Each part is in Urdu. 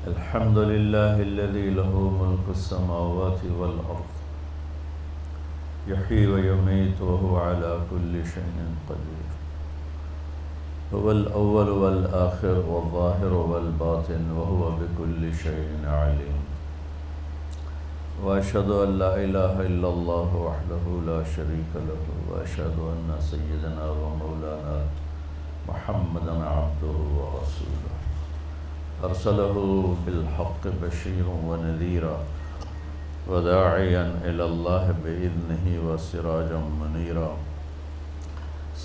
الحمد لله الذي له ملك السماوات والأرض يحيي ويميت وهو على كل شيء قدير. هو الأول والآخر والظاهر والباطن وهو بكل شيء عليم. وأشهد أن لا إله إلا الله وحده لا شريك له وأشهد أن سيدنا ومولانا محمدا عبده ورسوله أرسله بالحق بشيرا ونذيرا وداعيا إلى الله بإذنه وسراجا منيرا.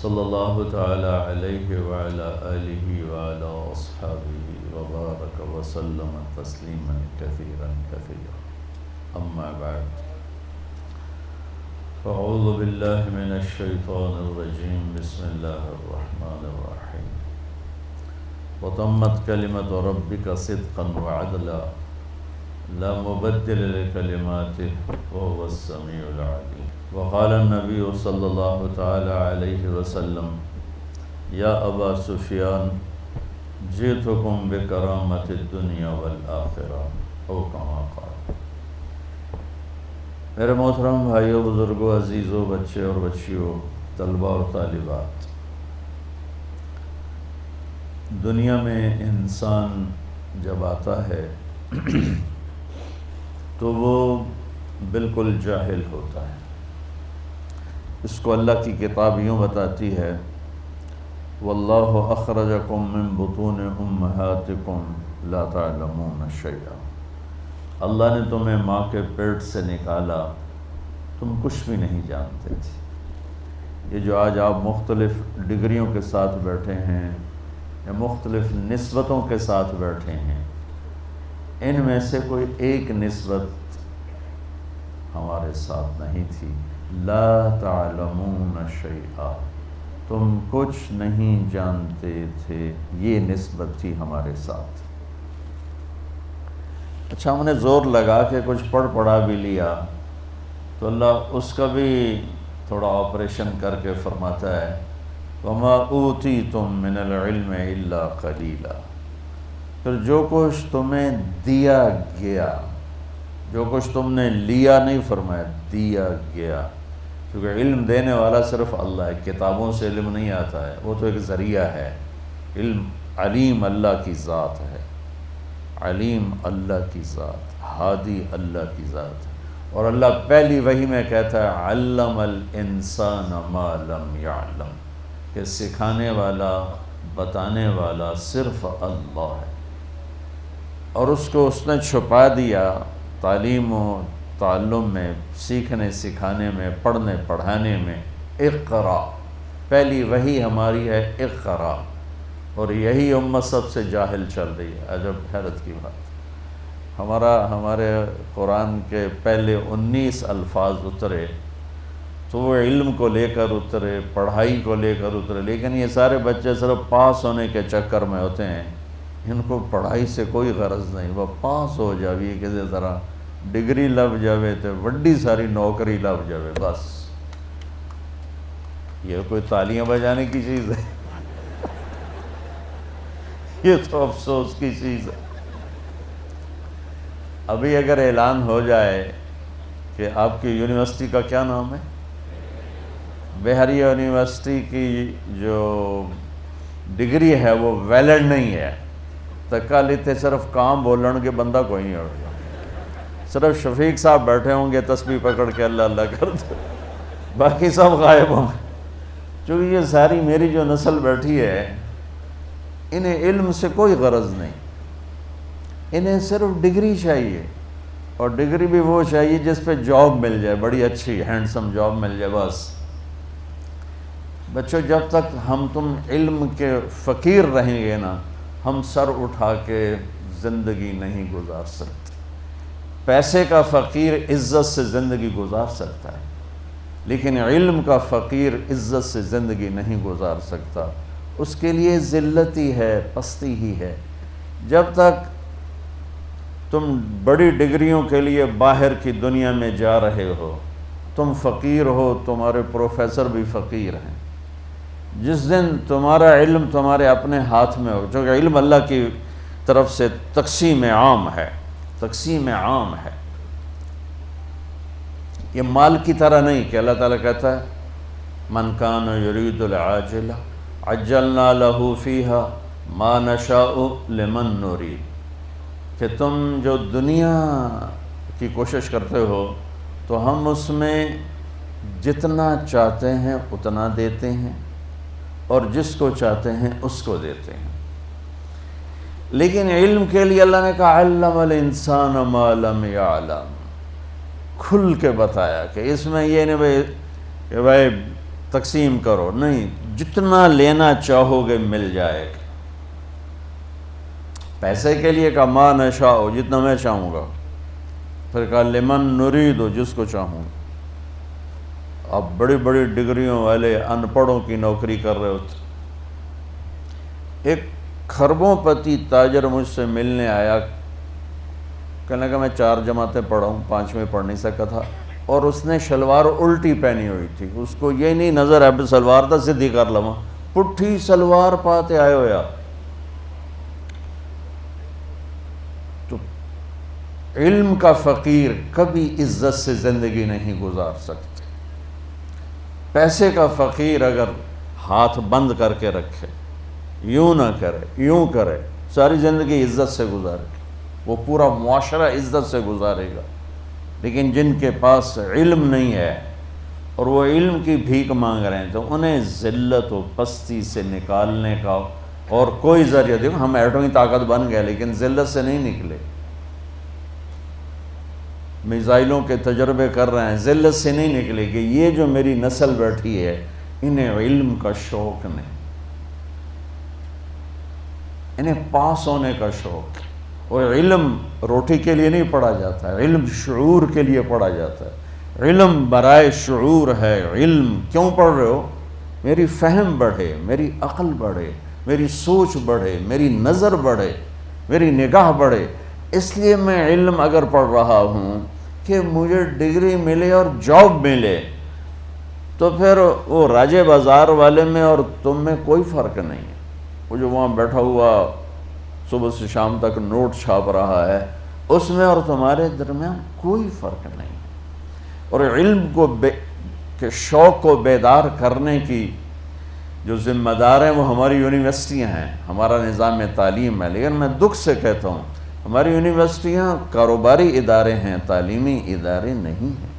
صلى الله تعالى عليه وعلى آله وعلى أصحابه وبارك وسلم تسليما كثيرا كثيرا. أما بعد، فأعوذ بالله من الشيطان الرجيم. بسم الله الرحمن الرحيم. وتمت كلمة ربك صدقا وعدلا لا مبدل لكلماته وهو السميع العليم. وقال النبي صلى الله تعالى عليه وسلم: يا أبا سفيان جئتكم بكرامة الدنيا والآخرة أو كما قال. میرے محترم بھائیوں، بزرگوں، عزیزوں، بچے اور بچیوں، طلباء اور طالبات، دنیا میں انسان جب آتا ہے تو وہ بالکل جاہل ہوتا ہے. اس کو اللہ کی کتاب یوں بتاتی ہے: واللہ اخرجکم من بطون امہاتکم لا تعلمون شیئا. اللہ نے تمہیں ماں کے پیٹ سے نکالا، تم کچھ بھی نہیں جانتے تھے. یہ جو آج آپ مختلف ڈگریوں کے ساتھ بیٹھے ہیں یا مختلف نسبتوں کے ساتھ بیٹھے ہیں، ان میں سے کوئی ایک نسبت ہمارے ساتھ نہیں تھی. لا تعلمون شیئا، تم کچھ نہیں جانتے تھے، یہ نسبت تھی ہمارے ساتھ. اچھا، ہم نے زور لگا کے کچھ پڑھا بھی لیا تو اللہ اس کا بھی تھوڑا آپریشن کر کے فرماتا ہے: وَمَا أُوتِيتُم مِّنَ الْعِلْمِ إِلَّا قَلِيلًا. پھر جو کچھ تمہیں دیا گیا، جو کچھ تم نے لیا نہیں فرمایا، دیا گیا، کیونکہ علم دینے والا صرف اللہ ہے. کتابوں سے علم نہیں آتا ہے، وہ تو ایک ذریعہ ہے. علم علیم اللہ کی ذات ہے، علیم اللہ کی ذات، ہادی اللہ کی ذات ہے. اور اللہ پہلی وحی میں کہتا ہے: علم الانسان ما لم یعلم، کہ سکھانے والا، بتانے والا صرف اللہ ہے. اور اس کو اس نے چھپا دیا تعلیم و تعلم میں، سیکھنے سکھانے میں، پڑھنے پڑھانے میں. اقرا، پہلی وحی ہماری ہے اقرا، اور یہی امت سب سے جاہل چل رہی ہے. عجب حیرت کی بات. ہمارے قرآن کے پہلے 19 الفاظ اترے تو وہ علم کو لے کر اترے، پڑھائی کو لے کر اترے، لیکن یہ سارے بچے صرف پاس ہونے کے چکر میں ہوتے ہیں. ان کو پڑھائی سے کوئی غرض نہیں. وہ پاس ہو جاوی کسی طرح، ڈگری لب جاوے تو وڈی ساری نوکری لب جاوے، بس. یہ کوئی تالیاں بجانے کی چیز ہے؟ یہ تو افسوس کی چیز ہے. ابھی اگر اعلان ہو جائے کہ آپ کی یونیورسٹی کا کیا نام ہے، بہاریہ یونیورسٹی کی جو ڈگری ہے وہ ویلڈ نہیں ہے، تکا لیتے صرف کام بولن کے بندہ کوئی نہیں ہوگا. صرف شفیق صاحب بیٹھے ہوں گے تسبیح پکڑ کے اللہ اللہ کرتے، باقی سب غائب ہوں گے. چونکہ یہ ساری میری جو نسل بیٹھی ہے، انہیں علم سے کوئی غرض نہیں. انہیں صرف ڈگری چاہیے، اور ڈگری بھی وہ چاہیے جس پہ جاب مل جائے، بڑی اچھی ہینڈسم جاب مل جائے، بس. بچوں، جب تک ہم تم علم کے فقیر رہیں گے نا، ہم سر اٹھا کے زندگی نہیں گزار سکتے. پیسے کا فقیر عزت سے زندگی گزار سکتا ہے، لیکن علم کا فقیر عزت سے زندگی نہیں گزار سکتا. اس کے لیے ذلت ہی ہے، پستی ہی ہے. جب تک تم بڑی ڈگریوں کے لیے باہر کی دنیا میں جا رہے ہو، تم فقیر ہو، تمہارے پروفیسر بھی فقیر ہیں. جس دن تمہارا علم تمہارے اپنے ہاتھ میں ہو، چونکہ علم اللہ کی طرف سے تقسیم عام ہے، تقسیم عام ہے۔ یہ مال کی طرح نہیں کہ اللہ تعالیٰ کہتا ہے من کان یرید العاجلہ عجلنا لہ فیہا ما نشاء لمن نرید، کہ تم جو دنیا کی کوشش کرتے ہو تو ہم اس میں جتنا چاہتے ہیں اتنا دیتے ہیں اور جس کو چاہتے ہیں اس کو دیتے ہیں۔ لیکن علم کے لیے اللہ نے کہا علم الانسان ما لم یعلم، کھل کے بتایا کہ اس میں یہ نہیں کہ بھائی تقسیم کرو، نہیں، جتنا لینا چاہو گے مل جائے گا۔ پیسے کے لیے کہا ما نشاء، جتنا میں چاہوں گا، پھر کہا لمن نرید، جس کو چاہوں گا۔ اب بڑی بڑی ڈگریوں والے ان پڑھوں کی نوکری کر رہے ہوتے۔ ایک خربوں پتی تاجر مجھ سے ملنے آیا، کہنے لگا میں 4 جماعتیں پڑھا ہوں، 5ویں پڑھ نہیں سکا تھا، اور اس نے شلوار الٹی پہنی ہوئی تھی، اس کو یہ نہیں نظر اب سلوار تھا سدھی کر لوا، پٹھی سلوار پاتے آئے ہو یا۔ تو علم کا فقیر کبھی عزت سے زندگی نہیں گزار سکتے۔ پیسے کا فقیر اگر ہاتھ بند کر کے رکھے، یوں نہ کرے یوں کرے، ساری زندگی عزت سے گزارے، وہ پورا معاشرہ عزت سے گزارے گا۔ لیکن جن کے پاس علم نہیں ہے اور وہ علم کی بھیک مانگ رہے ہیں تو انہیں ذلت و پستی سے نکالنے کا اور کوئی ذریعہ، دیکھو ہم ایٹمی طاقت بن گئے لیکن ذلت سے نہیں نکلے، میزائلوں کے تجربے کر رہے ہیں، ذلت سے نہیں نکلے کہ یہ جو میری نسل بیٹھی ہے انہیں علم کا شوق نہیں، انہیں پاس ہونے کا شوق۔ اور علم روٹی کے لیے نہیں پڑھا جاتا ہے، علم شعور کے لیے پڑھا جاتا ہے، علم برائے شعور ہے۔ علم کیوں پڑھ رہے ہو؟ میری فہم بڑھے، میری عقل بڑھے، میری سوچ بڑھے، میری نظر بڑھے، میری نگاہ بڑھے۔ اس لیے میں علم اگر پڑھ رہا ہوں کہ مجھے ڈگری ملے اور جاب ملے، تو پھر وہ راجے بازار والے میں اور تم میں کوئی فرق نہیں ہے۔ وہ جو وہاں بیٹھا ہوا صبح سے شام تک نوٹ چھاپ رہا ہے، اس میں اور تمہارے درمیان کوئی فرق نہیں۔ اور علم کے شوق کو بیدار کرنے کی جو ذمہ دار ہیں وہ ہماری یونیورسٹیاں ہیں، ہمارا نظام تعلیم ہے۔ لیکن میں دکھ سے کہتا ہوں ہماری یونیورسٹیاں کاروباری ادارے ہیں، تعلیمی ادارے نہیں ہیں۔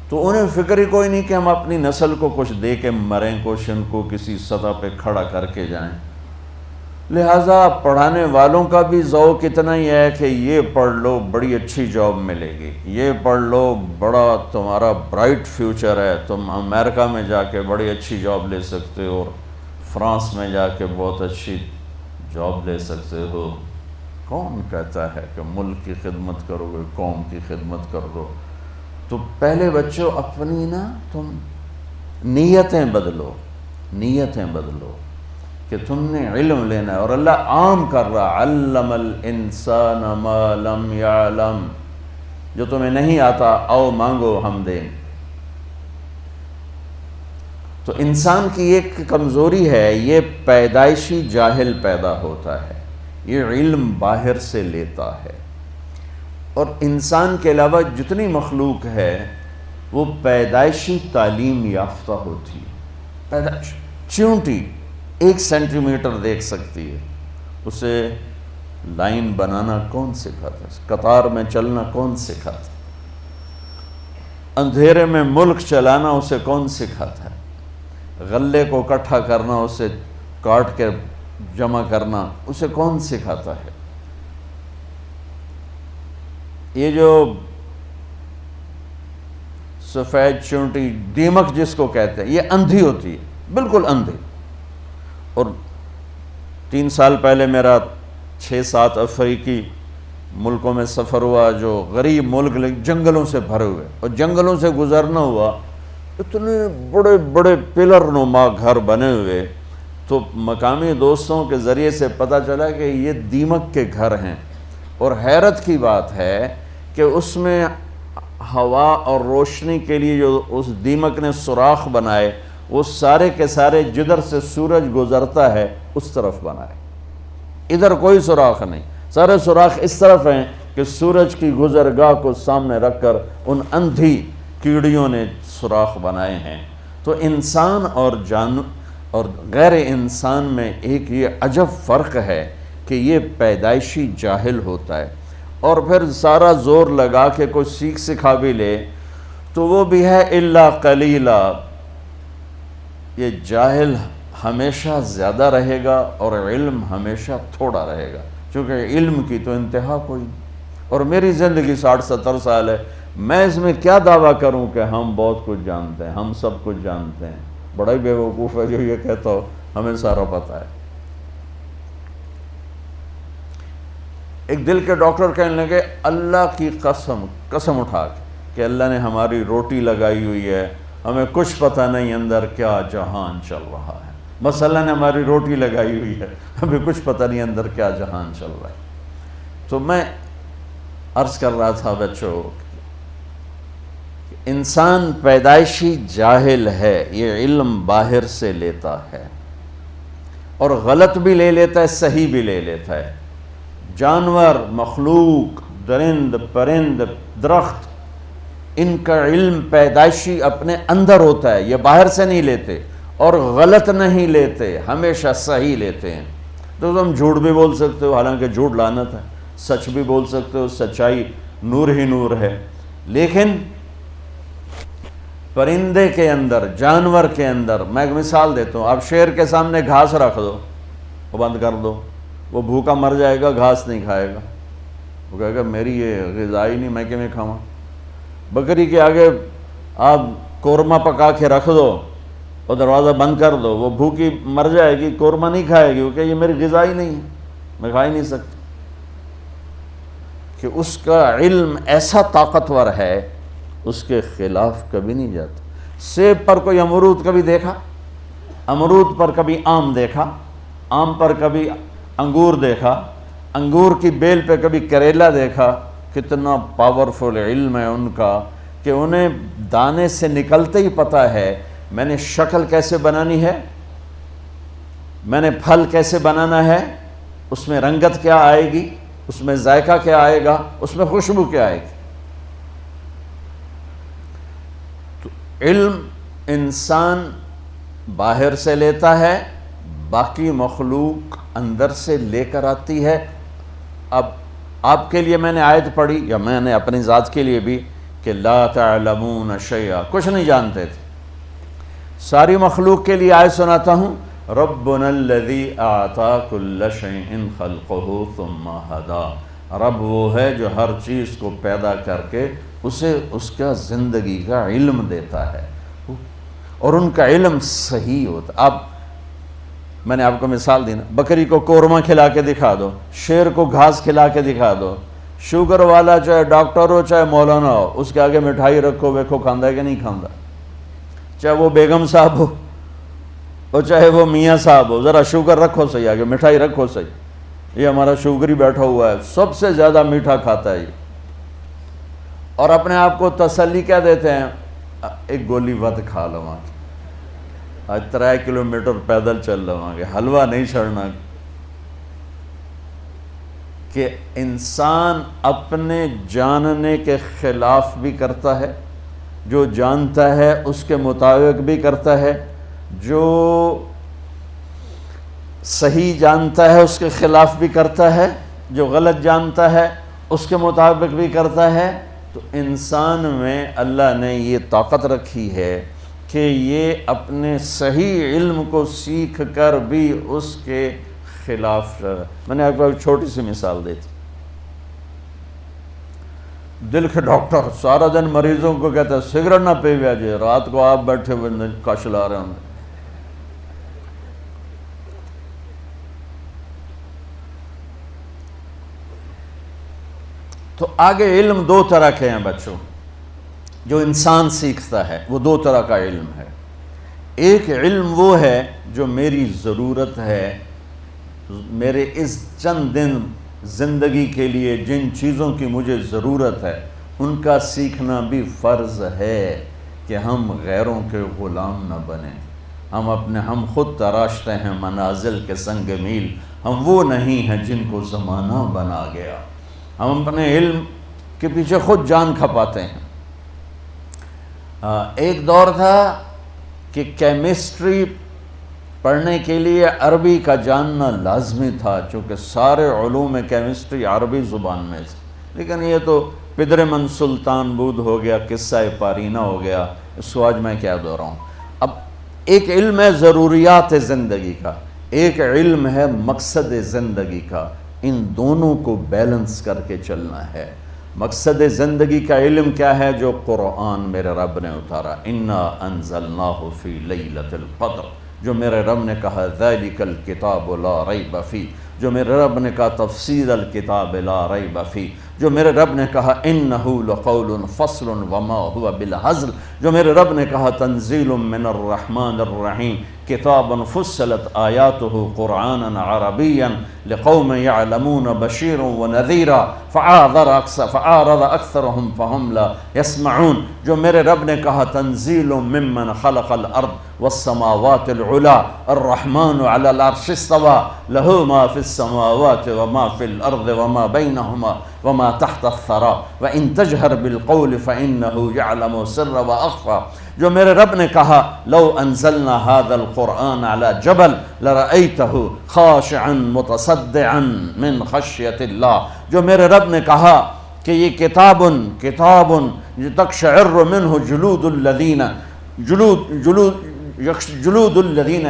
تو انہیں فکر ہی کوئی نہیں کہ ہم اپنی نسل کو کچھ دے کے مریں، کچھ ان کو کسی سطح پہ کھڑا کر کے جائیں۔ لہٰذا پڑھانے والوں کا بھی ذوق اتنا ہی ہے کہ یہ پڑھ لو بڑی اچھی جاب ملے گی، یہ پڑھ لو بڑا تمہارا برائٹ فیوچر ہے، تم امریکہ میں جا کے بڑی اچھی جاب لے سکتے ہو اور فرانس میں جا کے بہت اچھی جاب لے سکتے ہو۔ کون کہتا ہے کہ ملک کی خدمت کرو گے، قوم کی خدمت کر دو؟ تو پہلے بچوں اپنی نا تم نیتیں بدلو، نیتیں بدلو کہ تم نے علم لینا ہے۔ اور اللہ عام کر رہا علم الانسان ما لم یعلم، جو تمہیں نہیں آتا آؤ مانگو ہم دیں۔ تو انسان کی ایک کمزوری ہے، یہ پیدائشی جاہل پیدا ہوتا ہے، یہ علم باہر سے لیتا ہے۔ اور انسان کے علاوہ جتنی مخلوق ہے وہ پیدائشی تعلیم یافتہ ہوتی ہے۔ چیونٹی 1 سینٹی میٹر دیکھ سکتی ہے، اسے لائن بنانا کون سکھاتا ہے؟ قطار میں چلنا کون سکھاتا ہے؟ اندھیرے میں ملک چلانا اسے کون سکھاتا ہے؟ غلے کو اکٹھا کرنا، اسے کاٹ کے جمع کرنا اسے کون سکھاتا ہے؟ یہ جو سفید چونٹی دیمک جس کو کہتے ہیں، یہ اندھی ہوتی ہے، بالکل اندھی۔ اور 3 سال پہلے میرا 6-7 افریقی ملکوں میں سفر ہوا، جو غریب ملک جنگلوں سے بھرے ہوئے، اور جنگلوں سے گزرنا ہوا، اتنے بڑے بڑے پلر نما گھر بنے ہوئے۔ تو مقامی دوستوں کے ذریعے سے پتہ چلا کہ یہ دیمک کے گھر ہیں۔ اور حیرت کی بات ہے کہ اس میں ہوا اور روشنی کے لیے جو اس دیمک نے سوراخ بنائے، وہ سارے کے سارے جدھر سے سورج گزرتا ہے اس طرف بنائے۔ ادھر کوئی سوراخ نہیں، سارے سوراخ اس طرف ہیں کہ سورج کی گزرگاہ کو سامنے رکھ کر ان اندھی کیڑیوں نے سوراخ بنائے ہیں۔ تو انسان اور غیر انسان میں ایک یہ عجب فرق ہے کہ یہ پیدائشی جاہل ہوتا ہے، اور پھر سارا زور لگا کے کوئی سیکھ سکھا بھی لے تو وہ بھی ہے الا قلیلا۔ یہ جاہل ہمیشہ زیادہ رہے گا اور علم ہمیشہ تھوڑا رہے گا، چونکہ علم کی تو انتہا کوئی نہیں۔ اور میری زندگی 60-70 سال ہے، میں اس میں کیا دعویٰ کروں کہ ہم بہت کچھ جانتے ہیں، ہم سب کچھ جانتے ہیں۔ بڑا ہی بیوقوف ہے جو یہ کہتا ہو ہمیں سارا پتہ ہے۔ ایک دل کے ڈاکٹر کہنے لگے اللہ کی قسم اٹھا کے کہ اللہ نے ہماری روٹی لگائی ہوئی ہے، ہمیں کچھ پتہ نہیں اندر کیا جہان چل رہا ہے۔ بس اللہ نے ہماری روٹی لگائی ہوئی ہے، ہمیں کچھ پتہ نہیں اندر کیا جہان چل رہا ہے۔ تو میں عرض کر رہا تھا بچوں، انسان پیدائشی جاہل ہے، یہ علم باہر سے لیتا ہے اور غلط بھی لے لیتا ہے، صحیح بھی لے لیتا ہے۔ جانور، مخلوق، درند، پرند، درخت، ان کا علم پیدائشی اپنے اندر ہوتا ہے، یہ باہر سے نہیں لیتے اور غلط نہیں لیتے، ہمیشہ صحیح لیتے ہیں۔ تو تم جھوٹ بھی بول سکتے ہو، حالانکہ جھوٹ لعنت ہے، سچ بھی بول سکتے ہو، سچائی نور ہی نور ہے، لیکن پرندے کے اندر، جانور کے اندر، میں ایک مثال دیتا ہوں، آپ شیر کے سامنے گھاس رکھ دو، وہ بند کر دو، وہ بھوکا مر جائے گا، گھاس نہیں کھائے گا، وہ کہے گا میری یہ غذا ہی نہیں، میں کیوں میں کھاؤں۔ بکری کے آگے آپ قورمہ پکا کے رکھ دو اور دروازہ بند کر دو، وہ بھوکی مر جائے گی، قورمہ نہیں کھائے گی، وہ کہ یہ میری غذا ہی نہیں ہے، میں کھا ہی نہیں سکتا۔ کہ اس کا علم ایسا طاقتور ہے، اس کے خلاف کبھی نہیں جاتا۔ سیب پر کوئی امرود کبھی دیکھا؟ امرود پر کبھی آم دیکھا؟ آم پر کبھی انگور دیکھا؟ انگور کی بیل پہ کبھی کریلا دیکھا؟ کتنا پاورفل علم ہے ان کا کہ انہیں دانے سے نکلتے ہی پتہ ہے میں نے شکل کیسے بنانی ہے، میں نے پھل کیسے بنانا ہے، اس میں رنگت کیا آئے گی، اس میں ذائقہ کیا آئے گا، اس میں خوشبو کیا آئے گی۔ تو علم انسان باہر سے لیتا ہے، باقی مخلوق اندر سے لے کر آتی ہے۔ اب آپ کے لیے میں نے آیت پڑھی، یا میں نے اپنی ذات کے لیے بھی، کہ لا تعلمون شیئا، کچھ نہیں جانتے تھے۔ ساری مخلوق کے لیے آیت سناتا ہوں، ربنا الذی اعطا کل شیء خلقہ ثم ہدا، رب وہ ہے جو ہر چیز کو پیدا کر کے اسے اس کا زندگی کا علم دیتا ہے، اور ان کا علم صحیح ہوتا۔ اب میں نے آپ کو مثال دی نا، بکری کو قورمہ کھلا کے دکھا دو، شیر کو گھاس کھلا کے دکھا دو، شوگر والا چاہے ڈاکٹر ہو چاہے مولانا ہو، اس کے آگے مٹھائی رکھو، ویکھو کھاندا ہے کہ نہیں کھاندا، چاہے وہ بیگم صاحب ہو اور چاہے وہ میاں صاحب ہو، ذرا شوگر رکھو صحیح آگے، مٹھائی رکھو صحیح، یہ ہمارا شوگر ہی بیٹھا ہوا ہے، سب سے زیادہ میٹھا کھاتا ہے یہ، اور اپنے آپ کو تسلی کیا دیتے ہیں، ایک گولی ود کھا لواں گے، آج 3 کلومیٹر پیدل چل لواں گے، حلوہ نہیں چھڑنا۔ کہ انسان اپنے جاننے کے خلاف بھی کرتا ہے، جو جانتا ہے اس کے مطابق بھی کرتا ہے، جو صحیح جانتا ہے اس کے خلاف بھی کرتا ہے، جو غلط جانتا ہے اس کے مطابق بھی کرتا ہے۔ تو انسان میں اللہ نے یہ طاقت رکھی ہے کہ یہ اپنے صحیح علم کو سیکھ کر بھی اس کے خلاف۔ میں نے آپ کو ایک چھوٹی سی مثال دی تھی، دل کے ڈاکٹر سارا دن مریضوں کو کہتا ہے سگریٹ نہ پیویا جی، رات کو آپ بیٹھے ہوئے کش لا رہے ہوں گے۔ تو آگے علم 2 طرح کے ہیں بچوں، جو انسان سیکھتا ہے وہ 2 طرح کا علم ہے۔ ایک علم وہ ہے جو میری ضرورت ہے، میرے اس چند دن زندگی کے لیے جن چیزوں کی مجھے ضرورت ہے ان کا سیکھنا بھی فرض ہے، کہ ہم غیروں کے غلام نہ بنیں، ہم خود تراشتے ہیں منازل کے سنگ میل، ہم وہ نہیں ہیں جن کو زمانہ بنا گیا، ہم اپنے علم کے پیچھے خود جان کھپاتے ہیں۔ ایک دور تھا کہ کیمسٹری پڑھنے کے لیے عربی کا جاننا لازمی تھا، چونکہ سارے علوم کیمسٹری عربی زبان میں تھے، لیکن یہ تو پدرمن سلطان بود ہو گیا، قصہ پارینہ ہو گیا، اس کو آج میں کیا دہراؤں۔ اب ایک علم ہے ضروریات زندگی کا، ایک علم ہے مقصد زندگی کا، ان دونوں کو بیلنس کر کے چلنا ہے۔ مقصد زندگی کا علم کیا ہے؟ جو قرآن میرے رب نے اتارا، انا انزلناہ فی لیلۃ القدر، جو میرے رب نے کہا ذالک الکتاب لا ریب فیہ، جو میرے رب نے کہا تفسیر الکتاب لا ریب فیہ، جو میرے رب نے کہا انہ لقول فصل وما هو بالہزل، جو میرے رب نے کہا تنزیل من الرحمن الرحیم، کتاب فصلت آیاتہ قرآنا عربیا لقوم یعلمون بشیرا ونذیرا فأعرض اکثرهم فهم لا یسمعون، جو میرے رب نے کہا تنزیل ممن خلق الارض والسماوات العلا الرحمن على العرش استوى له ما في السماوات وما في الارض وما بينهما وما تحت الثرى وان تجهر بالقول فانه يعلم السر واخفى، جو میرے رب نے کہا لو انزلنا هذا القرآن على جبل لرأيته خاشعا متصدعا من خشیة اللہ، جو میرے رب نے کہا کہ یہ کتاب تقشعر منه جلود الذین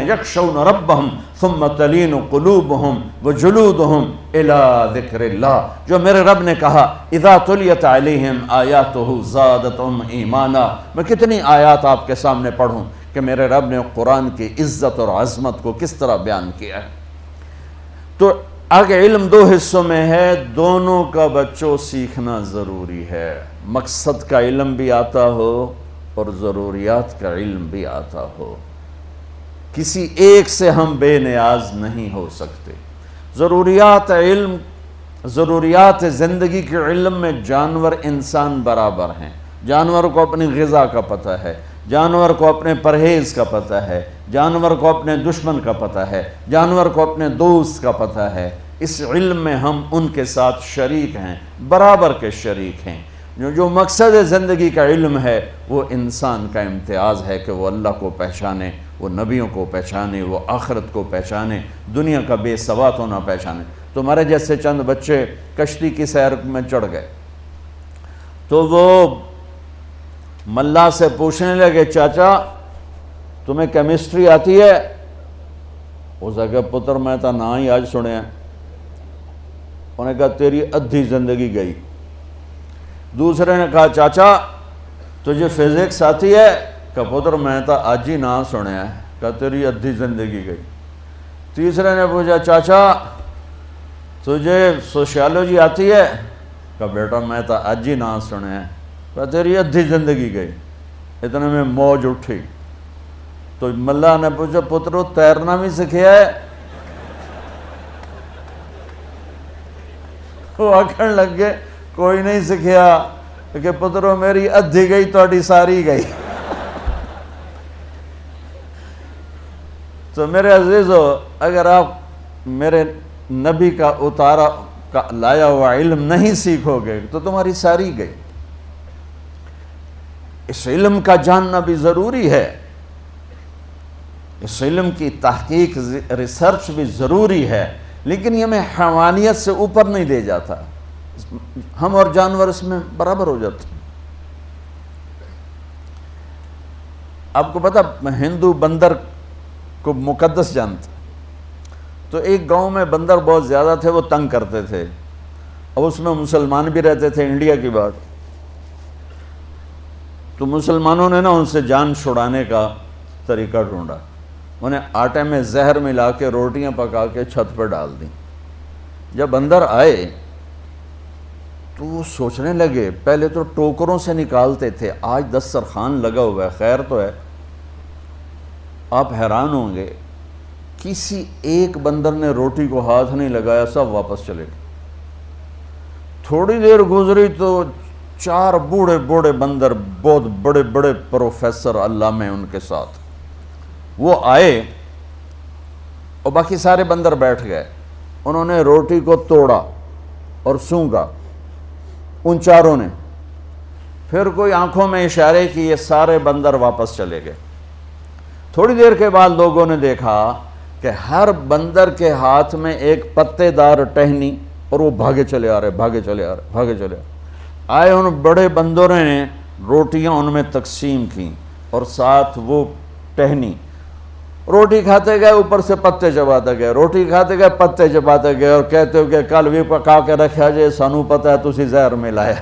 یخشون ربهم ثم تلین قلوبهم وجلودهم الى ذکر اللہ، جو میرے رب نے کہا اذا تلیت علیہم آیاتہ زادتہم ایمانا۔ میں کتنی آیات آپ کے سامنے پڑھوں کہ میرے رب نے قرآن کی عزت اور عظمت کو کس طرح بیان کیا ہے۔ تو آگے علم دو حصوں میں ہے، دونوں کا بچوں سیکھنا ضروری ہے، مقصد کا علم بھی آتا ہو اور ضروریات کا علم بھی آتا ہو، کسی ایک سے ہم بے نیاز نہیں ہو سکتے۔ ضروریات زندگی کے علم میں جانور انسان برابر ہیں، جانور کو اپنی غذا کا پتہ ہے، جانور کو اپنے پرہیز کا پتہ ہے، جانور کو اپنے دشمن کا پتہ ہے، جانور کو اپنے دوست کا پتہ ہے۔ اس علم میں ہم ان کے ساتھ شریک ہیں، برابر کے شریک ہیں۔ جو مقصد زندگی کا علم ہے وہ انسان کا امتیاز ہے کہ وہ اللہ کو پہچانے، وہ نبیوں کو پہچانے، وہ آخرت کو پہچانے، دنیا کا بے ثبات ہونا پہچانے۔ تمہارے جیسے چند بچے کشتی کی سیر میں چڑھ گئے تو وہ ملا سے پوچھنے لگے چاچا تمہیں کیمسٹری آتی ہے؟ اس نے کہا پتر میں تو نہ ہی آج سنیا۔ انہوں نے کہا تیری ادھی زندگی گئی۔ دوسرے نے کہا چاچا تجھے فزکس آتی ہے؟ کہا پتر میں تو آج ہی نہ سنیا ہے۔ کہا تیری ادھی زندگی گئی۔ تیسرے نے پوچھا چاچا تجھے سوشیالوجی آتی ہے؟ کہا بیٹا میں تو آج ہی نہ سنیا ہے۔ کہا تیری ادھی زندگی گئی۔ اتنے میں موج اٹھی تو ملا نے پوچھا پترو تیرنا بھی سکھیا ہے؟ وہ آکھن لگ گئے کوئی نہیں سکھیا کہ پترو میری ادھی گئی تہاڈی ساری گئی۔ تو میرے عزیزو اگر آپ میرے نبی کا اتارا کا لایا ہوا علم نہیں سیکھو گے تو تمہاری ساری گئی۔ اس علم کا جاننا بھی ضروری ہے، اس علم کی تحقیق ریسرچ بھی ضروری ہے، لیکن یہ میں حیوانیت سے اوپر نہیں دے جاتا، ہم اور جانور اس میں برابر ہو جاتے ہیں۔ آپ کو پتا ہندو بندر کو مقدس جانتے، تو ایک گاؤں میں بندر بہت زیادہ تھے، وہ تنگ کرتے تھے، اور اس میں مسلمان بھی رہتے تھے، انڈیا کی بات۔ تو مسلمانوں نے نا ان سے جان چھڑانے کا طریقہ ڈھونڈا، انہیں آٹے میں زہر ملا کے روٹیاں پکا کے چھت پر ڈال دیں۔ جب بندر آئے تو وہ سوچنے لگے، پہلے تو ٹوکروں سے نکالتے تھے، آج دسترخوان لگا ہوا ہے، خیر تو ہے۔ آپ حیران ہوں گے کسی ایک بندر نے روٹی کو ہاتھ نہیں لگایا، سب واپس چلے گئے۔ تھوڑی دیر گزری تو 4 بوڑھے بوڑھے بندر، بہت بڑے بڑے پروفیسر علامہ ان کے ساتھ، وہ آئے اور باقی سارے بندر بیٹھ گئے۔ انہوں نے روٹی کو توڑا اور سونگا ان چاروں نے، پھر کوئی آنکھوں میں اشارے کیے، سارے بندر واپس چلے گئے۔ تھوڑی دیر کے بعد لوگوں نے دیکھا کہ ہر بندر کے ہاتھ میں ایک پتے دار ٹہنی، اور وہ بھاگے چلے آ رہے۔ آئے ان بڑے بندروں نے روٹیاں ان میں تقسیم کیں اور ساتھ وہ ٹہنی، روٹی کھاتے گئے، اوپر سے پتے چباتے گئے، روٹی کھاتے گئے، پتے چباتے گئے، اور کہتے ہو کہ کل بھی پکا کے رکھا جائے، سانو پتہ ہے تسی زہر ملایا۔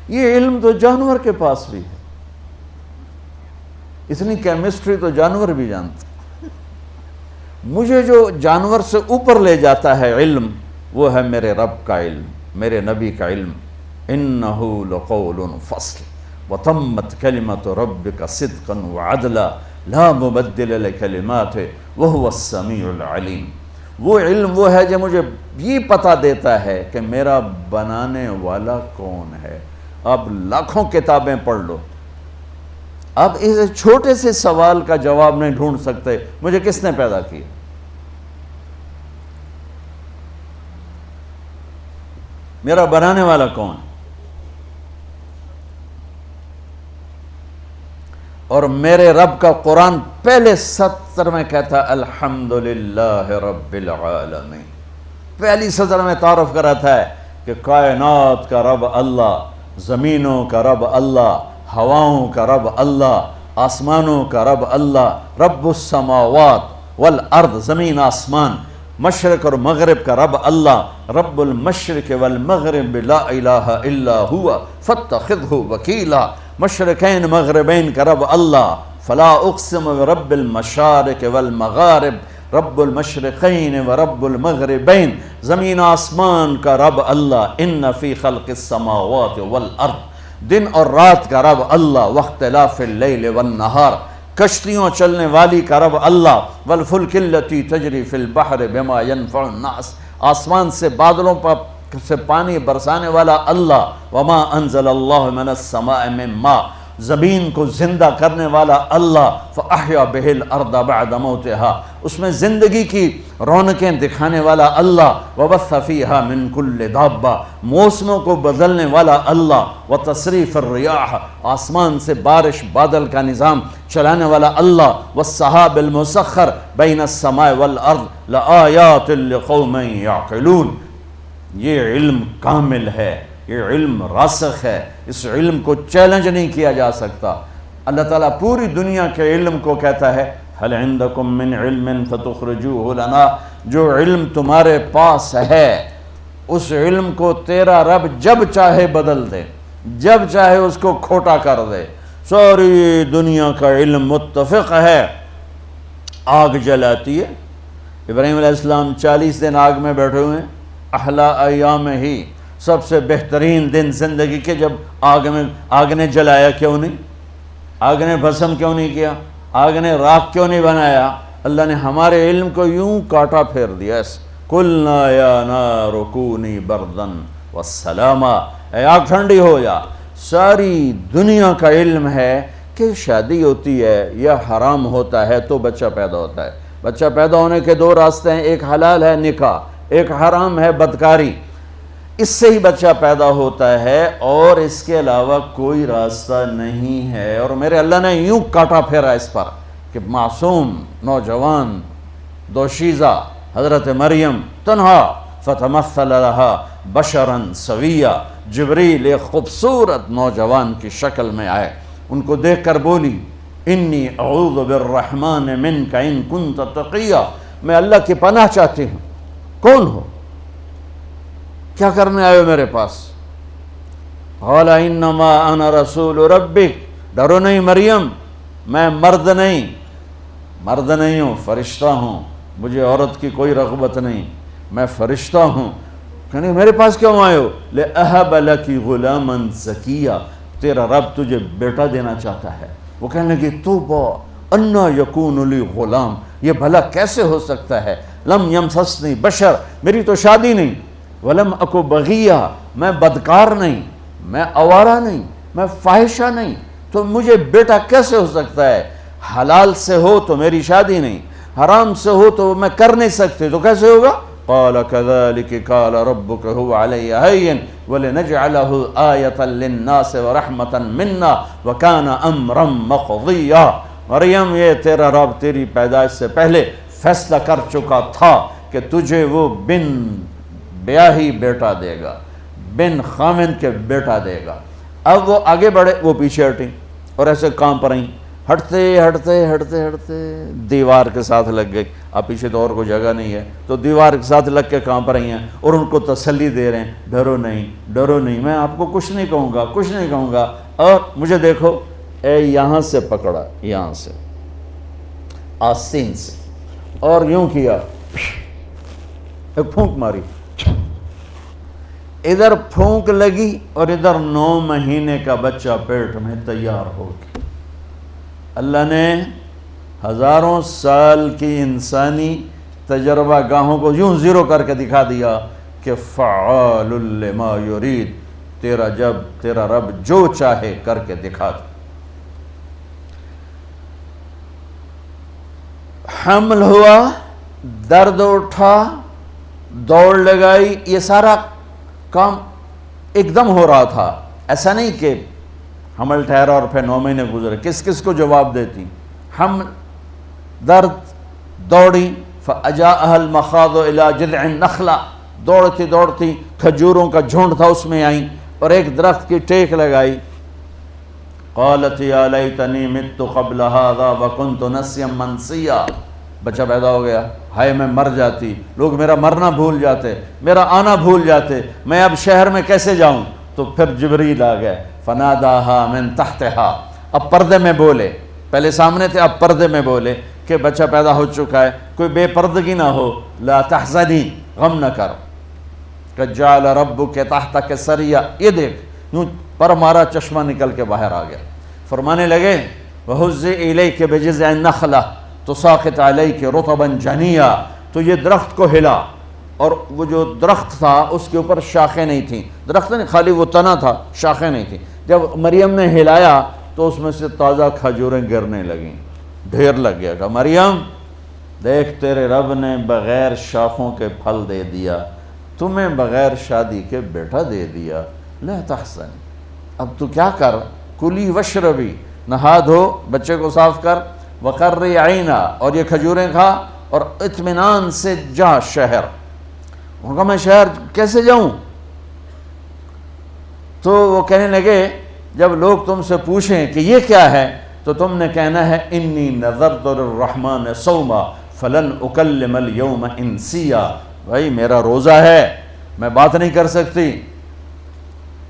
یہ علم تو جانور کے پاس بھی ہے، اتنی کیمسٹری تو جانور بھی جانتے۔ مجھے جو جانور سے اوپر لے جاتا ہے علم، وہ ہے میرے رب کا علم، میرے نبی کا علم۔ انہو لقول فصل وتمت کلمۃ ربک صدقا وعدلا لا مبدل لکلماتہ وہو السمیع العلیم۔ وہ علم وہ ہے جو مجھے یہ پتہ دیتا ہے کہ میرا بنانے والا کون ہے۔ اب لاکھوں کتابیں پڑھ لو، اب اس چھوٹے سے سوال کا جواب نہیں ڈھونڈ سکتے، مجھے کس نے پیدا کیا؟ میرا بنانے والا کون؟ اور میرے رب کا قرآن پہلے سطر میں کہتا الحمدللہ رب العالمین، پہلی سطر میں تعارف کراتا ہے کہ کائنات کا رب اللہ، زمینوں کا رب اللہ، ہواؤں کا رب اللہ، آسمانوں کا رب اللہ، رب السماوات والارض، زمین آسمان، مشرق اور مغرب کا رب اللہ، رب المشرق والمغرب لا الہ الا ہوا فاتخذہ وکیلا، مشرقین مغربین کا رب اللہ، فلا اقسم برب المشارق والمغارب، رب المشرقین ورب المغربین، زمین آسمان کا رب اللہ، ان فی خلق السماوات والارض، دن اور رات کا رب اللہ، واختلاف اللیل والنہار، کشتیوں چلنے والی کا رب اللہ، والفلک التی تجری فی البحر بما ینفع الناس، آسمان سے بادلوں سے پانی برسانے والا اللہ، وما انزل اللہ من السماء من ماء، زمین کو زندہ کرنے والا اللہ، فاحیا بہ الارض بعد موتها، اس میں زندگی کی رونقیں دکھانے والا اللہ، وبث فیہا من کل دابہ، موسموں کو بدلنے والا اللہ، وتصریف الریاح، آسمان سے بارش بادل کا نظام چلانے والا اللہ، والسحاب المسخر بین السماء والارض لآیات لقوم یعقلون۔ یہ علم کامل ہے، یہ علم راسخ ہے، اس علم کو چیلنج نہیں کیا جا سکتا۔ اللہ تعالیٰ پوری دنیا کے علم کو کہتا ہے هل عندکم من علم فتخرجوه لنا، جو علم تمہارے پاس ہے اس علم کو تیرا رب جب چاہے بدل دے، جب چاہے اس کو کھوٹا کر دے۔ ساری دنیا کا علم متفق ہے، آگ جلاتی ہے، ابراہیم علیہ السلام 40 دن آگ میں بیٹھے ہوئے ہیں، احلا ایام ہی، سب سے بہترین دن زندگی کے، جب آگ نے جلایا کیوں نہیں؟ آگ نے بھسم کیوں نہیں کیا؟ آگ نے راکھ کیوں نہیں بنایا؟ اللہ نے ہمارے علم کو یوں کاٹا پھیر دیا، قُلْنَا يَا نَارُ كُونِي بَرْدًا وَالسَّلَامًا، اے آگ ٹھنڈی ہو جا۔ ساری دنیا کا علم ہے کہ شادی ہوتی ہے یا حرام ہوتا ہے تو بچہ پیدا ہوتا ہے۔ بچہ پیدا ہونے کے دو راستے ہیں، ایک حلال ہے نکاح، ایک حرام ہے بدکاری، اس سے ہی بچہ پیدا ہوتا ہے اور اس کے علاوہ کوئی راستہ نہیں ہے۔ اور میرے اللہ نے یوں کاٹا پھیرا اس پر کہ معصوم نوجوان دوشیزہ حضرت مریم تنہا، فتمثل لها بشرا سویا، جبریل ایک خوبصورت نوجوان کی شکل میں آئے، ان کو دیکھ کر بولی انی اعوذ بالرحمن منک ان کنت تقیا، میں اللہ کی پناہ چاہتی ہوں۔ کون ہو؟ کیا کرنے آئے ہو میرے پاس؟ قال انما انا رسول ربک، ڈرو نہیں مریم، میں مرد نہیں ہوں، فرشتہ ہوں، مجھے عورت کی کوئی رغبت نہیں، میں فرشتہ ہوں۔ کہنے میرے پاس کیوں آئے ہو؟ لأہب لک غلاما زکیا، تیرا رب تجھے بیٹا دینا چاہتا ہے۔ وہ کہنے لگی توبہ انا یکون لی غلام، یہ بھلا کیسے ہو سکتا ہے؟ لم یمسسنی بشر، میری تو شادی نہیں، ولم اکو بغیہ، میں بدکار نہیں، میں آوارہ نہیں، میں فاحشہ نہیں، تو مجھے بیٹا کیسے ہو سکتا ہے؟ حلال سے ہو تو میری شادی نہیں، حرام سے ہو تو میں کر نہیں سکتے، تو کیسے ہوگا؟ قال كذلك قال ربك هو علي هين ولنجعله آية للناس ورحمة منا وكان أمرا مقضيا۔ مریم، یہ تیرا رب تیری پیدائش سے پہلے فیصلہ کر چکا تھا کہ تجھے وہ بن بیاہی بیٹا دے گا، بن خامن کے بیٹا دے گا۔ اب وہ آگے بڑھے، وہ پیچھے ہٹیں اور ایسے کام پر آئیں، ہٹتے ہٹتے ہٹتے ہٹتے دیوار کے ساتھ لگ گئی۔ اب پیچھے تو اور کوئی جگہ نہیں ہے، تو دیوار کے ساتھ لگ کے کام پر آئی ہیں اور ان کو تسلی دے رہے ہیں، ڈرو نہیں ڈرو نہیں، میں آپ کو کچھ نہیں کہوں گا، کچھ نہیں کہوں گا۔ اور مجھے دیکھو، اے یہاں سے پکڑا، یہاں سے آستین سے، اور یوں کیا، ایک پھونک ماری، ادھر پھونک لگی اور ادھر 9 مہینے کا بچہ پیٹ میں تیار ہو گیا۔ اللہ نے ہزاروں سال کی انسانی تجربہ گاہوں کو یوں زیرو کر کے دکھا دیا کہ فعال لما یرید، تیرا رب جو چاہے کر کے دکھا دے۔ حمل ہوا، درد اٹھا، دوڑ لگائی، یہ سارا کام ایک دم ہو رہا تھا۔ ایسا نہیں کہ حمل ٹھہرا اور پھر 9 مہینے گزرے، کس کس کو جواب دیتی؟ حمل، درد، دوڑی، فَأَجَاءَهَا الْمَخَاضُ إِلَى جِذْعِ النَّخْلَةِ، دوڑتی دوڑتی کھجوروں کا جھنڈ تھا، اس میں آئیں اور ایک درخت کی ٹیک لگائی۔ قالت یا لیتنی مت قبل هذا وكنت نسیا منسیا، بچہ پیدا ہو گیا، ہائے میں مر جاتی، لوگ میرا مرنا بھول جاتے، میرا آنا بھول جاتے، میں اب شہر میں کیسے جاؤں؟ تو پھر جبریل آ گئے، فناداها من تحتها، اب پردے میں بولے، پہلے سامنے تھے اب پردے میں بولے کہ بچہ پیدا ہو چکا ہے، کوئی بے پردگی نہ ہو، لا تحزنی، غم نہ کر، قد جعل ربک تحتک سریا، یہ دیکھ یوں پر مارا، چشمہ نکل کے باہر آ گیا۔ فرمانے لگے وَهُزِّ إِلَيْكَ بِجِذْعِ النَّخْلَةِ تُسَاقِطْ عَلَيْكَ رُطَبًا جَنِيًّا، تو یہ درخت کو ہلا، اور وہ جو درخت تھا اس کے اوپر شاخیں نہیں تھیں، درخت نہیں، خالی وہ تنا تھا، شاخیں نہیں تھیں۔ جب مریم نے ہلایا تو اس میں سے تازہ کھجوریں گرنے لگیں، ڈھیر لگ گیا۔ کہا مریم دیکھ، تیرے رب نے بغیر شاخوں کے پھل دے دیا، تمہیں بغیر شادی کے بیٹا دے دیا، لا تحزن، اب تو کیا کر، کلی وشربی، نہا دھو، بچے کو صاف کر، وقرری عینا، اور یہ کھجوریں کھا، اور اطمینان سے جا شہر۔ انہوں نے کہا میں شہر کیسے جاؤں؟ تو وہ کہنے لگے جب لوگ تم سے پوچھیں کہ یہ کیا ہے تو تم نے کہنا ہے انی نذرت للرحمن صوما فلن اکلم اليوم انسیا، بھائی میرا روزہ ہے، میں بات نہیں کر سکتی،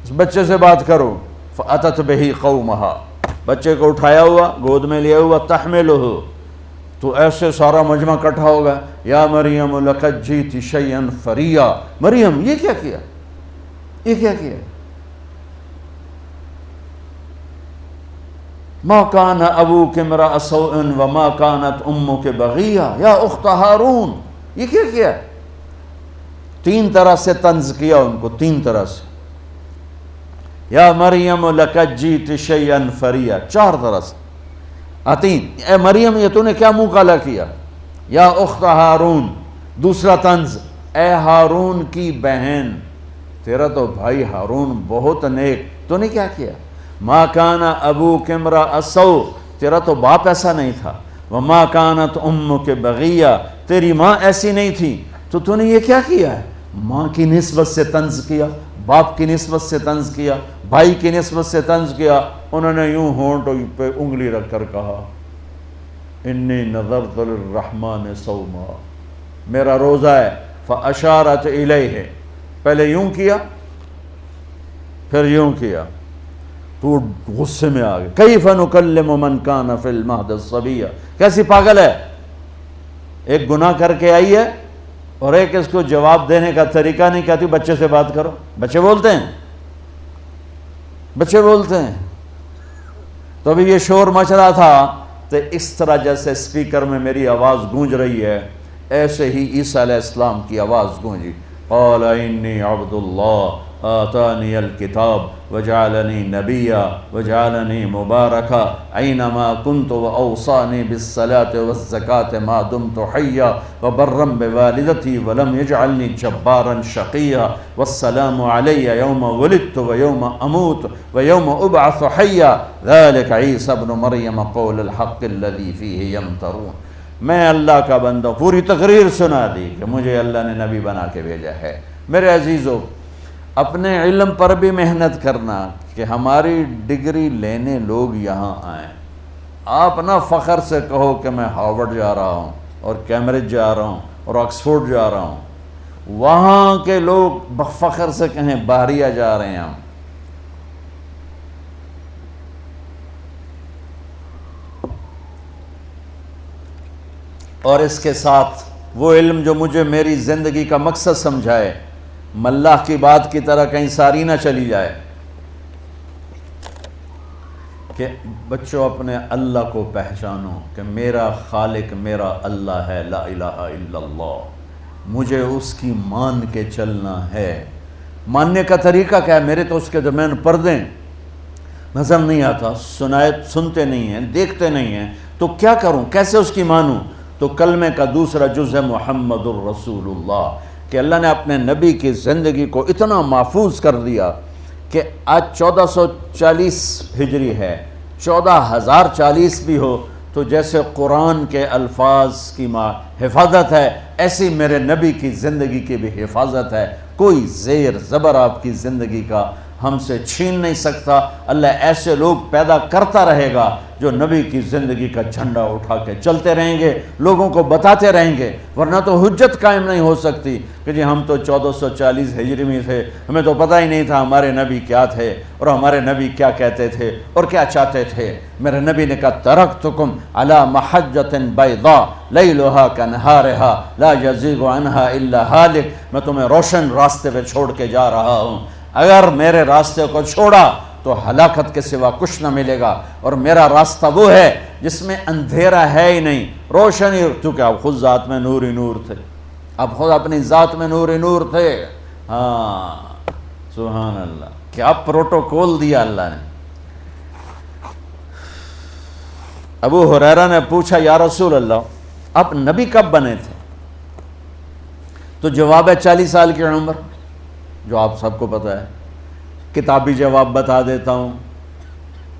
اس بچے سے بات کرو۔ فاتت بہ قومہا، بچے کو اٹھایا ہوا، گود میں لیا ہوا، تحملہ، تو ایسے سارا مجمع اکٹھا ہوگا، یا مریم لقد جئت شیئا فریا، مریم یہ کیا کیا، یہ کیا کیا؟ ما کان ابوک امرأ سوء وما کانت امک بغیہ، یا اخت ہارون، یہ کیا کیا؟ 3 طرح سے طنز کیا ان کو، 3 طرح سے، یا مریم لقد جئت شیئا فریا، 4 طرح سے آتین، اے مریم یہ تو نے کیا منہ کالا کیا، یا اخت ہارون، دوسرا طنز، اے ہارون کی بہن، تیرا تو بھائی ہارون بہت نیک، تو نے کیا کیا؟ ما کان ابوک امرأ سوء، تیرا تو باپ ایسا نہیں تھا، وما کانت امک بغیہ، تیری ماں ایسی نہیں تھی، تو نے یہ کیا کیا ہے؟ ماں کی نسبت سے طنز کیا، باپ کی نسبت سے طنز کیا، بھائی کی نسبت سے طنز کیا۔ انہوں نے یوں ہونٹ پہ انگلی رکھ کر کہا انی نذرت للرحمن صوما، میرا روزہ ہے۔ فاشارت الیہ، پہلے یوں کیا پھر یوں کیا، تو غصے میں آ گئے، کیف نکلم من کان فی المہد صبیا، کیسی پاگل ہے، ایک گناہ کر کے آئی ہے اور ایک اس کو جواب دینے کا طریقہ نہیں، کہتی بچے سے بات کرو۔ بچے بولتے ہیں، بچے بولتے ہیں۔ تو ابھی یہ شور مچ رہا تھا تو اس طرح جیسے اسپیکر میں میری آواز گونج رہی ہے ایسے ہی عیسیٰ علیہ السلام کی آواز گونجی، قال انی عبد اللہ آتانی الکتاب وجعلنی نبیا وجعلنی مبارکا اینما کنت واوصانی بالصلاة والزکاة ما دمت حیا وبرا بوالدتی ولم یجعلنی جبارا شقیا والسلام علی یوم ولدت ویوم اموت ویوم ابعث حیا ذلک عیسی ابن مریم قول الحق الذی فیہ یمترون۔ میں اللہ کا بندہ، پوری تقریر سنا دی کہ مجھے اللہ نے نبی بنا کے بھیجا ہے۔ میرے عزیزو، اپنے علم پر بھی محنت کرنا کہ ہماری ڈگری لینے لوگ یہاں آئیں۔ آپ نہ فخر سے کہو کہ میں ہارورڈ جا رہا ہوں اور کیمبرج جا رہا ہوں اور آکسفورڈ جا رہا ہوں۔ وہاں کے لوگ فخر سے کہیں بحریہ جا رہے ہیں ہم۔ اور اس کے ساتھ وہ علم جو مجھے میری زندگی کا مقصد سمجھائے، ملاح کی بات کی طرح کہیں ساری نہ چلی جائے کہ بچوں اپنے اللہ کو پہچانو کہ میرا خالق میرا اللہ ہے، لا الہ الا اللہ، مجھے اس کی مان کے چلنا ہے۔ ماننے کا طریقہ کیا ہے؟ میرے تو اس کے درمیان پردے نظر نہیں آتا، سنتے نہیں ہیں، دیکھتے نہیں ہیں، تو کیا کروں، کیسے اس کی مانوں؟ تو کلمے کا دوسرا جز ہے محمد الرسول اللہ، کہ اللہ نے اپنے نبی کی زندگی کو اتنا محفوظ کر دیا کہ آج 1440 ہجری ہے، 14040 بھی ہو تو جیسے قرآن کے الفاظ کی حفاظت ہے، ایسی میرے نبی کی زندگی کی بھی حفاظت ہے۔ کوئی زیر زبر آپ کی زندگی کا ہم سے چھین نہیں سکتا۔ اللہ ایسے لوگ پیدا کرتا رہے گا جو نبی کی زندگی کا جھنڈا اٹھا کے چلتے رہیں گے، لوگوں کو بتاتے رہیں گے، ورنہ تو حجت قائم نہیں ہو سکتی کہ جی ہم تو 1440 ہجری میں تھے، ہمیں تو پتہ ہی نہیں تھا ہمارے نبی کیا تھے اور ہمارے نبی کیا کہتے تھے اور کیا چاہتے تھے۔ میرے نبی نے کہا ترکتکم علی محجۃ بیضاء لیلھا کنہارھا لا یزیغ عنہا الا ہالک، میں تمہیں روشن راستے پہ چھوڑ کے جا رہا ہوں، اگر میرے راستے کو چھوڑا تو ہلاکت کے سوا کچھ نہ ملے گا، اور میرا راستہ وہ ہے جس میں اندھیرا ہے ہی نہیں، روشنی، کیونکہ آپ خود ذات میں نور ہی نور تھے، آپ خود اپنی ذات میں نور ہی نور تھے۔ ہاں سبحان اللہ، کیا پروٹوکول دیا اللہ نے۔ ابو ہریرہ نے پوچھا یا رسول اللہ آپ نبی کب بنے تھے؟ تو جواب ہے 40 سال کی عمر، جو آپ سب کو پتہ ہے۔ کتابی جواب بتا دیتا ہوں،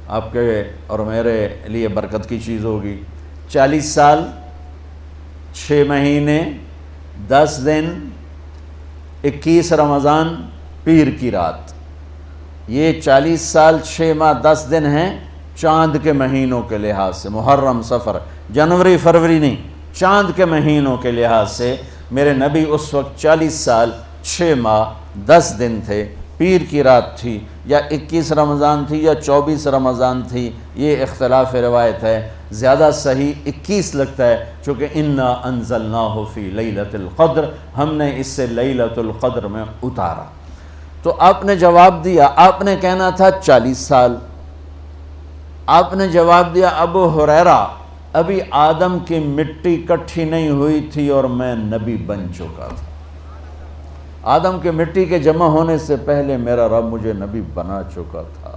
آپ کے اور میرے لیے برکت کی چیز ہوگی۔ 40 سال 6 مہینے 10 دن 21 رمضان پیر کی رات، یہ 40 سال 6 ماہ 10 دن ہیں چاند کے مہینوں کے لحاظ سے، محرم صفر جنوری فروری نہیں، چاند کے مہینوں کے لحاظ سے میرے نبی اس وقت 40 سال 6 ماہ 10 دن تھے۔ پیر کی رات تھی یا 21 رمضان تھی یا 24 رمضان تھی، یہ اختلاف روایت ہے، زیادہ صحیح 21 لگتا ہے، چونکہ انا انزلناہ فی لیلۃ القدر، ہم نے اس سے لیلۃ القدر میں اتارا۔ تو آپ نے جواب دیا، آپ نے کہنا تھا 40 سال، آپ نے جواب دیا ابو ہریرہ ابھی آدم کی مٹی کٹھی نہیں ہوئی تھی اور میں نبی بن چکا تھا، آدم کے مٹی کے جمع ہونے سے پہلے میرا رب مجھے نبی بنا چکا تھا۔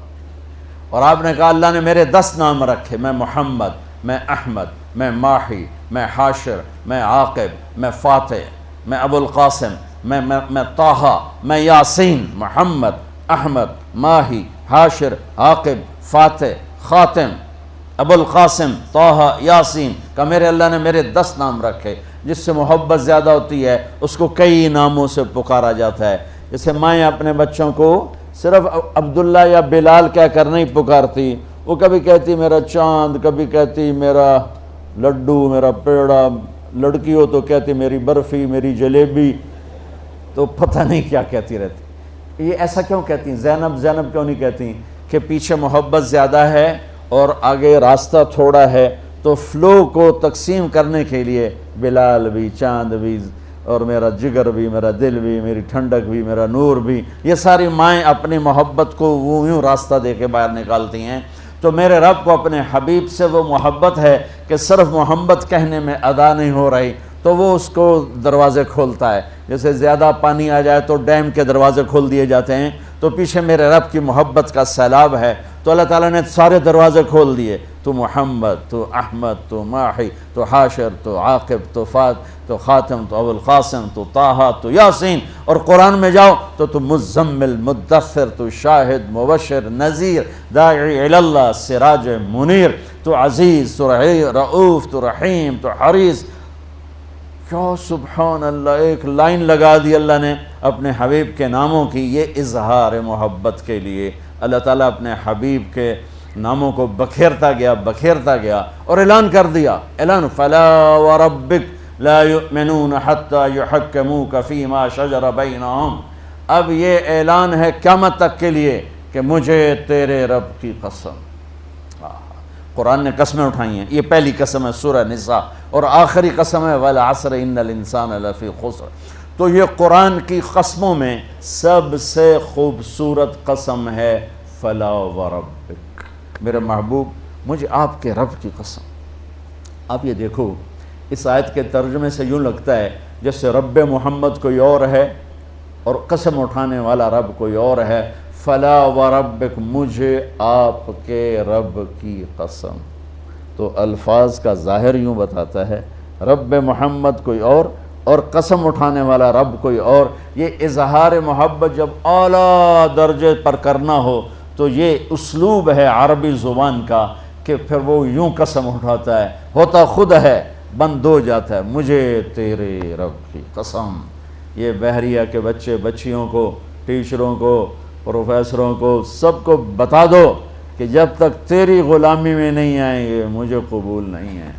اور آپ نے کہا اللہ نے میرے 10 نام رکھے، میں محمد، میں احمد، میں ماہی، میں حاشر، میں عاقب، میں فاتح، میں ابو القاسم، میں طٰہٰ، میں یاسین۔ محمد، احمد، ماہی، حاشر، عاقب، فاتح، خاتم، ابو القاسم، طٰہٰ، یاسین۔ کہ میرے اللہ نے میرے 10 نام رکھے، جس سے محبت زیادہ ہوتی ہے اس کو کئی ناموں سے پکارا جاتا ہے۔ جیسے مائیں اپنے بچوں کو صرف عبداللہ یا بلال کہہ کر نہیں پکارتی، وہ کبھی کہتی میرا چاند، کبھی کہتی میرا لڈو، میرا پیڑا، لڑکی ہو تو کہتی میری برفی، میری جلیبی، تو پتہ نہیں کیا کہتی رہتی۔ یہ ایسا کیوں کہتی ہیں؟ زینب زینب کیوں نہیں کہتی؟ کہ پیچھے محبت زیادہ ہے اور آگے راستہ تھوڑا ہے، تو فلو کو تقسیم کرنے کے لیے بلال بھی، چاند بھی، اور میرا جگر بھی، میرا دل بھی، میری ٹھنڈک بھی، میرا نور بھی، یہ ساری مائیں اپنی محبت کو وہ یوں راستہ دے کے باہر نکالتی ہیں۔ تو میرے رب کو اپنے حبیب سے وہ محبت ہے کہ صرف محبت کہنے میں ادا نہیں ہو رہی، تو وہ اس کو دروازے کھولتا ہے. جیسے زیادہ پانی آ جائے تو ڈیم کے دروازے کھول دیے جاتے ہیں. تو پیچھے میرے رب کی محبت کا سیلاب ہے تو اللہ تعالیٰ نے سارے دروازے کھول دیے. تو محمد، تو احمد، تو ماحی، تو حاشر، تو عاقب، تو فات، تو خاتم، تو ابو القاسم، تو طٰہٰ، تو یاسین. اور قرآن میں جاؤ تو مزمل، مدثر، تو شاہد، مبشر، نذیر، داعی الی اللہ، سراج منیر، تو عزیز، تو رؤوف، تو رحیم، تو حریص. کیا سبحان اللہ، ایک لائن لگا دی اللہ نے اپنے حبیب کے ناموں کی. یہ اظہار محبت کے لیے اللہ تعالیٰ اپنے حبیب کے ناموں کو بکھیرتا گیا اور اعلان کر دیا. اعلان فلا وربک لا یؤمنون حتی یحکموک فیما شجر بینہم. اب یہ اعلان ہے قیامت تک کے لیے کہ مجھے تیرے رب کی قسم. قرآن نے قسمیں اٹھائی ہیں. یہ پہلی قسم ہے سورہ نساء اور آخری قسم ہے والعصر ان الانسان لفی خسر. تو یہ قرآن کی قسموں میں سب سے خوبصورت قسم ہے فلا وربک. میرے محبوب مجھے آپ کے رب کی قسم. آپ یہ دیکھو اس آیت کے ترجمے سے یوں لگتا ہے جیسے رب محمد کوئی اور ہے اور قسم اٹھانے والا رب کوئی اور ہے. فلا وربک، مجھے آپ کے رب کی قسم. تو الفاظ کا ظاہر یوں بتاتا ہے رب محمد کوئی اور قسم اٹھانے والا رب کوئی اور. یہ اظہار محبت جب اعلیٰ درجے پر کرنا ہو تو یہ اسلوب ہے عربی زبان کا کہ پھر وہ یوں قسم اٹھاتا ہے، ہوتا خود ہے بند ہو جاتا ہے مجھے تیرے رب کی قسم. یہ بحریہ کے بچے بچیوں کو، ٹیچروں کو، پروفیسروں کو، سب کو بتا دو کہ جب تک تیری غلامی میں نہیں آئیں گے مجھے قبول نہیں ہے.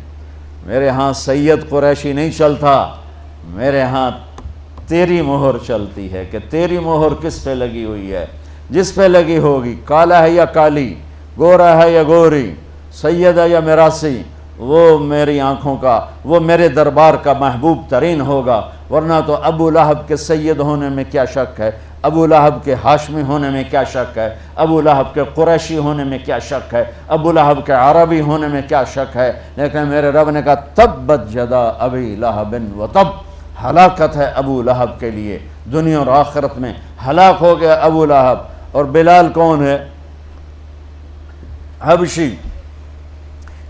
میرے ہاں سید قریشی نہیں چلتا، میرے ہاں تیری مہر چلتی ہے. کہ تیری مہر کس پہ لگی ہوئی ہے؟ جس پہ لگی ہوگی، کالا ہے یا کالی، گورا ہے یا گوری، سید ہے یا میراثی، وہ میری آنکھوں کا، وہ میرے دربار کا محبوب ترین ہوگا. ورنہ تو ابو لہب کے سید ہونے میں کیا شک ہے، ابو لہب کے ہاشمی ہونے میں کیا شک ہے، ابو لہب کے قریشی ہونے میں کیا شک ہے، ابو لہب کے عربی ہونے میں کیا شک ہے. لیکن میرے رب نے کہا تبت یدا ابی لہب و تب. ہلاکت ہے ابو لہب کے لیے، دنیا اور آخرت میں ہلاک ہو گیا ابو لہب. اور بلال کون ہے؟ حبشی.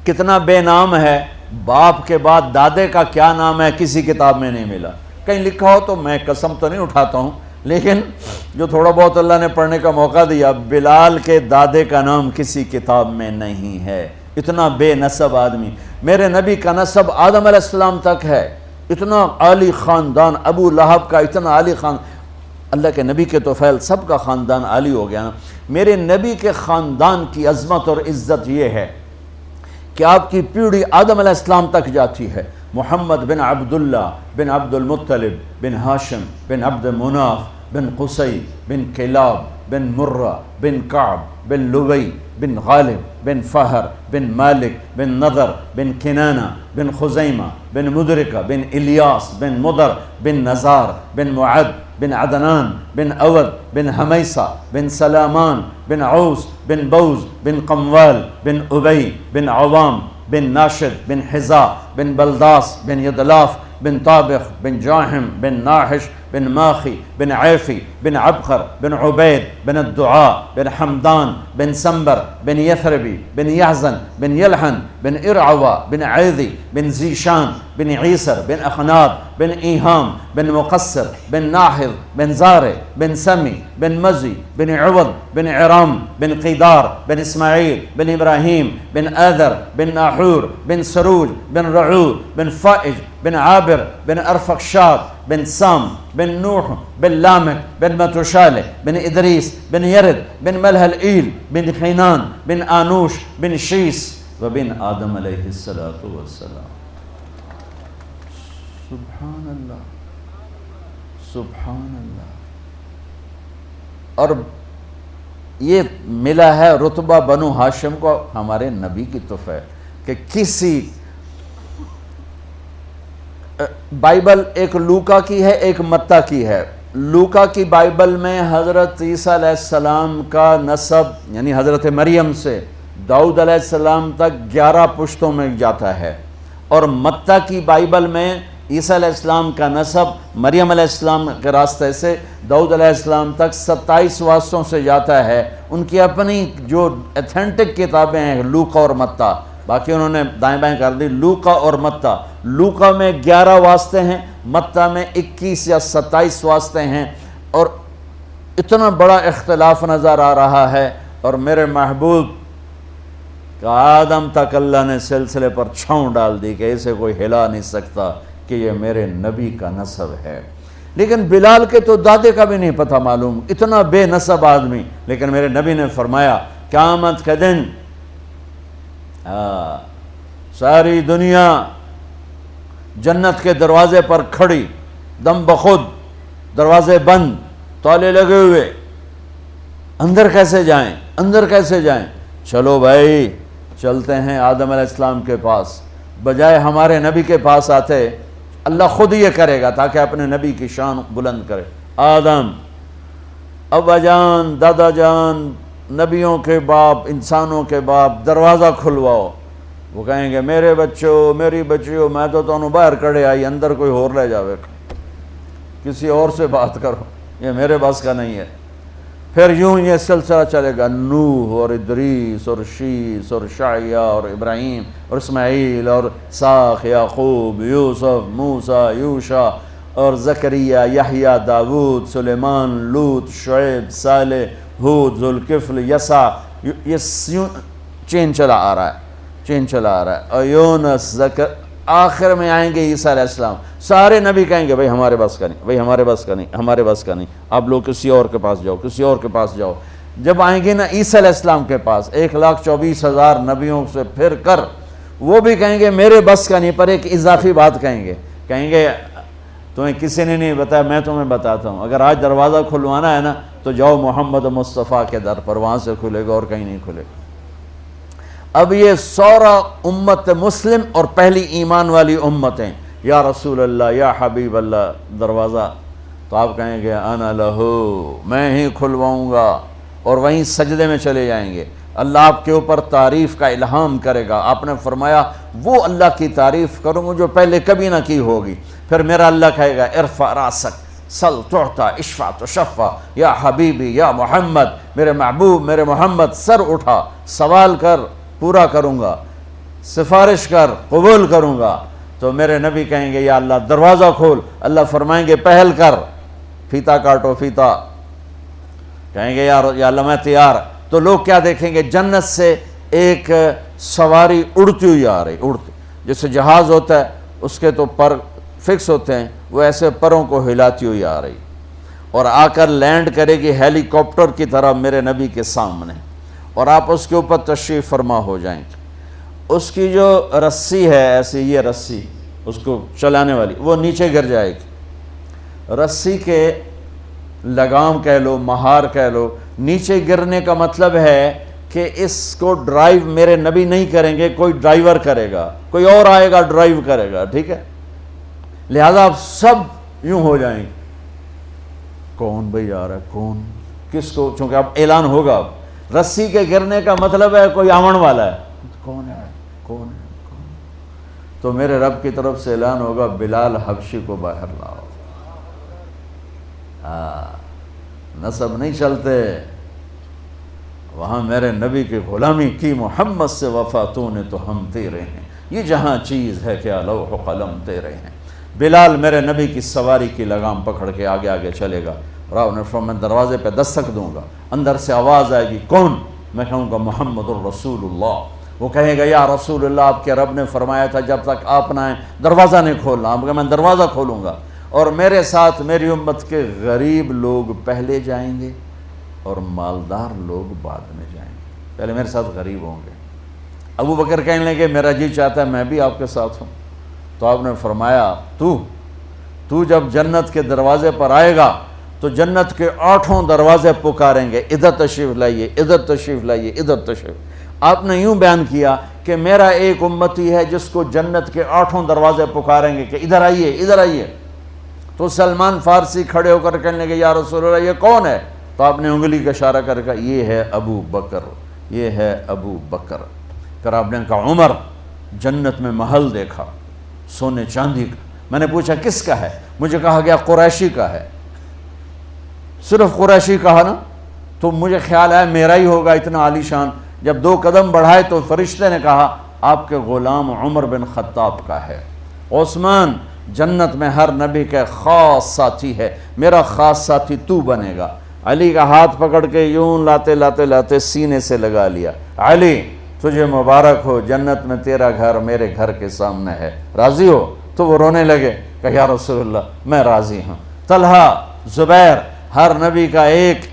کتنا بے نام ہے. باپ کے بعد دادے کا کیا نام ہے کسی کتاب میں نہیں ملا. کہیں لکھا ہو تو میں قسم تو نہیں اٹھاتا ہوں، لیکن جو تھوڑا بہت اللہ نے پڑھنے کا موقع دیا، بلال کے دادے کا نام کسی کتاب میں نہیں ہے. اتنا بے نسب آدمی. میرے نبی کا نسب آدم علیہ السلام تک ہے. اتنا عالی خاندان ابو لہب کا، اتنا عالی خاندان. اللہ کے نبی کے تو فعل سب کا خاندان عالی ہو گیا نا. میرے نبی کے خاندان کی عظمت اور عزت یہ ہے کہ آپ کی پیڑھی آدم علیہ السلام تک جاتی ہے. محمد بن عبداللہ بن عبد المطلب بن ہاشم بن عبد مناف بن قصی بن کلاب بن مرہ بن کعب بن لبی بن غالب بن فہر بن مالک بن نضر بن کنانہ بن خزیمہ بن مدرکہ بن الیاس بن مدر بن نزار بن معد بن عدنان بن اود بن حمیسہ بن سلامان بن عوس بن بوز بن قموال بن ابی بن عوام بن ناشد بن حزا بن بلداس بن یدلاف بن طابخ بن جاحم بن ناحش بن ماخی بن عیفی بن عبقر بن عبید بن الدعاء بن حمدان بن سنبر بن یثربی بن یحزن بن یلحن بن ارعوا بن عیذی بن زیشان بن عیسر بن اخناب بن ایہام بن مقصر بن ناحر بن زارع بن سمی بن مزی بن عوض بن عرام بن قیدار بن اسماعیل بن ابراہیم بن آذر بن ناحور بن سروج بن رعود بن فائج بن عابر بن ارفقشاد بن سام بن نوح بن لامك بن متوشالح بن إدريس بن يرد بن ملها الإيل بن خينان بن آنوش بن شيس وبن آدم عليه الصلاة والسلام. سبحان اللہ، سبحان اللہ. اور یہ ملا ہے رتبہ بنو ہاشم کو ہمارے نبی کی طرف ہے کہ کسی بائبل ایک لوکا کی ہے ایک متی کی ہے. لوکا کی بائبل میں حضرت عیسیٰ علیہ السلام کا نسب یعنی حضرت مریم سے داؤد علیہ السلام تک 11 پشتوں میں جاتا ہے، اور متی کی بائبل میں عیسیٰ علیہ السلام کا نسب مریم علیہ السلام کے راستے سے داؤد علیہ السلام تک 27 واسطوں سے جاتا ہے. ان کی اپنی جو ایتھینٹک کتابیں ہیں لوقا اور متی، باقی انہوں نے دائیں بائیں کر دی. لوقا اور متی، لوقا میں 11 واسطے ہیں، متی میں 21 یا 27 واسطے ہیں، اور اتنا بڑا اختلاف نظر آ رہا ہے. اور میرے محبوب کہ آدم تک اللہ نے سلسلے پر چھاؤں ڈال دی کہ اسے کوئی ہلا نہیں سکتا کہ یہ میرے نبی کا نسب ہے. لیکن بلال کے تو دادے کا بھی نہیں پتہ معلوم، اتنا بے نسب آدمی. لیکن میرے نبی نے فرمایا قیامت کے دن ساری دنیا جنت کے دروازے پر کھڑی، دم بخود، دروازے بند، تالے لگے ہوئے، اندر کیسے جائیں، اندر کیسے جائیں؟ چلو بھائی چلتے ہیں آدم علیہ السلام کے پاس، بجائے ہمارے نبی کے پاس آتے اللہ خود یہ کرے گا تاکہ اپنے نبی کی شان بلند کرے. آدم، ابا جان، دادا جان، نبیوں کے باپ، انسانوں کے باپ، دروازہ کھلواؤ. وہ کہیں گے میرے بچوں، میری بچیوں، میں تو تمہیں باہر کڑے آئی، اندر کوئی اور لے جاوے، کسی اور سے بات کرو، یہ میرے بس کا نہیں ہے. پھر یوں یہ سلسلہ چلے گا، نوح اور ادریس اور شیس اور شعیہ اور ابراہیم اور اسماعیل اور اسحاق، یعقوب، یوسف، موسیٰ، یوشع اور زکریا، یحییٰ، داود، سلیمان، لوط، شعیب، صالح، ہود، ذوالکفل، یسع. یہ چین چلا آ رہا ہے، چین چلا آ رہا ہے. اور یونس، آخر میں آئیں گے عیسیٰ علیہ السلام. سارے نبی کہیں گے بھائی ہمارے بس کا نہیں، بھائی ہمارے بس کا نہیں، ہمارے بس کا نہیں، آپ لوگ کسی اور کے پاس جاؤ، کسی اور کے پاس جاؤ. جب آئیں گے نا عیسیٰ علیہ السلام کے پاس 1,24,000 نبیوں سے پھر کر، وہ بھی کہیں گے میرے بس کا نہیں، پر ایک اضافی بات کہیں گے تمہیں کسی نے نہیں بتایا، میں تمہیں بتاتا ہوں. اگر آج دروازہ کھلوانا ہے نا تو جاؤ محمد مصطفیٰ کے در پر، وہاں سے کھلے گا اور کہیں نہیں کھلے گا. اب یہ سورا امت مسلم اور پہلی ایمان والی امتیں، یا رسول اللہ، یا حبیب اللہ، دروازہ تو آپ کہیں گے انا لہو، میں ہی کھلواؤں گا، اور وہیں سجدے میں چلے جائیں گے. اللہ آپ کے اوپر تعریف کا الہام کرے گا. آپ نے فرمایا وہ اللہ کی تعریف کروں گا جو پہلے کبھی نہ کی ہوگی. پھر میرا اللہ کہے گا ارفع راسک، سل تعطا، اشفع تشفع، یا حبیبی یا محمد، میرے محبوب، میرے محمد، سر اٹھا، سوال کر، پورا کروں گا، سفارش کر، قبول کروں گا. تو میرے نبی کہیں گے یا اللہ دروازہ کھول. اللہ فرمائیں گے پہل کر، فیتا کاٹو، فیتا. کہیں گے یا اللہ میں تیار. تو لوگ کیا دیکھیں گے؟ جنت سے ایک سواری اڑتی ہوئی آ رہی، اڑتی، جیسے جہاز ہوتا ہے اس کے تو پر فکس ہوتے ہیں، وہ ایسے پروں کو ہلاتی ہوئی آ رہی، اور آ کر لینڈ کرے گی ہیلی کاپٹر کی طرح میرے نبی کے سامنے، اور آپ اس کے اوپر تشریف فرما ہو جائیں گے. اس کی جو رسی ہے ایسی، یہ رسی اس کو چلانے والی، وہ نیچے گر جائے گی. رسی کے لگام کہہ لو، مہار کہہ لو، نیچے گرنے کا مطلب ہے کہ اس کو ڈرائیو میرے نبی نہیں کریں گے، کوئی ڈرائیور کرے گا، کوئی اور آئے گا ڈرائیو کرے گا. ٹھیک ہے، لہذا آپ سب یوں ہو جائیں گے، کون بھئی آ رہا ہے، کون، کس کو، چونکہ اب اعلان ہوگا. اب رسی کے گرنے کا مطلب ہے کوئی آمن والا ہے، کون ہے، کون ہے، کون. تو میرے رب کی طرف سے اعلان ہوگا بلال حبشی کو باہر لاؤ. نسب نہیں چلتے، وہاں میرے نبی کی غلامی کی، محمد سے وفا تو نے تو ہم تیرے ہیں، یہ جہاں چیز ہے کیا لوح و قلم تیرے ہیں. بلال میرے نبی کی سواری کی لگام پکڑ کے آگے آگے چلے گا، اور آپ نے فرمایا میں دروازے پہ دستک دوں گا، اندر سے آواز آئے گی کون؟ میں کہوں گا محمد الرسول اللہ. وہ کہے گا یا رسول اللہ آپ کے رب نے فرمایا تھا جب تک آپ نہ آئیں دروازہ نہیں کھولنا. آپ کہ میں دروازہ کھولوں گا، اور میرے ساتھ میری امت کے غریب لوگ پہلے جائیں گے اور مالدار لوگ بعد میں جائیں گے. پہلے میرے ساتھ غریب ہوں گے. ابو بکر کہنے لگے میرا جی چاہتا ہے میں بھی آپ کے ساتھ ہوں. تو آپ نے فرمایا تو جب جنت کے دروازے پر آئے گا تو جنت کے 8 دروازے پکاریں گے، ادھر تشریف لائیے، ادھر تشریف لائیے، ادھر تشریف. آپ نے یوں بیان کیا کہ میرا ایک امتی ہے جس کو جنت کے 8 دروازے پکاریں گے کہ ادھر آئیے، ادھر آئیے. تو سلمان فارسی کھڑے ہو کر کہنے لگے یا رسول اللہ یہ کون ہے؟ تو آپ نے انگلی کا اشارہ کر کہا یہ ہے ابو بکر، یہ ہے ابو بکر. پھر آپ نے کہا عمر، جنت میں محل دیکھا سونے چاندی کا، میں نے پوچھا کس کا ہے؟ مجھے کہا گیا قریشی کا ہے۔ صرف قریشی کہا نا تو مجھے خیال آیا میرا ہی ہوگا اتنا عالی شان۔ جب 2 قدم بڑھائے تو فرشتے نے کہا آپ کے غلام عمر بن خطاب کا ہے۔ عثمان جنت میں ہر نبی کا خاص ساتھی ہے، میرا خاص ساتھی تو بنے گا۔ علی کا ہاتھ پکڑ کے یوں لاتے لاتے لاتے سینے سے لگا لیا، علی تجھے مبارک ہو، جنت میں تیرا گھر میرے گھر کے سامنے ہے، راضی ہو؟ تو وہ رونے لگے کہ یا رسول اللہ میں راضی ہوں۔ طلحہ، زبیر، ہر نبی کا ایک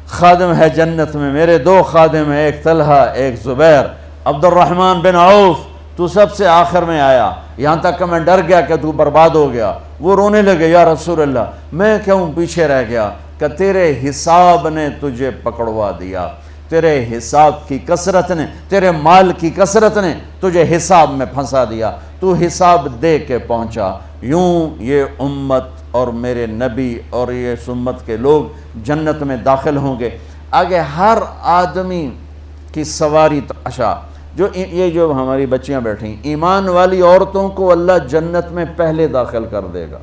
خادم ہے جنت میں، میرے 2 خادم ہیں، ایک طلحہ ایک زبیر۔ عبد الرحمن بن عوف تو سب سے آخر میں آیا، یہاں تک کہ میں ڈر گیا کہ تو برباد ہو گیا۔ وہ رونے لگے، یا رسول اللہ میں کیوں پیچھے رہ گیا؟ کہ تیرے حساب نے تجھے پکڑوا دیا، تیرے حساب کی کثرت نے، تیرے مال کی کثرت نے تجھے حساب میں پھنسا دیا، تو حساب دے کے پہنچا۔ یوں یہ امت اور میرے نبی اور یہ امت کے لوگ جنت میں داخل ہوں گے۔ آگے ہر آدمی کی سواری تماشا، یہ جو ہماری بچیاں بیٹھیں، ایمان والی عورتوں کو اللہ جنت میں پہلے داخل کر دے گا،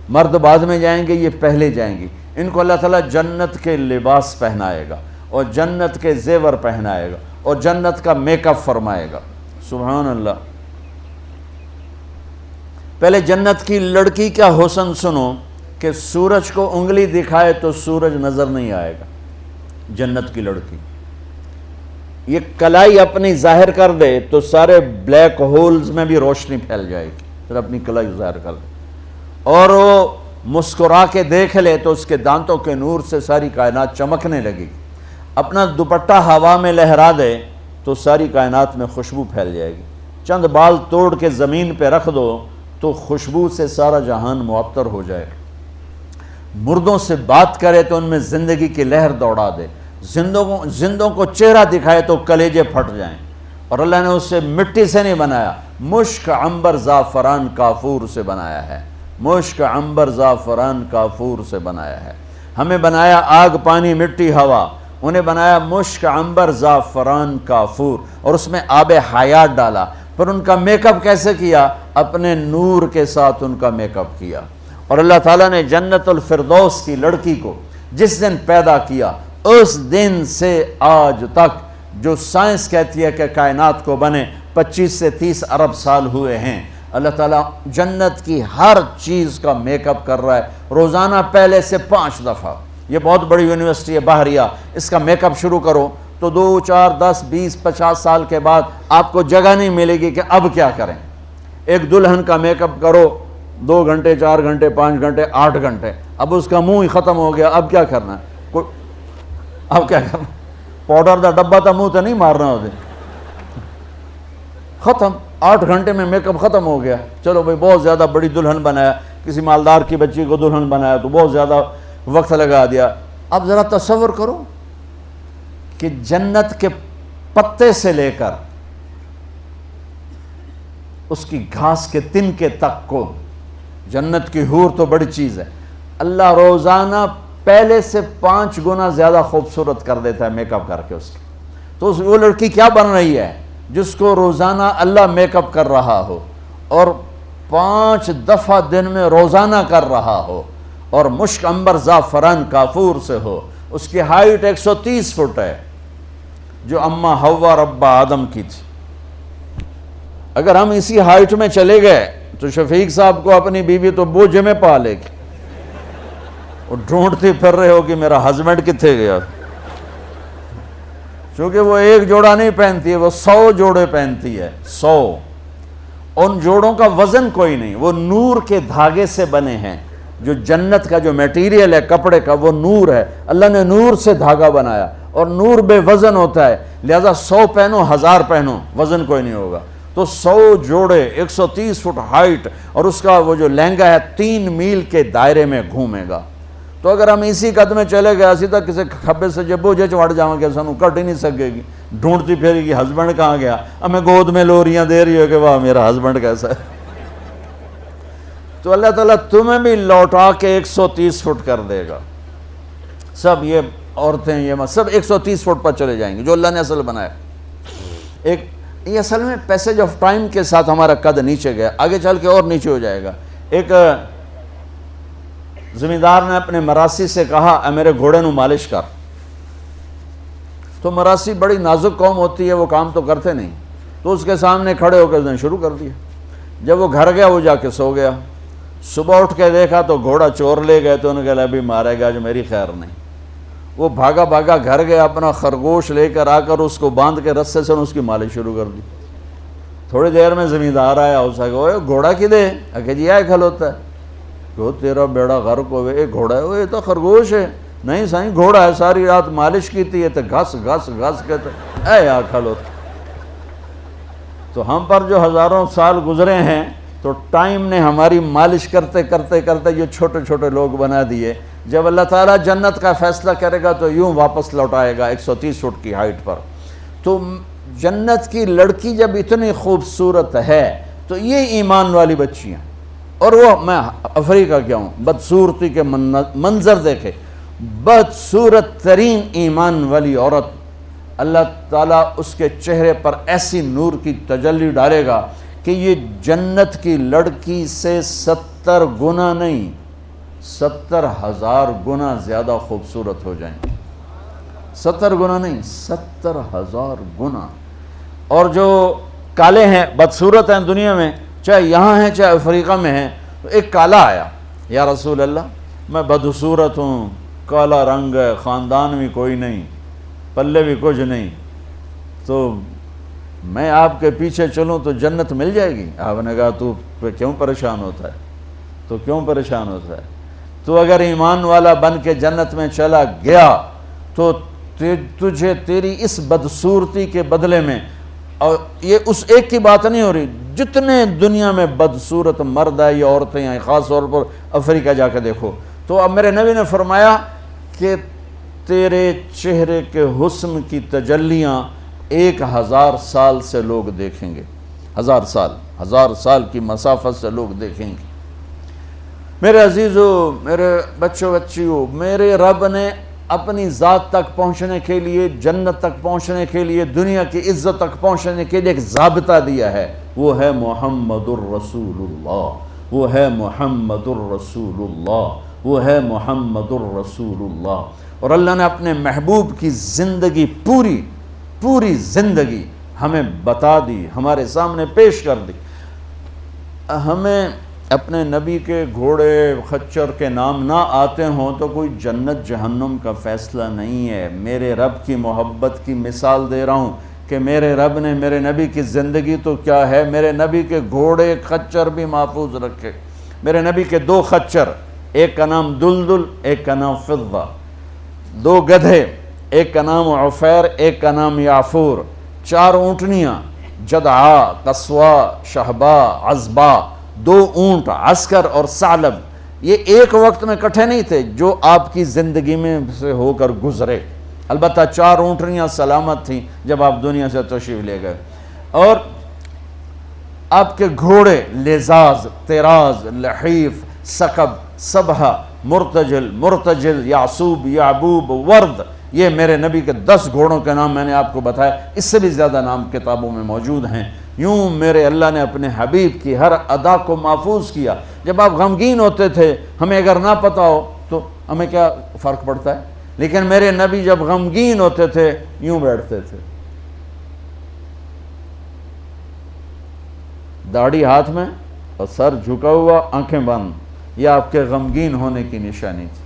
مرد بعد میں جائیں گے، یہ پہلے جائیں گی۔ ان کو اللہ تعالیٰ جنت کے لباس پہنائے گا اور جنت کے زیور پہنائے گا اور جنت کا میک اپ فرمائے گا۔ سبحان اللہ۔ پہلے جنت کی لڑکی کا حسن سنو کہ سورج کو انگلی دکھائے تو سورج نظر نہیں آئے گا۔ جنت کی لڑکی یہ کلائی اپنی ظاہر کر دے تو سارے بلیک ہولز میں بھی روشنی پھیل جائے گی، پھر اپنی کلائی ظاہر کر دے، اور وہ مسکرا کے دیکھ لے تو اس کے دانتوں کے نور سے ساری کائنات چمکنے لگی۔ اپنا دوپٹہ ہوا میں لہرا دے تو ساری کائنات میں خوشبو پھیل جائے گی۔ چند بال توڑ کے زمین پہ رکھ دو تو خوشبو سے سارا جہان معطر ہو جائے۔ مردوں سے بات کرے تو ان میں زندگی کی لہر دوڑا دے، زندوں کو چہرہ دکھائے تو کلیجے پھٹ جائیں۔ اور اللہ نے اسے مٹی سے نہیں بنایا، مشک عنبر زعفران کافور سے بنایا ہے، مشک عنبر زعفران کافور سے بنایا ہے۔ ہمیں بنایا آگ پانی مٹی ہوا، انہیں بنایا مشک عنبر زعفران کافور، اور اس میں آب حیات ڈالا۔ پر ان کا میک اپ کیسے کیا؟ اپنے نور کے ساتھ ان کا میک اپ کیا۔ اور اللہ تعالیٰ نے جنت الفردوس کی لڑکی کو جس دن پیدا کیا، اس دن سے آج تک جو سائنس کہتی ہے کہ کائنات کو بنے 25 سے 30 ارب سال ہوئے ہیں، اللہ تعالیٰ جنت کی ہر چیز کا میک اپ کر رہا ہے روزانہ، پہلے سے 5 دفعہ۔ یہ بہت بڑی یونیورسٹی ہے بحریہ، اس کا میک اپ شروع کرو تو 2 4 10 20 50 سال کے بعد آپ کو جگہ نہیں ملے گی کہ اب کیا کریں۔ ایک دلہن کا میک اپ کرو 2 گھنٹے 4 گھنٹے 5 گھنٹے 8 گھنٹے، اب اس کا منہ ہی ختم ہو گیا، اب کیا کرنا ہے؟ اب کیا کرنا؟ پاؤڈر دا ڈبہ تا منہ تو نہیں مارنا ہوتے، ختم۔ 8 گھنٹے میں میک اپ ختم ہو گیا۔ چلو بھائی بہت زیادہ بڑی دلہن بنایا، کسی مالدار کی بچی کو دلہن بنایا تو بہت زیادہ وقت لگا دیا۔ اب ذرا تصور کرو کہ جنت کے پتے سے لے کر اس کی گھاس کے تنکے تک کو، جنت کی حور تو بڑی چیز ہے، اللہ روزانہ پہلے سے 5 گنا زیادہ خوبصورت کر دیتا ہے میک اپ کر کے اس کی۔ تو وہ لڑکی کیا بن رہی ہے جس کو روزانہ اللہ میک اپ کر رہا ہو اور 5 دفعہ دن میں روزانہ کر رہا ہو، اور مشک عنبر زعفران کافور سے ہو۔ اس کی ہائٹ 130 فٹ ہے جو اماں حوا ربا آدم کی تھی۔ اگر ہم اسی ہائٹ میں چلے گئے تو شفیق صاحب کو اپنی بیوی تو بوجھ میں پا لے گی، وہ ڈھونڈتی پھر رہے ہو کہ میرا ہسبینڈ کتنے گیا، چونکہ وہ ایک جوڑا نہیں پہنتی ہے، وہ 100 جوڑے پہنتی ہے، 100۔ ان جوڑوں کا وزن کوئی نہیں، وہ نور کے دھاگے سے بنے ہیں۔ جو جنت کا جو میٹیریل ہے کپڑے کا وہ نور ہے، اللہ نے نور سے دھاگا بنایا، اور نور بے وزن ہوتا ہے، لہذا 100 پہنو 1000 پہنو وزن کوئی نہیں ہوگا۔ تو 100 جوڑے 130 فٹ ہائٹ، اور اس کا وہ جو لہنگا ہے 3 میل کے دائرے میں گھومے گا۔ تو اگر ہم اسی قد میں چلے گئے اسی تک کسی کھبے سے جب بوجھے چڑھ جاؤں گے سانو کٹ ہی نہیں سکے گی، ڈھونڈتی پھیرے گی ہسبینڈ کہاں گیا، ہمیں گود میں لوریاں دے رہی ہو کہ واہ میرا ہسبینڈ کیسا ہے۔ تو اللہ تعالیٰ تمہیں بھی لوٹا کے 130 فٹ کر دے گا، سب یہ عورتیں یہ سب 130 فٹ پر چلے جائیں گے جو اللہ نے اصل بنایا۔ یہ اصل میں پیسج آف ٹائم کے ساتھ ہمارا قد نیچے گیا، آگے چل کے اور نیچے ہو جائے گا۔ ایک زمیندار نے اپنے مراسی سے کہا اے میرے گھوڑے نو مالش کر، تو مراسی بڑی نازک قوم ہوتی ہے، وہ کام تو کرتے نہیں، تو اس کے سامنے کھڑے ہو کے اس نے شروع کر دیا۔ جب وہ گھر گیا وہ جا کے سو گیا، صبح اٹھ کے دیکھا تو گھوڑا چور لے گئے، تو انہوں نے کہا ابھی مارے گا، جو میری خیر نہیں۔ وہ بھاگا بھاگا گھر گیا، اپنا خرگوش لے کر آ کر اس کو باندھ کے رسے سے اس کی مالش شروع کر دی۔ تھوڑی دیر میں زمیندار آیا، اس نے کہا گھوڑا کدے؟ کہ جی یہ کھلوتا ہے۔ کہ تیرا بیڑا غرق ہوئے، یہ گھوڑا ہے؟ یہ تو خرگوش ہے۔ نہیں سائیں گھوڑا ہے، ساری رات مالش کی تھی، یہ تو گھس گھس گھس کے اے یا کھلوتا۔ تو ہم پر جو ہزاروں سال گزرے ہیں تو ٹائم نے ہماری مالش کرتے کرتے کرتے یہ چھوٹے چھوٹے لوگ بنا دیے۔ جب اللہ تعالیٰ جنت کا فیصلہ کرے گا تو یوں واپس لوٹائے گا 130 فٹ کی ہائٹ پر۔ تو جنت کی لڑکی جب اتنی خوبصورت ہے تو یہ ایمان والی بچیاں، اور وہ میں افریقہ کیا ہوں، بدصورتی کے منظر دیکھے، بدصورت ترین ایمان والی عورت، اللہ تعالیٰ اس کے چہرے پر ایسی نور کی تجلی ڈالے گا کہ یہ جنت کی لڑکی سے 70 گنا نہیں 70,000 گنا زیادہ خوبصورت ہو جائیں گے۔ 70 گنا نہیں 70,000 گنا۔ اور جو کالے ہیں، بدصورت ہیں دنیا میں، چاہے یہاں ہیں چاہے افریقہ میں ہیں، تو ایک کالا آیا، یا رسول اللہ میں بدصورت ہوں، کالا رنگ ہے، خاندان بھی کوئی نہیں، پلے بھی کچھ نہیں، تو میں آپ کے پیچھے چلوں تو جنت مل جائے گی؟ آپ نے کہا تو کیوں پریشان ہوتا ہے؟ تو کیوں پریشان ہوتا ہے؟ تو اگر ایمان والا بن کے جنت میں چلا گیا تو تجھے تیری اس بدصورتی کے بدلے میں، اور یہ اس ایک کی بات نہیں ہو رہی، جتنے دنیا میں بدصورت مرد ہے یا عورتیں ہیں، خاص طور پر افریقہ جا کے دیکھو، تو اب میرے نبی نے فرمایا کہ تیرے چہرے کے حسن کی تجلیاں 1000 سال سے لوگ دیکھیں گے، 1000 سال کی مسافت سے لوگ دیکھیں گے۔ میرے عزیزو، میرے بچوں بچیوں، میرے رب نے اپنی ذات تک پہنچنے کے لیے، جنت تک پہنچنے کے لیے، دنیا کی عزت تک پہنچنے کے لیے ایک ضابطہ دیا ہے، وہ ہے محمد الرسول اللہ، وہ ہے محمد الرسول اللہ، وہ ہے محمد الرسول اللہ۔ اور اللہ نے اپنے محبوب کی زندگی پوری زندگی ہمیں بتا دی، ہمارے سامنے پیش کر دی۔ ہمیں اپنے نبی کے گھوڑے خچر کے نام نہ آتے ہوں تو کوئی جنت جہنم کا فیصلہ نہیں ہے۔ میرے رب کی محبت کی مثال دے رہا ہوں کہ میرے رب نے میرے نبی کی زندگی تو کیا ہے، میرے نبی کے گھوڑے خچر بھی محفوظ رکھے۔ میرے نبی کے 2 خچر، ایک کا نام دلدل، ایک کا نام فضہ، 2 گدھے، ایک کا نام عفیر، ایک کا نام یعفور، 4 اونٹنیاں، جدعا، قصوا، شہبا، عزبا، 2 اونٹ، عسکر اور ثعلب۔ یہ ایک وقت میں کٹھے نہیں تھے، جو آپ کی زندگی میں سے ہو کر گزرے۔ البتہ 4 اونٹنیاں سلامت تھیں جب آپ دنیا سے تشریف لے گئے، اور آپ کے گھوڑے لزاز، تیراز، لحیف، سکب، سبحہ، مرتجل، یعصوب، یعبوب، ورد، یہ میرے نبی کے 10 گھوڑوں کے نام میں نے آپ کو بتایا، اس سے بھی زیادہ نام کتابوں میں موجود ہیں۔ یوں میرے اللہ نے اپنے حبیب کی ہر ادا کو محفوظ کیا۔ جب آپ غمگین ہوتے تھے، ہمیں اگر نہ پتا ہو تو ہمیں کیا فرق پڑتا ہے، لیکن میرے نبی جب غمگین ہوتے تھے یوں بیٹھتے تھے، داڑھی ہاتھ میں اور سر جھکا ہوا، آنکھیں بند، یہ آپ کے غمگین ہونے کی نشانی تھی۔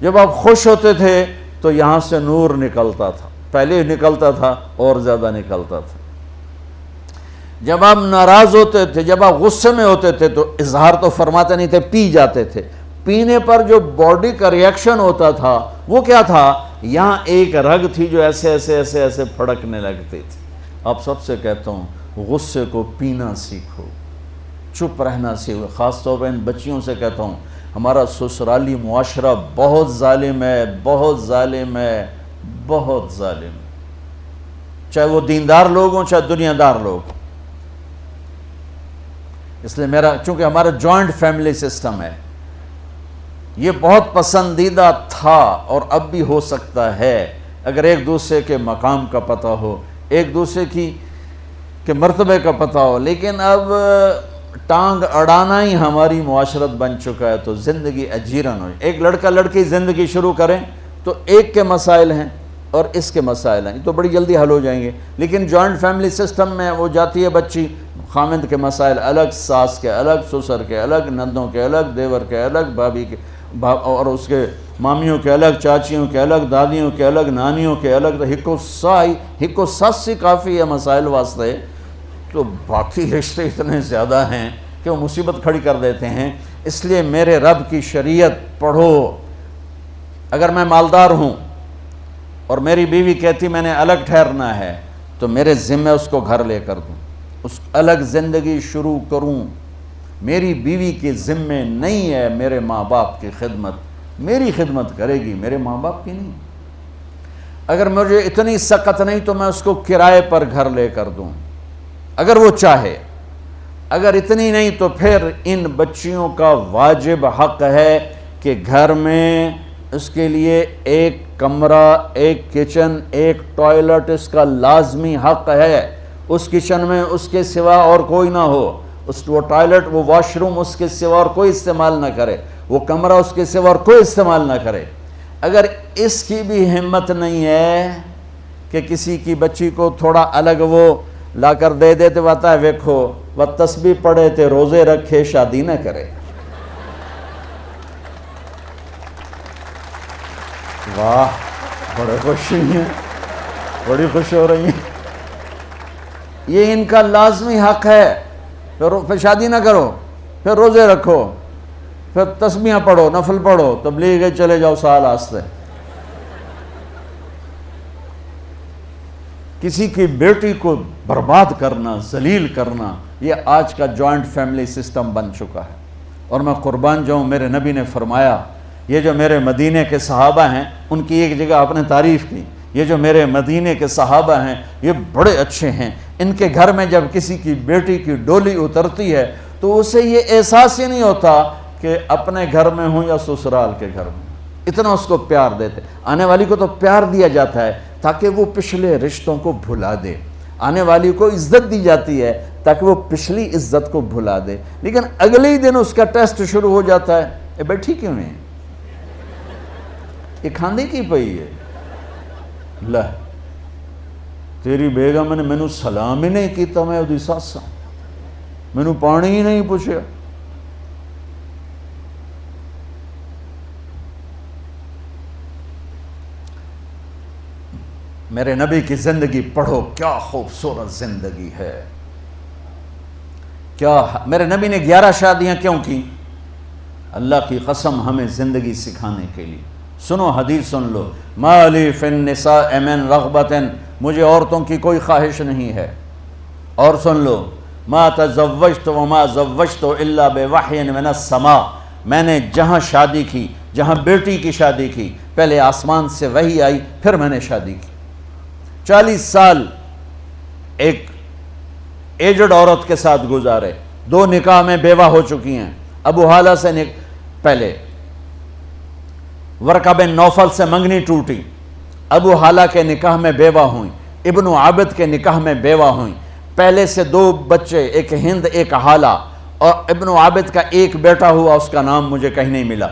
جب آپ خوش ہوتے تھے تو یہاں سے نور نکلتا تھا، پہلے نکلتا تھا اور زیادہ نکلتا تھا۔ جب آپ ناراض ہوتے تھے، جب آپ غصے میں ہوتے تھے تو اظہار تو فرماتے نہیں تھے، پی جاتے تھے۔ پینے پر جو باڈی کا ریاکشن ہوتا تھا وہ کیا تھا؟ یہاں ایک رگ تھی جو ایسے ایسے ایسے ایسے پھڑکنے لگتی تھی۔ آپ سب سے کہتا ہوں غصے کو پینا سیکھو، چپ رہنا سیکھو۔ خاص طور پر ان بچیوں سے کہتا ہوں، ہمارا سسرالی معاشرہ بہت ظالم ہے، بہت ظالم ہے، بہت ظالم ہے، چاہے وہ دیندار لوگ ہوں چاہے دنیا دار لوگ۔ اس لیے چونکہ ہمارا جوائنٹ فیملی سسٹم ہے، یہ بہت پسندیدہ تھا اور اب بھی ہو سکتا ہے اگر ایک دوسرے کے مقام کا پتہ ہو، ایک دوسرے کے مرتبے کا پتہ ہو، لیکن اب ٹانگ اڑانا ہی ہماری معاشرت بن چکا ہے تو زندگی اجیرن ہو. ایک لڑکا لڑکی زندگی شروع کریں تو ایک کے مسائل ہیں اور اس کے مسائل ہیں تو بڑی جلدی حل ہو جائیں گے. لیکن جوائنٹ فیملی سسٹم میں وہ جاتی ہے بچی، خامند کے مسائل الگ، ساس کے الگ، سسر کے الگ، نندوں کے الگ، دیور کے الگ، بھابھی کے اور اس کے مامیوں کے الگ، چاچیوں کے الگ، دادیوں کے الگ، نانیوں کے الگ. تو ہکو ساسی کافی ہے مسائل واسطے. تو باقی رشتے اتنے زیادہ ہیں کہ وہ مصیبت کھڑی کر دیتے ہیں. اس لیے میرے رب کی شریعت پڑھو. اگر میں مالدار ہوں اور میری بیوی کہتی میں نے الگ ٹھہرنا ہے تو میرے ذمہ اس کو گھر لے کر دوں، اس الگ زندگی شروع کروں. میری بیوی کے ذمہ نہیں ہے میرے ماں باپ کی خدمت، میری خدمت کرے گی، میرے ماں باپ کی نہیں. اگر مجھے اتنی سخت نہیں تو میں اس کو کرائے پر گھر لے کر دوں اگر وہ چاہے. اگر اتنی نہیں تو پھر ان بچیوں کا واجب حق ہے کہ گھر میں اس کے لیے ایک کمرہ، ایک کچن، ایک ٹوائلٹ اس کا لازمی حق ہے. اس کچن میں اس کے سوا اور کوئی نہ ہو، وہ ٹوائلٹ، وہ واش روم اس کے سوا اور کوئی استعمال نہ کرے، وہ کمرہ اس کے سوا اور کوئی استعمال نہ کرے. اگر اس کی بھی ہمت نہیں ہے کہ کسی کی بچی کو تھوڑا الگ وہ لا کر دے دیتے، بتا ہے ویکھو وہ تسبیح پڑھے تے روزے رکھے شادی نہ کرے. واہ، بڑے خوش ہیں، بڑی خوش ہو رہی ہیں. یہ ان کا لازمی حق ہے. پھر شادی نہ کرو، پھر روزے رکھو، پھر تسبیحاں پڑھو، نفل پڑھو، تبلیغ چلے جاؤ سال آستے. کسی کی بیٹی کو برباد کرنا، ذلیل کرنا، یہ آج کا جوائنٹ فیملی سسٹم بن چکا ہے. اور میں قربان جاؤں، میرے نبی نے فرمایا، یہ جو میرے مدینے کے صحابہ ہیں، ان کی ایک جگہ آپ نے تعریف کی، یہ جو میرے مدینے کے صحابہ ہیں یہ بڑے اچھے ہیں. ان کے گھر میں جب کسی کی بیٹی کی ڈولی اترتی ہے تو اسے یہ احساس ہی نہیں ہوتا کہ اپنے گھر میں ہوں یا سسرال کے گھر میں. اتنا اس کو پیار دیتے. آنے والی کو تو پیار دیا جاتا ہے تاکہ وہ پچھلے رشتوں کو بھلا دے. آنے والی کو عزت دی جاتی ہے تاکہ وہ پچھلی عزت کو بھلا دے. لیکن اگلے ہی دن اس کا ٹیسٹ شروع ہو جاتا ہے، یہ بیٹھی کیوں نہیں، یہ کھاندی کی پئی ہے، لہ تیری بیگم نے مینوں سلام ہی نہیں کیتا، میں اودی ساس ہاں، مینوں پانی ہی نہیں پوچھا. میرے نبی کی زندگی پڑھو، کیا خوبصورت زندگی ہے. کیا میرے نبی نے 11 شادیاں کیوں کی؟ اللہ کی قسم ہمیں زندگی سکھانے کے لیے. سنو حدیث سن لو، ما لی فی النساء من رغبت، مجھے عورتوں کی کوئی خواہش نہیں ہے. اور سن لو، ما تزوجت وما زوجت الا بوحی من السماء، میں نے جہاں شادی کی، جہاں بیٹی کی شادی کی، پہلے آسمان سے وحی آئی، پھر میں نے شادی کی. 40 سال ایک ایجڈ عورت کے ساتھ گزارے، 2 نکاح میں بیوہ ہو چکی ہیں. ابو حالہ سے پہلے ورقہ بن نوفل سے منگنی ٹوٹی، ابو حالہ کے نکاح میں بیوہ ہوئیں، ابن عابد کے نکاح میں بیوہ ہوئیں. پہلے سے 2 بچے، ایک ہند ایک حالہ، اور ابن عابد کا ایک بیٹا ہوا، اس کا نام مجھے کہیں نہیں ملا.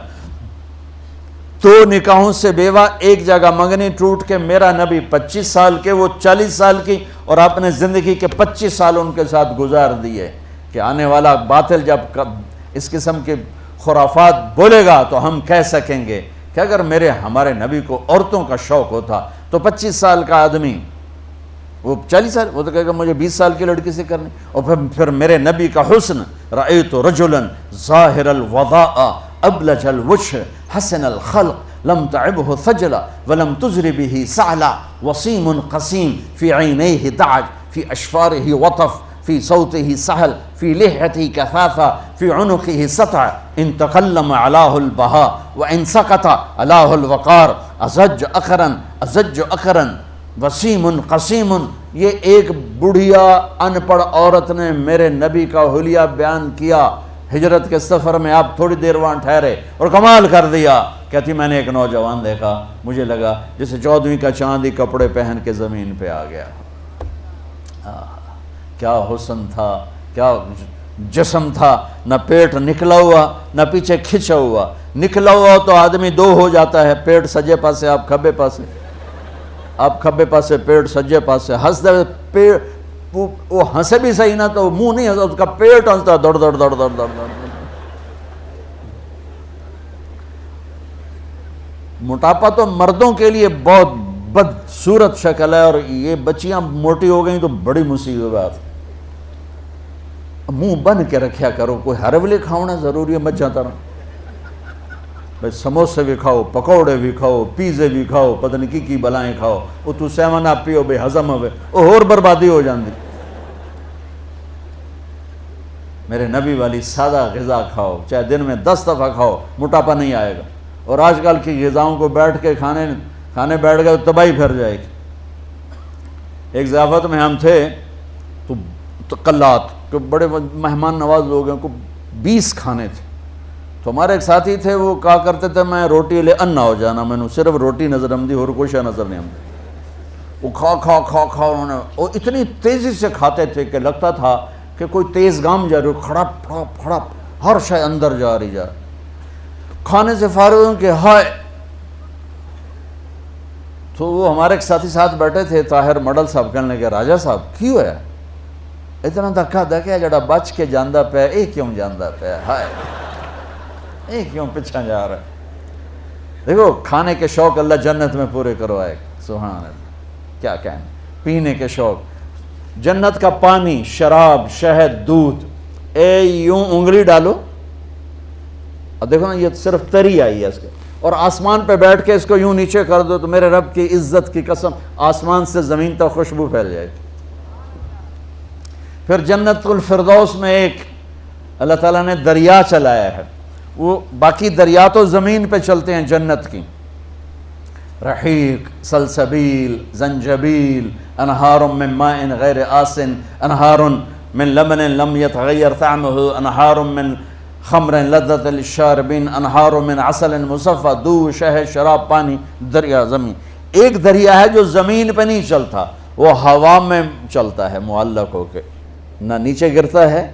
2 نکاحوں سے بیوہ، ایک جگہ منگنی ٹوٹ کے میرا نبی 25 سال کے، وہ 40 سال کی، اور آپ نے زندگی کے 25 سال ان کے ساتھ گزار دیے. کہ آنے والا باطل جب اس قسم کے خرافات بولے گا تو ہم کہہ سکیں گے کہ اگر ہمارے نبی کو عورتوں کا شوق ہوتا تو 25 سال کا آدمی، وہ 40 سال، وہ تو کہے گا مجھے 20 سال کی لڑکی سے کرنی. اور پھر میرے نبی کا حسن، رأیت رجلا ظاہر الوضاء ابلج الوجه حسن الخلق لم تعبه ثجلا ولم تزر به سعلا وسيم قسيم في عينيه دعج في أشفاره وطف في صوته سهل في لحيته كثافة في عنقه سطع إن تكلم علاه البهاء وإن سكت علاه الوقار أزج أخرا وسیم قسیم. یہ ایک بڑھیا ان پڑھ عورت نے میرے نبی کا حلیہ بیان کیا. ہجرت کے سفر میں آپ تھوڑی دیر وہاں ٹھہرے اور کمال کر دیا. کہتی میں نے ایک نوجوان دیکھا، مجھے لگا جیسے 14ویں کا چاند ہی کپڑے پہن کے زمین پہ آ گیا. کیا حسن تھا، کیا جسم تھا، نہ پیٹ نکلا ہوا نہ پیچھے کھچا ہوا. نکلا ہوا تو آدمی دو ہو جاتا ہے، پیٹ سجے پاسے آپ کھبے پاسے، آپ کھبے پاسے پیٹ سجے پاسے. ہنستے پیٹ وہ ہنسے بھی صحیح نہ تو منہ نہیں ہنستا، اس کا پیٹ ہنستا دوڑ دوڑ دوڑ دوڑ دوڑ دوڑ. موٹاپا تو مردوں کے لیے بہت بدصورت شکل ہے، اور یہ بچیاں موٹی ہو گئیں تو بڑی مصیبت بات. منہ بند کے رکھیا کرو، کوئی ہرولے کھاؤنا ضروری ہے مت جاتا رہا. بھائی سموسے بھی کھاؤ، پکوڑے بھی کھاؤ، پیزے بھی کھاؤ، پتہ نہیں کی بلائیں کھاؤ، وہ تو سیون آپ پیو بھائی ہضم ہوئے، وہ اور بربادی ہو جاندی. میرے نبی والی سادہ غذا کھاؤ، چاہے دن میں 10 دفعہ کھاؤ، موٹاپا نہیں آئے گا. اور آج کل کی غذاؤں کو بیٹھ کے کھانے بیٹھ گئے تو تباہی پھر جائے گی. ایک ضیافت میں ہم تھے تو تقلات بڑے مہمان نواز لوگ ہیں، کو 20 کھانے تھے. تو ہمارے ایک ساتھی تھے، وہ کہا کرتے تھے میں روٹی لے انا ہو جانا، میں نے صرف روٹی نظر آمدی اور کوئی شے نظر نہیں آمدی. وہ کھا انہوں نے، اور اتنی تیزی سے کھاتے تھے کہ لگتا تھا کہ کوئی تیز گام جا رہی ہو، کھڑپ کھڑپ کھڑپ ہر شے اندر جا رہی جا. کھانے سے فارغ ہوں کہ ہائے. تو وہ ہمارے ایک ساتھی ساتھ بیٹھے تھے، طاہر مڈل صاحب، کہنے لگے راجہ صاحب کی ہویا اتنا دھکا دھکیا جڑا بچ کے جاندہ پیا، اے کیوں جاندہ پیا، ہائے اے کیوں پچھا جا رہا ہے. دیکھو کھانے کے شوق اللہ جنت میں پورے کروائے گا. سبحان اللہ، کیا کہنے. پینے کے شوق، جنت کا پانی، شراب، شہد، دودھ، اے یوں انگلی ڈالو اور دیکھو نا یہ صرف تری آئی ہے اس کے، اور آسمان پہ بیٹھ کے اس کو یوں نیچے کر دو تو میرے رب کی عزت کی قسم آسمان سے زمین تک خوشبو پھیل جائے گی. پھر جنت الفردوس میں ایک اللہ تعالیٰ نے دریا چلایا ہے، وہ باقی دریا تو زمین پہ چلتے ہیں جنت کی. رحیق، سلسبیل، زنجبیل، انہار من ماء غیر آسن، انہار من لبن لم يتغیر طعمه، انہار من خمر لذت للشاربین، انہار من عسل مصفى، دودھ، شہد، شراب، پانی. دریا زمین، ایک دریا ہے جو زمین پہ نہیں چلتا، وہ ہوا میں چلتا ہے معلق ہو کے، نہ نیچے گرتا ہے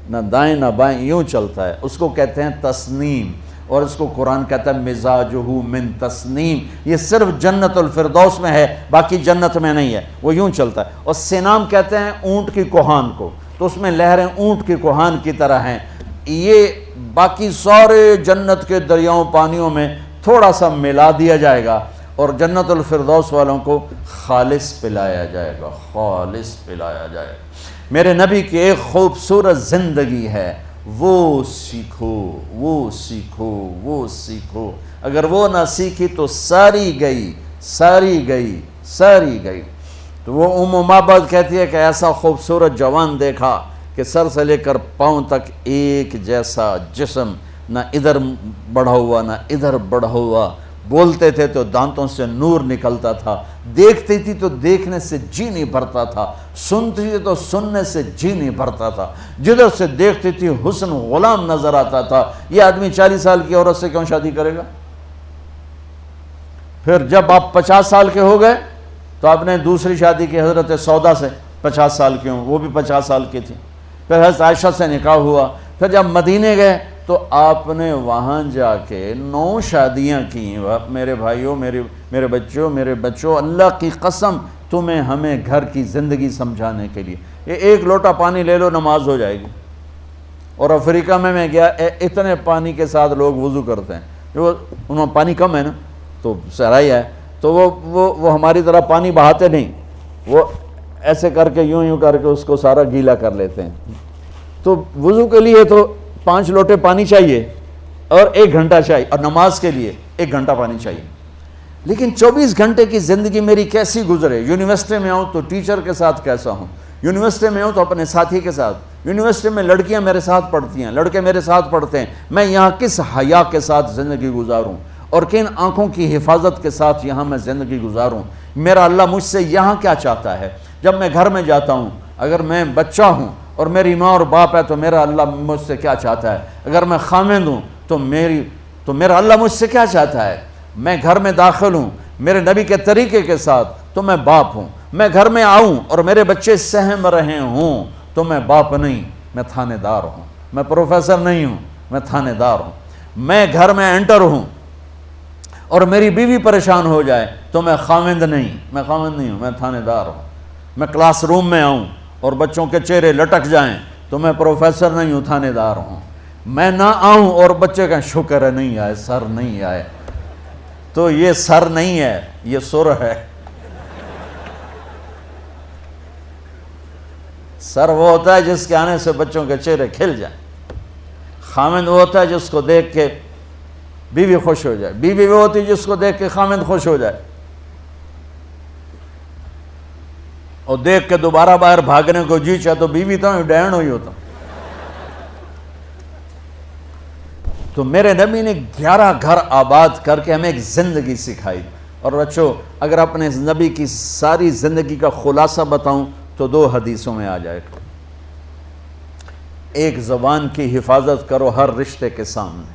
نہ دائیں نہ بائیں، یوں چلتا ہے. اس کو کہتے ہیں تسنیم، اور اس کو قرآن کہتا ہے مزاجہ من تسنیم. یہ صرف جنت الفردوس میں ہے، باقی جنت میں نہیں ہے، وہ یوں چلتا ہے. اور سینام کہتے ہیں اونٹ کی کوہان کو، تو اس میں لہریں اونٹ کی کوہان کی طرح ہیں. یہ باقی سارے جنت کے دریاؤں پانیوں میں تھوڑا سا ملا دیا جائے گا، اور جنت الفردوس والوں کو خالص پلایا جائے گا، خالص پلایا جائے گا. میرے نبی کی ایک خوبصورت زندگی ہے، وہ سیکھو، وہ سیکھو، وہ سیکھو. اگر وہ نہ سیکھی تو ساری گئی، ساری گئی، ساری گئی. تو وہ معبد کہتی ہے کہ ایسا خوبصورت جوان دیکھا کہ سر سے لے کر پاؤں تک ایک جیسا جسم، نہ ادھر بڑھا ہوا نہ ادھر بڑھا ہوا. بولتے تھے تو دانتوں سے نور نکلتا تھا، دیکھتی تھی تو دیکھنے سے جی نہیں بھرتا تھا، سنتی تھی تو سننے سے جی نہیں بھرتا تھا. جدھر سے دیکھتی تھی حسن غلام نظر آتا تھا. یہ آدمی 40 سال کی عورت سے کیوں شادی کرے گا؟ پھر جب آپ 50 سال کے ہو گئے تو آپ نے دوسری شادی کی حضرت سودا سے، 50 سال کی ہوں، وہ بھی 50 سال کی تھی. پھر حضرت عائشہ سے نکاح ہوا. پھر جب مدینے گئے تو آپ نے وہاں جا کے 9 شادیاں کی. میرے بھائیوں، میرے بچوں، اللہ کی قسم تمہیں ہمیں گھر کی زندگی سمجھانے کے لیے یہ ایک لوٹا پانی لے لو نماز ہو جائے گی. اور افریقہ میں گیا، اتنے پانی کے ساتھ لوگ وضو کرتے ہیں، انہوں پانی کم ہے نا تو صحرائی ہے، تو وہ ہماری طرح پانی بہاتے نہیں، وہ ایسے کر کے یوں کر کے اس کو سارا گیلا کر لیتے ہیں. تو وضو کے لیے تو 5 لوٹے پانی چاہیے اور 1 گھنٹہ چاہیے، اور نماز کے لیے 1 گھنٹہ پانی چاہیے. لیکن 24 گھنٹے کی زندگی میری کیسی گزرے؟ یونیورسٹی میں آؤں تو ٹیچر کے ساتھ کیسا ہوں، یونیورسٹی میں ہوں تو اپنے ساتھی کے ساتھ، یونیورسٹی میں لڑکیاں میرے ساتھ پڑھتی ہیں، لڑکے میرے ساتھ پڑھتے ہیں، میں یہاں کس حیا کے ساتھ زندگی گزاروں اور کن آنکھوں کی حفاظت کے ساتھ یہاں میں زندگی گزاروں. میرا اللہ مجھ سے یہاں کیا چاہتا ہے؟ جب میں گھر میں جاتا ہوں، اگر میں بچہ ہوں اور میری ماں اور باپ ہے تو میرا اللہ مجھ سے کیا چاہتا ہے؟ اگر میں خامند ہوں تو میرا اللہ مجھ سے کیا چاہتا ہے؟ میں گھر میں داخل ہوں میرے نبی کے طریقے کے ساتھ تو میں باپ ہوں. میں گھر میں آؤں اور میرے بچے سہم رہے ہوں تو میں باپ نہیں. میں تھانے دار ہوں، میں پروفیسر نہیں ہوں، میں تھانے دار ہوں، میں گھر میں انٹر ہوں اور میری بیوی پریشان ہو جائے تو میں خاوند نہیں ہوں، میں تھانے دار ہوں، میں کلاس روم میں آؤں اور بچوں کے چہرے لٹک جائیں تو میں پروفیسر نہیں ہوں، تھانے دار ہوں، میں نہ آؤں اور بچے کہیں شکر ہے نہیں آئے، سر نہیں آئے، تو یہ سر نہیں ہے، یہ سر ہے۔ سر وہ ہوتا ہے جس کے آنے سے بچوں کے چہرے کھل جائیں، خاوند وہ ہوتا ہے جس کو دیکھ کے بیوی خوش ہو جائے، بیوی وہ ہوتی ہے جس کو دیکھ کے خاوند خوش ہو جائے، اور دیکھ کے دوبارہ باہر بھاگنے کو جی چاہے تو بیوی تو ڈین ہوئی ہوتا۔ تو میرے نبی نے 11 گھر آباد کر کے ہمیں ایک زندگی سکھائی۔ اور بچوں اگر اپنے نبی کی ساری زندگی کا خلاصہ بتاؤں تو 2 حدیثوں میں آ جائے گا۔ ایک زبان کی حفاظت کرو ہر رشتے کے سامنے،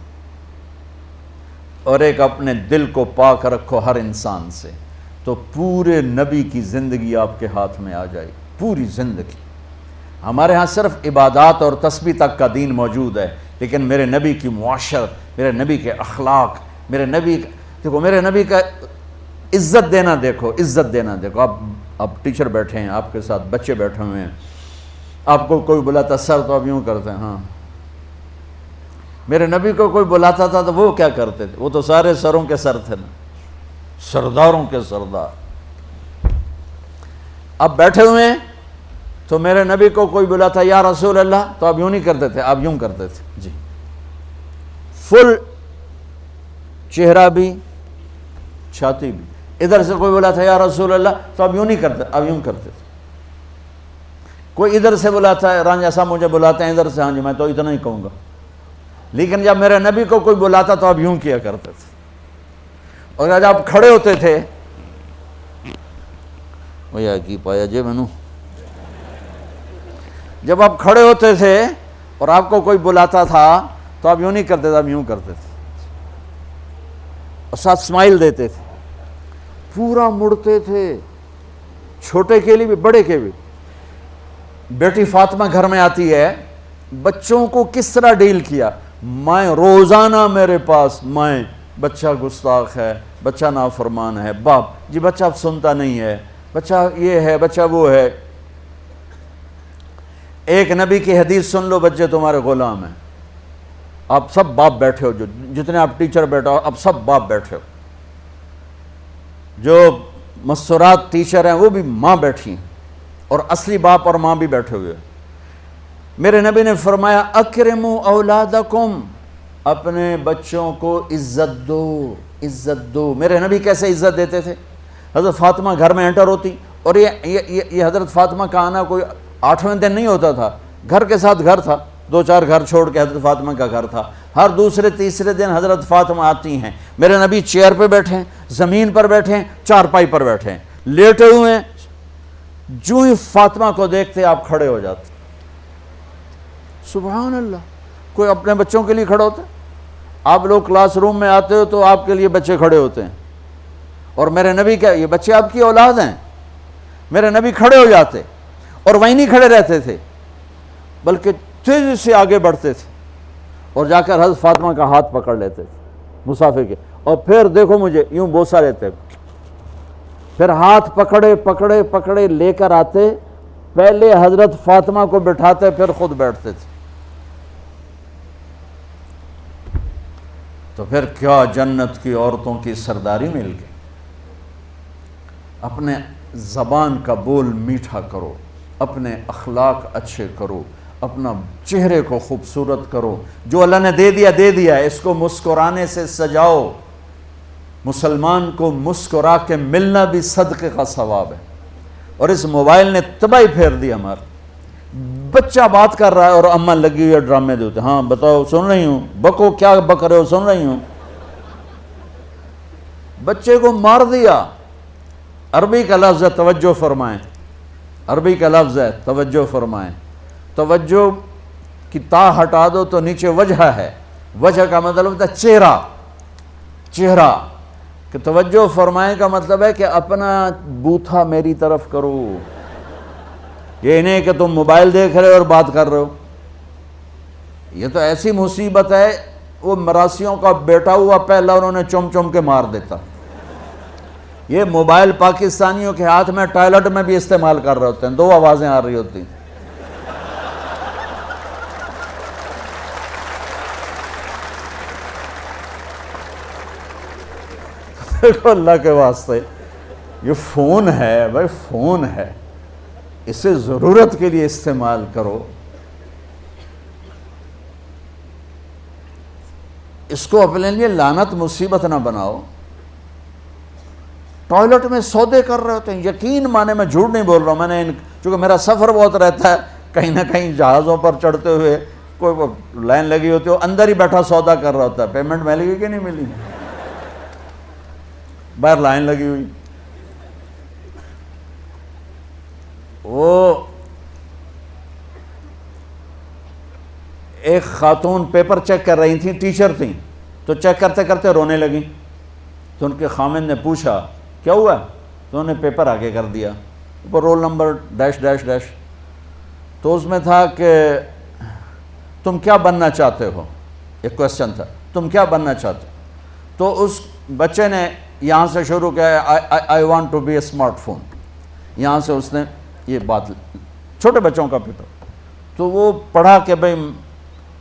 اور ایک اپنے دل کو پاک رکھو ہر انسان سے، تو پورے نبی کی زندگی آپ کے ہاتھ میں آ جائے گی، پوری زندگی۔ ہمارے ہاں صرف عبادات اور تسبیح تک کا دین موجود ہے، لیکن میرے نبی کی معاشرت، میرے نبی کے اخلاق، میرے نبی کا عزت دینا دیکھو، عزت دینا دیکھو۔ آپ ٹیچر بیٹھے ہیں، آپ کے ساتھ بچے بیٹھے ہوئے ہیں، آپ کو کوئی بلاتا سر تو آپ یوں کرتے ہیں، ہاں۔ میرے نبی کو کوئی بلاتا تھا تو وہ کیا کرتے تھے؟ وہ تو سارے سروں کے سر تھے نا، سرداروں کے سردار۔ اب بیٹھے ہوئے ہیں تو میرے نبی کو کوئی بلاتا یا رسول اللہ تو آپ یوں نہیں کرتے تھے، آپ یوں کرتے تھے، جی، فل چہرہ بھی چھاتی بھی۔ ادھر سے کوئی بلاتا یا رسول اللہ تو آپ یوں نہیں کرتے، آپ یوں کرتے تھے۔ کوئی ادھر سے بلاتا ہے، رانجھا صاحب مجھے بلاتے ہیں ادھر سے، ہاں جی میں تو اتنا ہی کہوں گا، لیکن جب میرے نبی کو کوئی بلاتا تو آپ یوں کیا کرتے تھے۔ اور جب آپ کھڑے ہوتے تھے، وہ یا کی پایا جے میں نو، جب آپ کھڑے ہوتے تھے اور آپ کو کوئی بلاتا تھا تو آپ یوں نہیں کرتے تھے، آپ یوں کرتے تھے، اور ساتھ اسمائل دیتے تھے، پورا مڑتے تھے، چھوٹے کے لیے بھی بڑے کے بھی۔ بیٹی فاطمہ گھر میں آتی ہے، بچوں کو کس طرح ڈیل کیا، مائیں روزانہ میرے پاس، مائیں بچہ گستاخ ہے، بچہ نافرمان ہے، باپ جی بچہ اب سنتا نہیں ہے، بچہ یہ ہے، بچہ وہ ہے۔ ایک نبی کی حدیث سن لو، بچے تمہارے غلام ہیں، آپ سب باپ بیٹھے ہو، جو جتنے آپ ٹیچر بیٹھا ہو اب سب باپ بیٹھے ہو، جو مستورات ٹیچر ہیں وہ بھی ماں بیٹھی ہیں، اور اصلی باپ اور ماں بھی بیٹھے ہوئے۔ میرے نبی نے فرمایا اکرموا اولادکم، اپنے بچوں کو عزت دو، عزت دو۔ میرے نبی کیسے عزت دیتے تھے؟ حضرت فاطمہ گھر میں انٹر ہوتی، اور یہ حضرت فاطمہ کا آنا کوئی 8ویں دن نہیں ہوتا تھا، گھر کے ساتھ گھر تھا، 2-4 گھر چھوڑ کے حضرت فاطمہ کا گھر تھا، ہر دوسرے تیسرے دن حضرت فاطمہ آتی ہیں، میرے نبی چیئر پہ بیٹھے ہیں، زمین پر بیٹھے ہیں، چارپائی پر بیٹھے ہیں، لیٹے ہوئے ہیں، جو ہی فاطمہ کو دیکھتے آپ کھڑے ہو جاتے۔ سبحان اللہ، کوئی اپنے بچوں کے لیے کھڑے ہوتے؟ آپ لوگ کلاس روم میں آتے ہو تو آپ کے لیے بچے کھڑے ہوتے ہیں، اور میرے نبی کیا یہ بچے آپ کی اولاد ہیں؟ میرے نبی کھڑے ہو جاتے، اور وہیں نہیں کھڑے رہتے تھے بلکہ تیزی سے آگے بڑھتے تھے، اور جا کر حضرت فاطمہ کا ہاتھ پکڑ لیتے تھے مسافر کے، اور پھر دیکھو مجھے یوں بوسہ لیتے، پھر ہاتھ پکڑے پکڑے پکڑے لے کر آتے، پہلے حضرت فاطمہ کو بٹھاتے پھر خود بیٹھتے تھے۔ تو پھر کیا جنت کی عورتوں کی سرداری مل گئی۔ اپنے زبان کا بول میٹھا کرو، اپنے اخلاق اچھے کرو، اپنا چہرے کو خوبصورت کرو، جو اللہ نے دے دیا ہے، اس کو مسکرانے سے سجاؤ۔ مسلمان کو مسکرا کے ملنا بھی صدقے کا ثواب ہے، اور اس موبائل نے تباہی پھیر دی ہمارا۔ بچہ بات کر رہا ہے اور اماں لگی ہوئی ہے ڈرامے دیتے، ہاں بتاؤ سن رہی ہوں، بکو کیا بک رہے ہو، سن رہی ہوں۔ بچے کو مار دیا۔ عربی کا لفظ ہے، توجہ فرمائیں، عربی کا لفظ ہے، توجہ فرمائیں۔ توجہ کی تا ہٹا دو تو نیچے وجہ ہے، وجہ کا مطلب ہوتا ہے چہرہ، چہرہ، کہ توجہ فرمائیں کا مطلب ہے کہ اپنا بوتھا میری طرف کرو، یہ نہیں کہ تم موبائل دیکھ رہے ہو اور بات کر رہے ہو، یہ تو ایسی مصیبت ہے، وہ مراسیوں کا بیٹا ہوا پہلا انہوں نے چم چم کے مار دیتا۔ یہ موبائل پاکستانیوں کے ہاتھ میں ٹوائلٹ میں بھی استعمال کر رہے ہوتے ہیں، دو آوازیں آ رہی ہوتی ہیں۔ دیکھو اللہ کے واسطے، یہ فون ہے بھائی، فون ہے، اسے ضرورت کے لیے استعمال کرو، اس کو اپنے لیے لعنت مصیبت نہ بناؤ۔ ٹوائلٹ میں سودے کر رہے ہوتے ہیں، یقین مانے میں جھوٹ نہیں بول رہا ہوں، میں نے چونکہ میرا سفر بہت رہتا ہے، کہیں نہ کہیں جہازوں پر چڑھتے ہوئے کوئی لائن لگی ہوتی ہے، اندر ہی بیٹھا سودا کر رہا ہوتا ہے، پیمنٹ ملے گی کہ نہیں ملی، باہر لائن لگی ہوئی۔ وہ ایک خاتون پیپر چیک کر رہی تھیں، ٹیچر تھیں، تو چیک کرتے کرتے رونے لگیں، تو ان کے خامند نے پوچھا کیا ہوا، تو انہوں نے پیپر آگے کر دیا، اوپر roll number dash dash dash, تو اس میں تھا کہ تم کیا بننا چاہتے ہو، ایک کویسچن تھا، تم کیا بننا چاہتے ہو، تو اس بچے نے یہاں سے شروع کیا، I want to be a smart phone, یہاں سے اس نے یہ بات، چھوٹے بچوں کا پیپر، تو وہ پڑھا کہ بھئی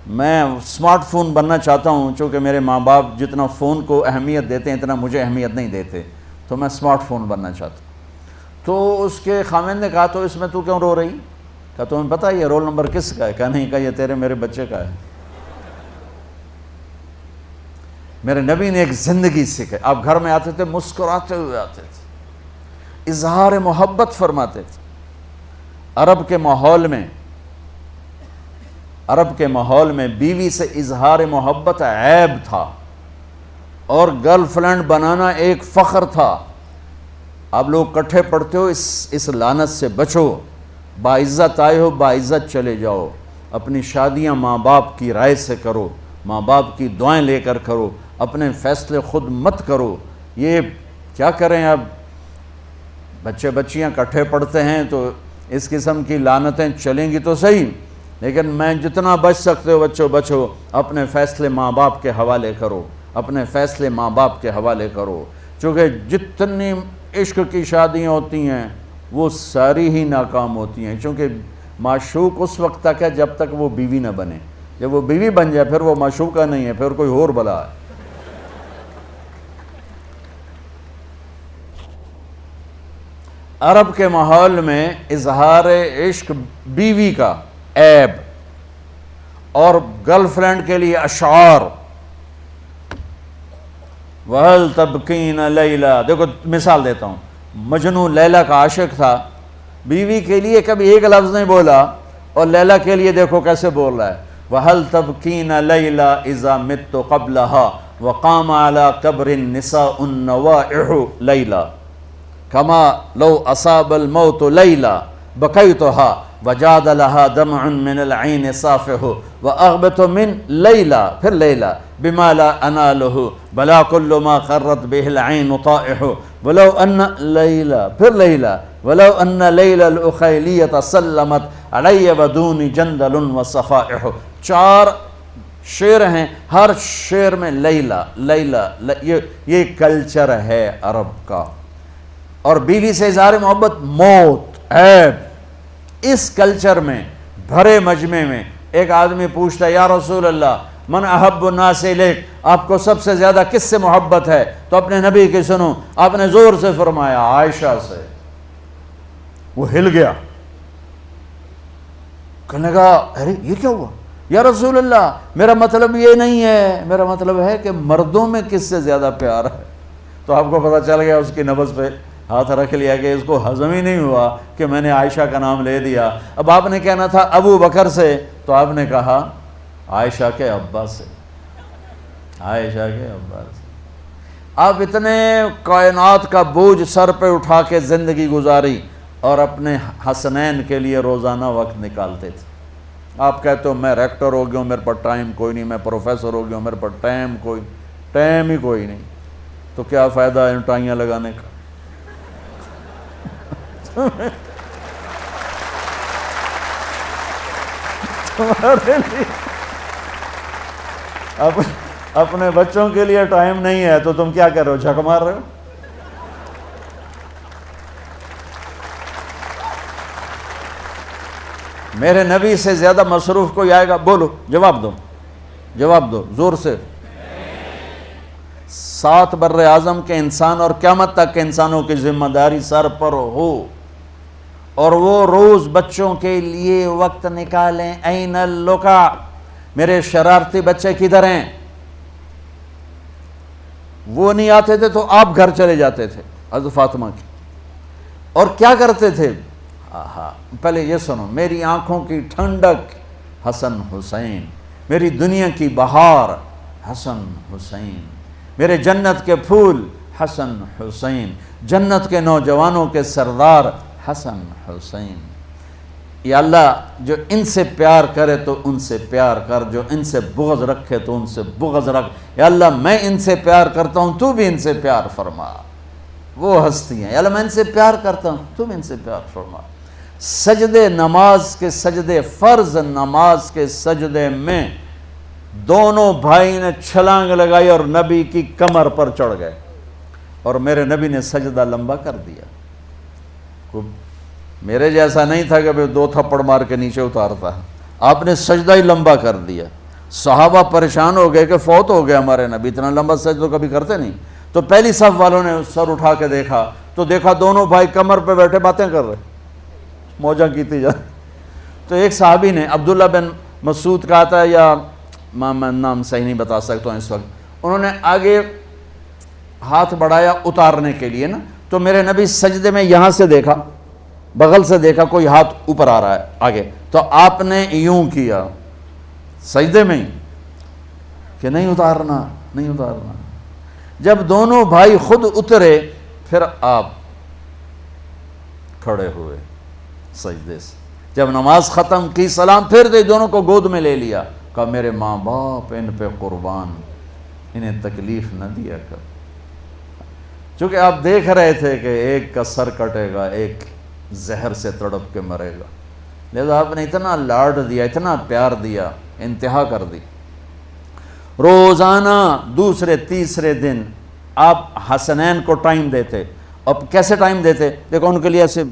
میں اسمارٹ فون بننا چاہتا ہوں، چونکہ میرے ماں باپ جتنا فون کو اہمیت دیتے ہیں اتنا مجھے اہمیت نہیں دیتے، تو میں اسمارٹ فون بننا چاہتا ہوں۔ تو اس کے خامند نے کہا تو اس میں تو کیوں رو رہی، کہا تمہیں پتہ یہ رول نمبر کس کا ہے، کہا نہیں، کہا یہ تیرے میرے بچے کا ہے۔ میرے نبی نے ایک زندگی سکھائی، آپ گھر میں آتے تھے مسکراتے ہوئے آتے تھے، اظہار محبت فرماتے تھے۔ عرب کے ماحول میں بیوی سے اظہار محبت عیب تھا، اور گرل فرینڈ بنانا ایک فخر تھا۔ آپ لوگ کٹھے پڑھتے ہو، اس لعنت سے بچو، باعزت آئے ہو باعزت چلے جاؤ، اپنی شادیاں ماں باپ کی رائے سے کرو، ماں باپ کی دعائیں لے کر کرو، اپنے فیصلے خود مت کرو۔ یہ کیا کریں، اب بچے بچیاں کٹھے پڑھتے ہیں تو اس قسم کی لعنتیں چلیں گی تو صحیح، لیکن میں جتنا بچ سکتے ہو بچو بچو، اپنے فیصلے ماں باپ کے حوالے کرو، اپنے فیصلے ماں باپ کے حوالے کرو، چونکہ جتنی عشق کی شادیاں ہوتی ہیں وہ ساری ہی ناکام ہوتی ہیں، چونکہ معشوق اس وقت تک ہے جب تک وہ بیوی نہ بنے، جب وہ بیوی بن جائے پھر وہ معشوقہ نہیں ہے، پھر کوئی اور بلا ہے۔ عرب کے ماحول میں اظہار عشق بیوی کا عیب، اور گرل فرینڈ کے لیے اشعار، وَهَلْ تَبْكِينَ لَيْلَا، دیکھو مثال دیتا ہوں، مجنو لیلا کا عاشق تھا، بیوی کے لیے کبھی ایک لفظ نہیں بولا، اور لیلا کے لیے دیکھو کیسے بول رہا ہے، وَهَلْ تَبْكِينَ لَيْلَا إِذَا مِتُّ قَبْلَهَا وَقَامَ عَلَى قَبْرِ النِّسَاءُ النَّوَائِحُ لَيْلَا كَمَا لَوْ أَصَابَ الْمَوْتُ لَيْلَا بَكَيْتُهَا وجاد لها دمع من العين صافه وأغبط من ليلى، پھر لیلا بما لا أناله بلا كل ما قرت به العين طائح ولو أن ليلى، پھر لیلا ولو أن ليلى الأخيلية سلمت علي بدون جندل وصفائح۔ چار شعر ہیں، ہر شعر میں لیلا لیلا، یہ کلچر ہے عرب کا، اور بیوی سے اظہار محبت موت، عیب۔ اس کلچر میں بھرے مجمع میں ایک آدمی پوچھتا ہے یا رسول اللہ من احب الناس الیک، آپ کو سب سے زیادہ کس سے محبت ہے، تو اپنے نبی کی سنو، آپ نے زور سے فرمایا عائشہ سے۔ وہ ہل گیا، کہنے لگا ارے یہ کیا ہوا یا رسول اللہ، میرا مطلب یہ نہیں ہے، میرا مطلب ہے کہ مردوں میں کس سے زیادہ پیار ہے۔ تو آپ کو پتہ چل گیا، اس کی نبض پہ ہاتھ رکھ لیا کہ اس کو ہضم ہی نہیں ہوا کہ میں نے عائشہ کا نام لے دیا۔ اب آپ نے کہنا تھا ابو بکر سے، تو آپ نے کہا عائشہ کے ابا سے، عائشہ کے ابا سے۔ آپ اتنے کائنات کا بوجھ سر پہ اٹھا کے زندگی گزاری، اور اپنے حسنین کے لیے روزانہ وقت نکالتے تھے۔ آپ کہتے ہو میں ریکٹر ہو گیا ہوں، میرے پاس ٹائم کوئی نہیں، میں پروفیسر ہو گیا ہوں، میرے پاس ٹائم ہی کوئی نہیں، تو کیا فائدہ ہے ٹائیاں لگانے کا؟ اب اپنے بچوں کے لیے ٹائم نہیں ہے تو تم کیا کر رہے ہو، جھک مار رہے ہو؟ میرے نبی سے زیادہ مصروف کوئی آئے گا؟ بولو، جواب دو، جواب دو زور سے۔ 7 بر اعظم کے انسان اور قیامت تک کے انسانوں کی ذمہ داری سر پر ہو، اور وہ روز بچوں کے لیے وقت نکالیں۔ این اللقا، میرے شرارتی بچے کدھر ہیں؟ وہ نہیں آتے تھے تو آپ گھر چلے جاتے تھے حضرت فاطمہ کی، اور کیا کرتے تھے؟ پہلے یہ سنو، میری آنکھوں کی ٹھنڈک حسن حسین، میری دنیا کی بہار حسن حسین، میرے جنت کے پھول حسن حسین، جنت کے نوجوانوں کے سردار حسن حسین۔ یا اللہ جو ان سے پیار کرے تو ان سے پیار کر، جو ان سے بغض رکھے تو ان سے بغض رکھ۔ یا اللہ میں ان سے پیار کرتا ہوں، تو بھی ان سے پیار فرما۔ وہ ہستی ہیں، یا اللہ میں ان سے پیار کرتا ہوں، تو بھی ان سے پیار فرما۔ سجدے نماز کے سجدے، فرض نماز کے سجدے میں دونوں بھائی نے چھلانگ لگائی اور نبی کی کمر پر چڑھ گئے، اور میرے نبی نے سجدہ لمبا کر دیا۔ میرے جیسا نہیں تھا کہ 2 تھپڑ مار کے نیچے اتارتا ہے، آپ نے سجدہ ہی لمبا کر دیا۔ صحابہ پریشان ہو گئے کہ فوت ہو گئے ہمارے نبی، اتنا لمبا سجدہ کبھی کرتے نہیں۔ تو پہلی صف والوں نے سر اٹھا کے دیکھا تو دیکھا دونوں بھائی کمر پہ بیٹھے باتیں کر رہے، موجہ کیتی جا۔ تو ایک صحابی نے، عبداللہ بن مسعود کہا تھا، یا میں نام صحیح نہیں بتا سکتا ہوں اس وقت، انہوں نے آگے ہاتھ بڑھایا اتارنے کے لیے نا، تو میرے نبی سجدے میں یہاں سے دیکھا، بغل سے دیکھا کوئی ہاتھ اوپر آ رہا ہے آگے، تو آپ نے یوں کیا سجدے میں ہی کہ نہیں اتارنا، نہیں اتارنا۔ جب دونوں بھائی خود اترے پھر آپ کھڑے ہوئے سجدے سے، جب نماز ختم کی سلام پھر دے، دونوں کو گود میں لے لیا، کہا میرے ماں باپ ان پہ قربان، انہیں تکلیف نہ دیا کر۔ چونکہ آپ دیکھ رہے تھے کہ ایک کا سر کٹے گا، ایک زہر سے تڑپ کے مرے گا، لہذا آپ نے اتنا لاڈ دیا، اتنا پیار دیا، انتہا کر دی۔ روزانہ دوسرے تیسرے دن آپ حسنین کو ٹائم دیتے۔ اب کیسے ٹائم دیتے؟ دیکھو ان کے لیے ایسے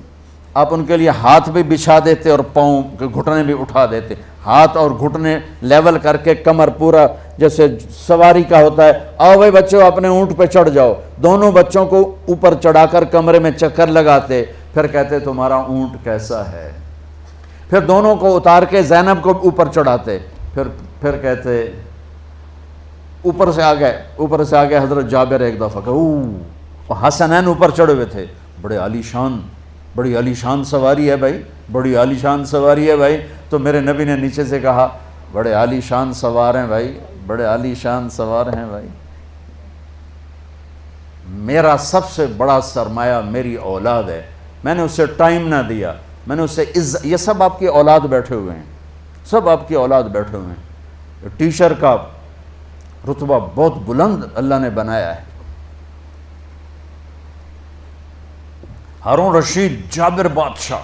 آپ ان کے لیے ہاتھ بھی بچھا دیتے اور پاؤں کے گھٹنے بھی اٹھا دیتے، ہاتھ اور گھٹنے لیول کر کے، کمر پورا جیسے سواری کا ہوتا ہے، آؤ بھائی بچوں اپنے اونٹ پہ چڑھ جاؤ، دونوں بچوں کو اوپر چڑھا کر کمرے میں چکر لگاتے، پھر کہتے تمہارا اونٹ کیسا ہے، پھر دونوں کو اتار کے زینب کو اوپر چڑھاتے، پھر کہتے اوپر سے آ گئے حضرت جابر ایک دفعہ کہ حسنین اوپر چڑھے ہوئے تھے، بڑی عالی شان سواری ہے بھائی، بڑی عالی شان سواری ہے بھائی، تو میرے نبی نے نیچے سے کہا بڑے عالی شان سوار ہیں بھائی، بڑے عالی شان سوار ہیں بھائی، میرا سب سے بڑا سرمایہ میری اولاد ہے، میں نے اسے ٹائم نہ دیا، میں نے اسے یہ سب آپ کی اولاد بیٹھے ہوئے ہیں، سب آپ کی اولاد بیٹھے ہوئے ہیں۔ ٹیچر کا رتبہ بہت بلند اللہ نے بنایا ہے۔ ہارون رشید، جابر بادشاہ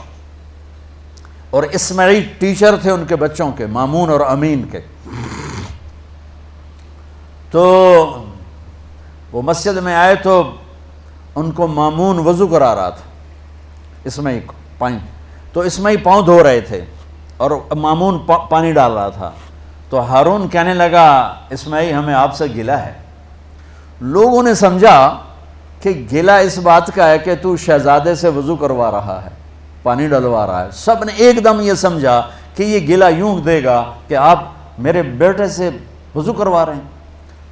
اور اسماعیل ٹیچر تھے ان کے بچوں کے، مامون اور امین کے۔ تو وہ مسجد میں آئے تو ان کو مامون وضو کرا رہا تھا، اسماعیل کو پانی، تو اسماعیل پاؤں دھو رہے تھے اور مامون پانی ڈال رہا تھا، تو ہارون کہنے لگا اسماعیل ہمیں آپ سے گلہ ہے۔ لوگوں نے سمجھا کہ گلہ اس بات کا ہے کہ تو شہزادے سے وضو کروا رہا ہے، پانی ڈلوا رہا ہے، سب نے ایک دم یہ سمجھا کہ یہ گلہ یوں دے گا کہ آپ میرے بیٹے سے وضو کروا رہے ہیں۔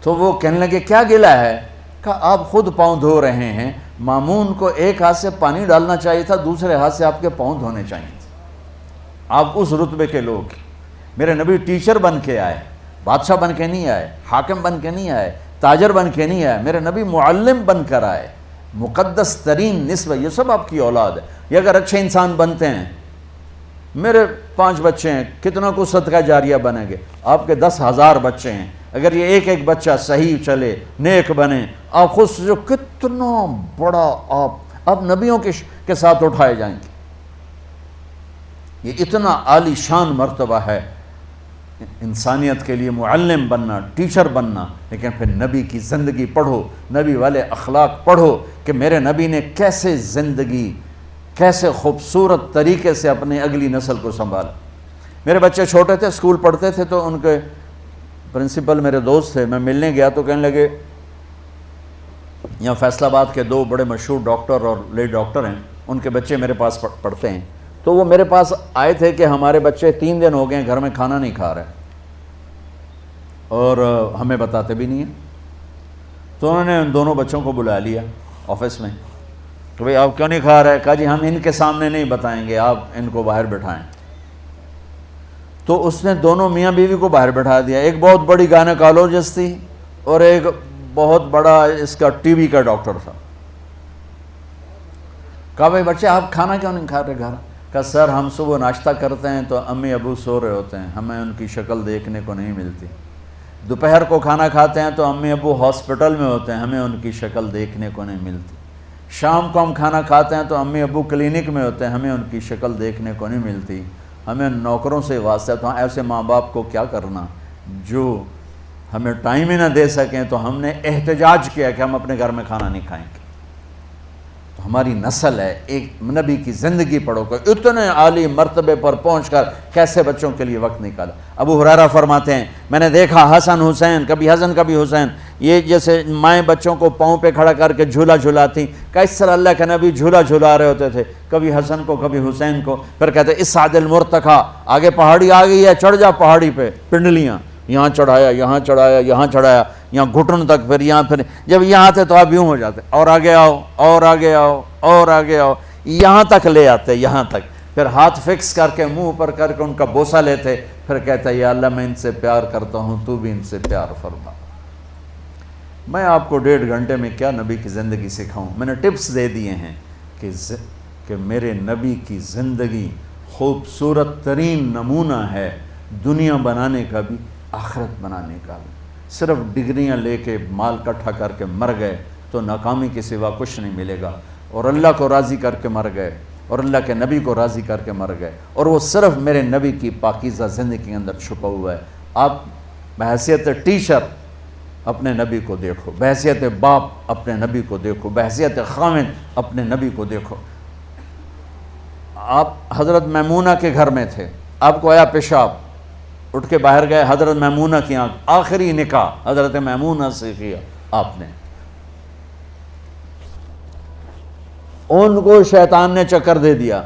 تو وہ کہنے لگے کیا گلہ ہے؟ کہ آپ خود پاؤں دھو رہے ہیں، مامون کو ایک ہاتھ سے پانی ڈالنا چاہیے تھا، دوسرے ہاتھ سے آپ کے پاؤں دھونے چاہیے تھے، آپ اس رتبے کے لوگ۔ میرے نبی ٹیچر بن کے آئے، بادشاہ بن کے نہیں آئے، حاکم بن کے نہیں آئے، تاجر بن کے نہیں آئے، میرے نبی معلم بن کر آئے، مقدس ترین نسبت۔ یہ سب آپ کی اولاد ہے، یہ اگر اچھے انسان بنتے ہیں، میرے 5 بچے ہیں، کتنا کو صدقہ جاریہ بنیں گے؟ آپ کے 10,000 بچے ہیں، اگر یہ ایک ایک بچہ صحیح چلے، نیک بنے، آپ خود جو کتنا بڑا آپ نبیوں کے ساتھ اٹھائے جائیں گے۔ یہ اتنا عالی شان مرتبہ ہے۔ انسانیت کے لیے معلم بننا، ٹیچر بننا، لیکن پھر نبی کی زندگی پڑھو، نبی والے اخلاق پڑھو کہ میرے نبی نے کیسے زندگی، کیسے خوبصورت طریقے سے اپنی اگلی نسل کو سنبھالا۔ میرے بچے چھوٹے تھے، اسکول پڑھتے تھے، تو ان کے پرنسپل میرے دوست تھے، میں ملنے گیا تو کہنے لگے، یہاں فیصل آباد کے 2 بڑے مشہور ڈاکٹر اور لیڈ ڈاکٹر ہیں، ان کے بچے میرے پاس پڑھتے ہیں، تو وہ میرے پاس آئے تھے کہ ہمارے بچے 3 دن ہو گئے ہیں گھر میں کھانا نہیں کھا رہے اور ہمیں بتاتے بھی نہیں ہیں۔ تو انہوں نے ان دونوں بچوں کو بلا لیا آفس میں کہ بھئی آپ کیوں نہیں کھا رہے؟ کہا جی ہم ان کے سامنے نہیں بتائیں گے، آپ ان کو باہر بٹھائیں۔ تو اس نے دونوں میاں بیوی کو باہر بٹھا دیا، ایک بہت بڑی گائنیکالوجسٹ تھی اور ایک بہت بڑا اس کا ٹی وی کا ڈاکٹر تھا۔ کہا بھئی بچے آپ کھانا کیوں نہیں کھا رہے گھر؟ کہا سر ہم صبح ناشتہ کرتے ہیں تو امی ابو سو رہے ہوتے ہیں، ہمیں ان کی شکل دیکھنے کو نہیں ملتی۔ دوپہر کو کھانا کھاتے ہیں تو امی ابو ہاسپٹل میں ہوتے ہیں، ہمیں ان کی شکل دیکھنے کو نہیں ملتی۔ شام کو ہم کھانا کھاتے ہیں تو امی ابو کلینک میں ہوتے ہیں، ہمیں ان کی شکل دیکھنے کو نہیں ملتی۔ ہمیں نوکروں سے واسطہ، تو ایسے ماں باپ کو کیا کرنا جو ہمیں ٹائم ہی نہ دے سکیں، تو ہم نے احتجاج کیا کہ ہم اپنے گھر میں کھانا نہیں کھائیں گے۔ تو ہماری نسل ہے، ایک نبی کی زندگی پڑھو کہ اتنے عالی مرتبے پر پہنچ کر کیسے بچوں کے لیے وقت نکالا۔ ابو ہریرہ فرماتے ہیں میں نے دیکھا حسن حسین، کبھی حسن کبھی حسین، یہ جیسے مائیں بچوں کو پاؤں پہ کھڑا کر کے جھولا جھلاتی، کہ اس طرح اللہ کے نبی جھولا جھلا رہے ہوتے تھے، کبھی حسن کو کبھی حسین کو۔ پھر کہتے اس سعد المرتقا، آگے پہاڑی آ گئی ہے، چڑھ جا پہاڑی پہ، پنڈلیاں یہاں چڑھایا، یہاں چڑھایا، یہاں چڑھایا، یہاں گھٹن تک، پھر یہاں، پھر جب یہاں آتے تو آپ یوں ہو جاتے، اور آگے آؤ، اور آگے آؤ، اور آگے آؤ، یہاں تک لے آتے، یہاں تک، پھر ہاتھ فکس کر کے منہ پر کر کے ان کا بوسہ لیتے، پھر کہتا ہے یا اللہ میں ان سے پیار کرتا ہوں، تو بھی ان سے پیار فرما۔ میں آپ کو 1.5 گھنٹے میں کیا نبی کی زندگی سکھاؤں، میں نے ٹپس دے دیے ہیں کہ میرے نبی کی زندگی خوبصورت ترین نمونہ ہے، دنیا بنانے کا بھی آخرت بنانے کا بھی۔ صرف ڈگریاں لے کے مال اکٹھا کر کے مر گئے تو ناکامی کے سوا کچھ نہیں ملے گا، اور اللہ کو راضی کر کے مر گئے اور اللہ کے نبی کو راضی کر کے مر گئے، اور وہ صرف میرے نبی کی پاکیزہ زندگی کے اندر چھپا ہوا ہے۔ آپ بحیثیت ٹیچر اپنے نبی کو دیکھو، بحیثیت باپ اپنے نبی کو دیکھو، بحیثیت خاوند اپنے نبی کو دیکھو۔ آپ حضرت میمونہ کے گھر میں تھے، آپ کو آیا پیشاب، اٹھ کے باہر گئے، حضرت میمونہ کی آنکھ، آخری نکاح حضرت میمونہ سے کیا آپ نے۔ ان کو شیطان نے چکر دے دیا،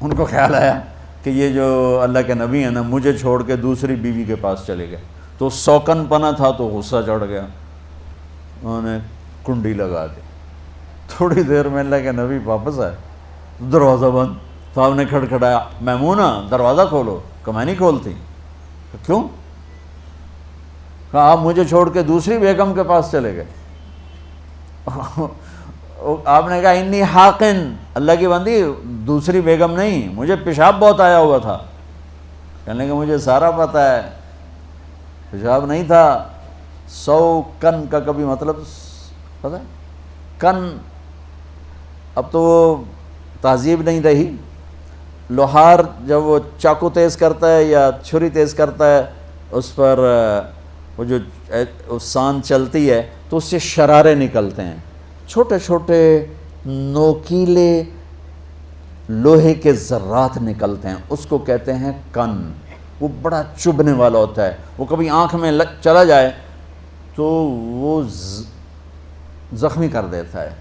ان کو خیال آیا کہ یہ جو اللہ کے نبی ہیں نا مجھے چھوڑ کے دوسری بیوی کے پاس چلے گئے، تو سوکن پنا تھا تو غصہ چڑھ گیا، انہوں نے کنڈی لگا دی۔ تھوڑی دیر میں اللہ کے نبی واپس آئے، دروازہ بند، تو آپ نے کھڑکھڑایا، میمونہ دروازہ کھولو، کہ میں نہیں کھولتی۔ کیوں؟ کہا آپ مجھے چھوڑ کے دوسری بیگم کے پاس چلے گئے۔ آپ نے کہا انی حاقن، اللہ کی بندی دوسری بیگم نہیں، مجھے پیشاب بہت آیا ہوا تھا۔ کہنے کہ مجھے سارا پتہ ہے، پیشاب نہیں تھا، 100 کن کا کبھی مطلب پتہ ہے؟ کن، اب تو وہ تہذیب نہیں رہی، لوہار جب وہ چاقو تیز کرتا ہے یا چھری تیز کرتا ہے، اس پر وہ جو سان چلتی ہے تو اس سے شرارے نکلتے ہیں، چھوٹے چھوٹے نوکیلے لوہے کے ذرات نکلتے ہیں، اس کو کہتے ہیں کن۔ وہ بڑا چبھنے والا ہوتا ہے، وہ کبھی آنکھ میں چلا جائے تو وہ زخمی کر دیتا ہے۔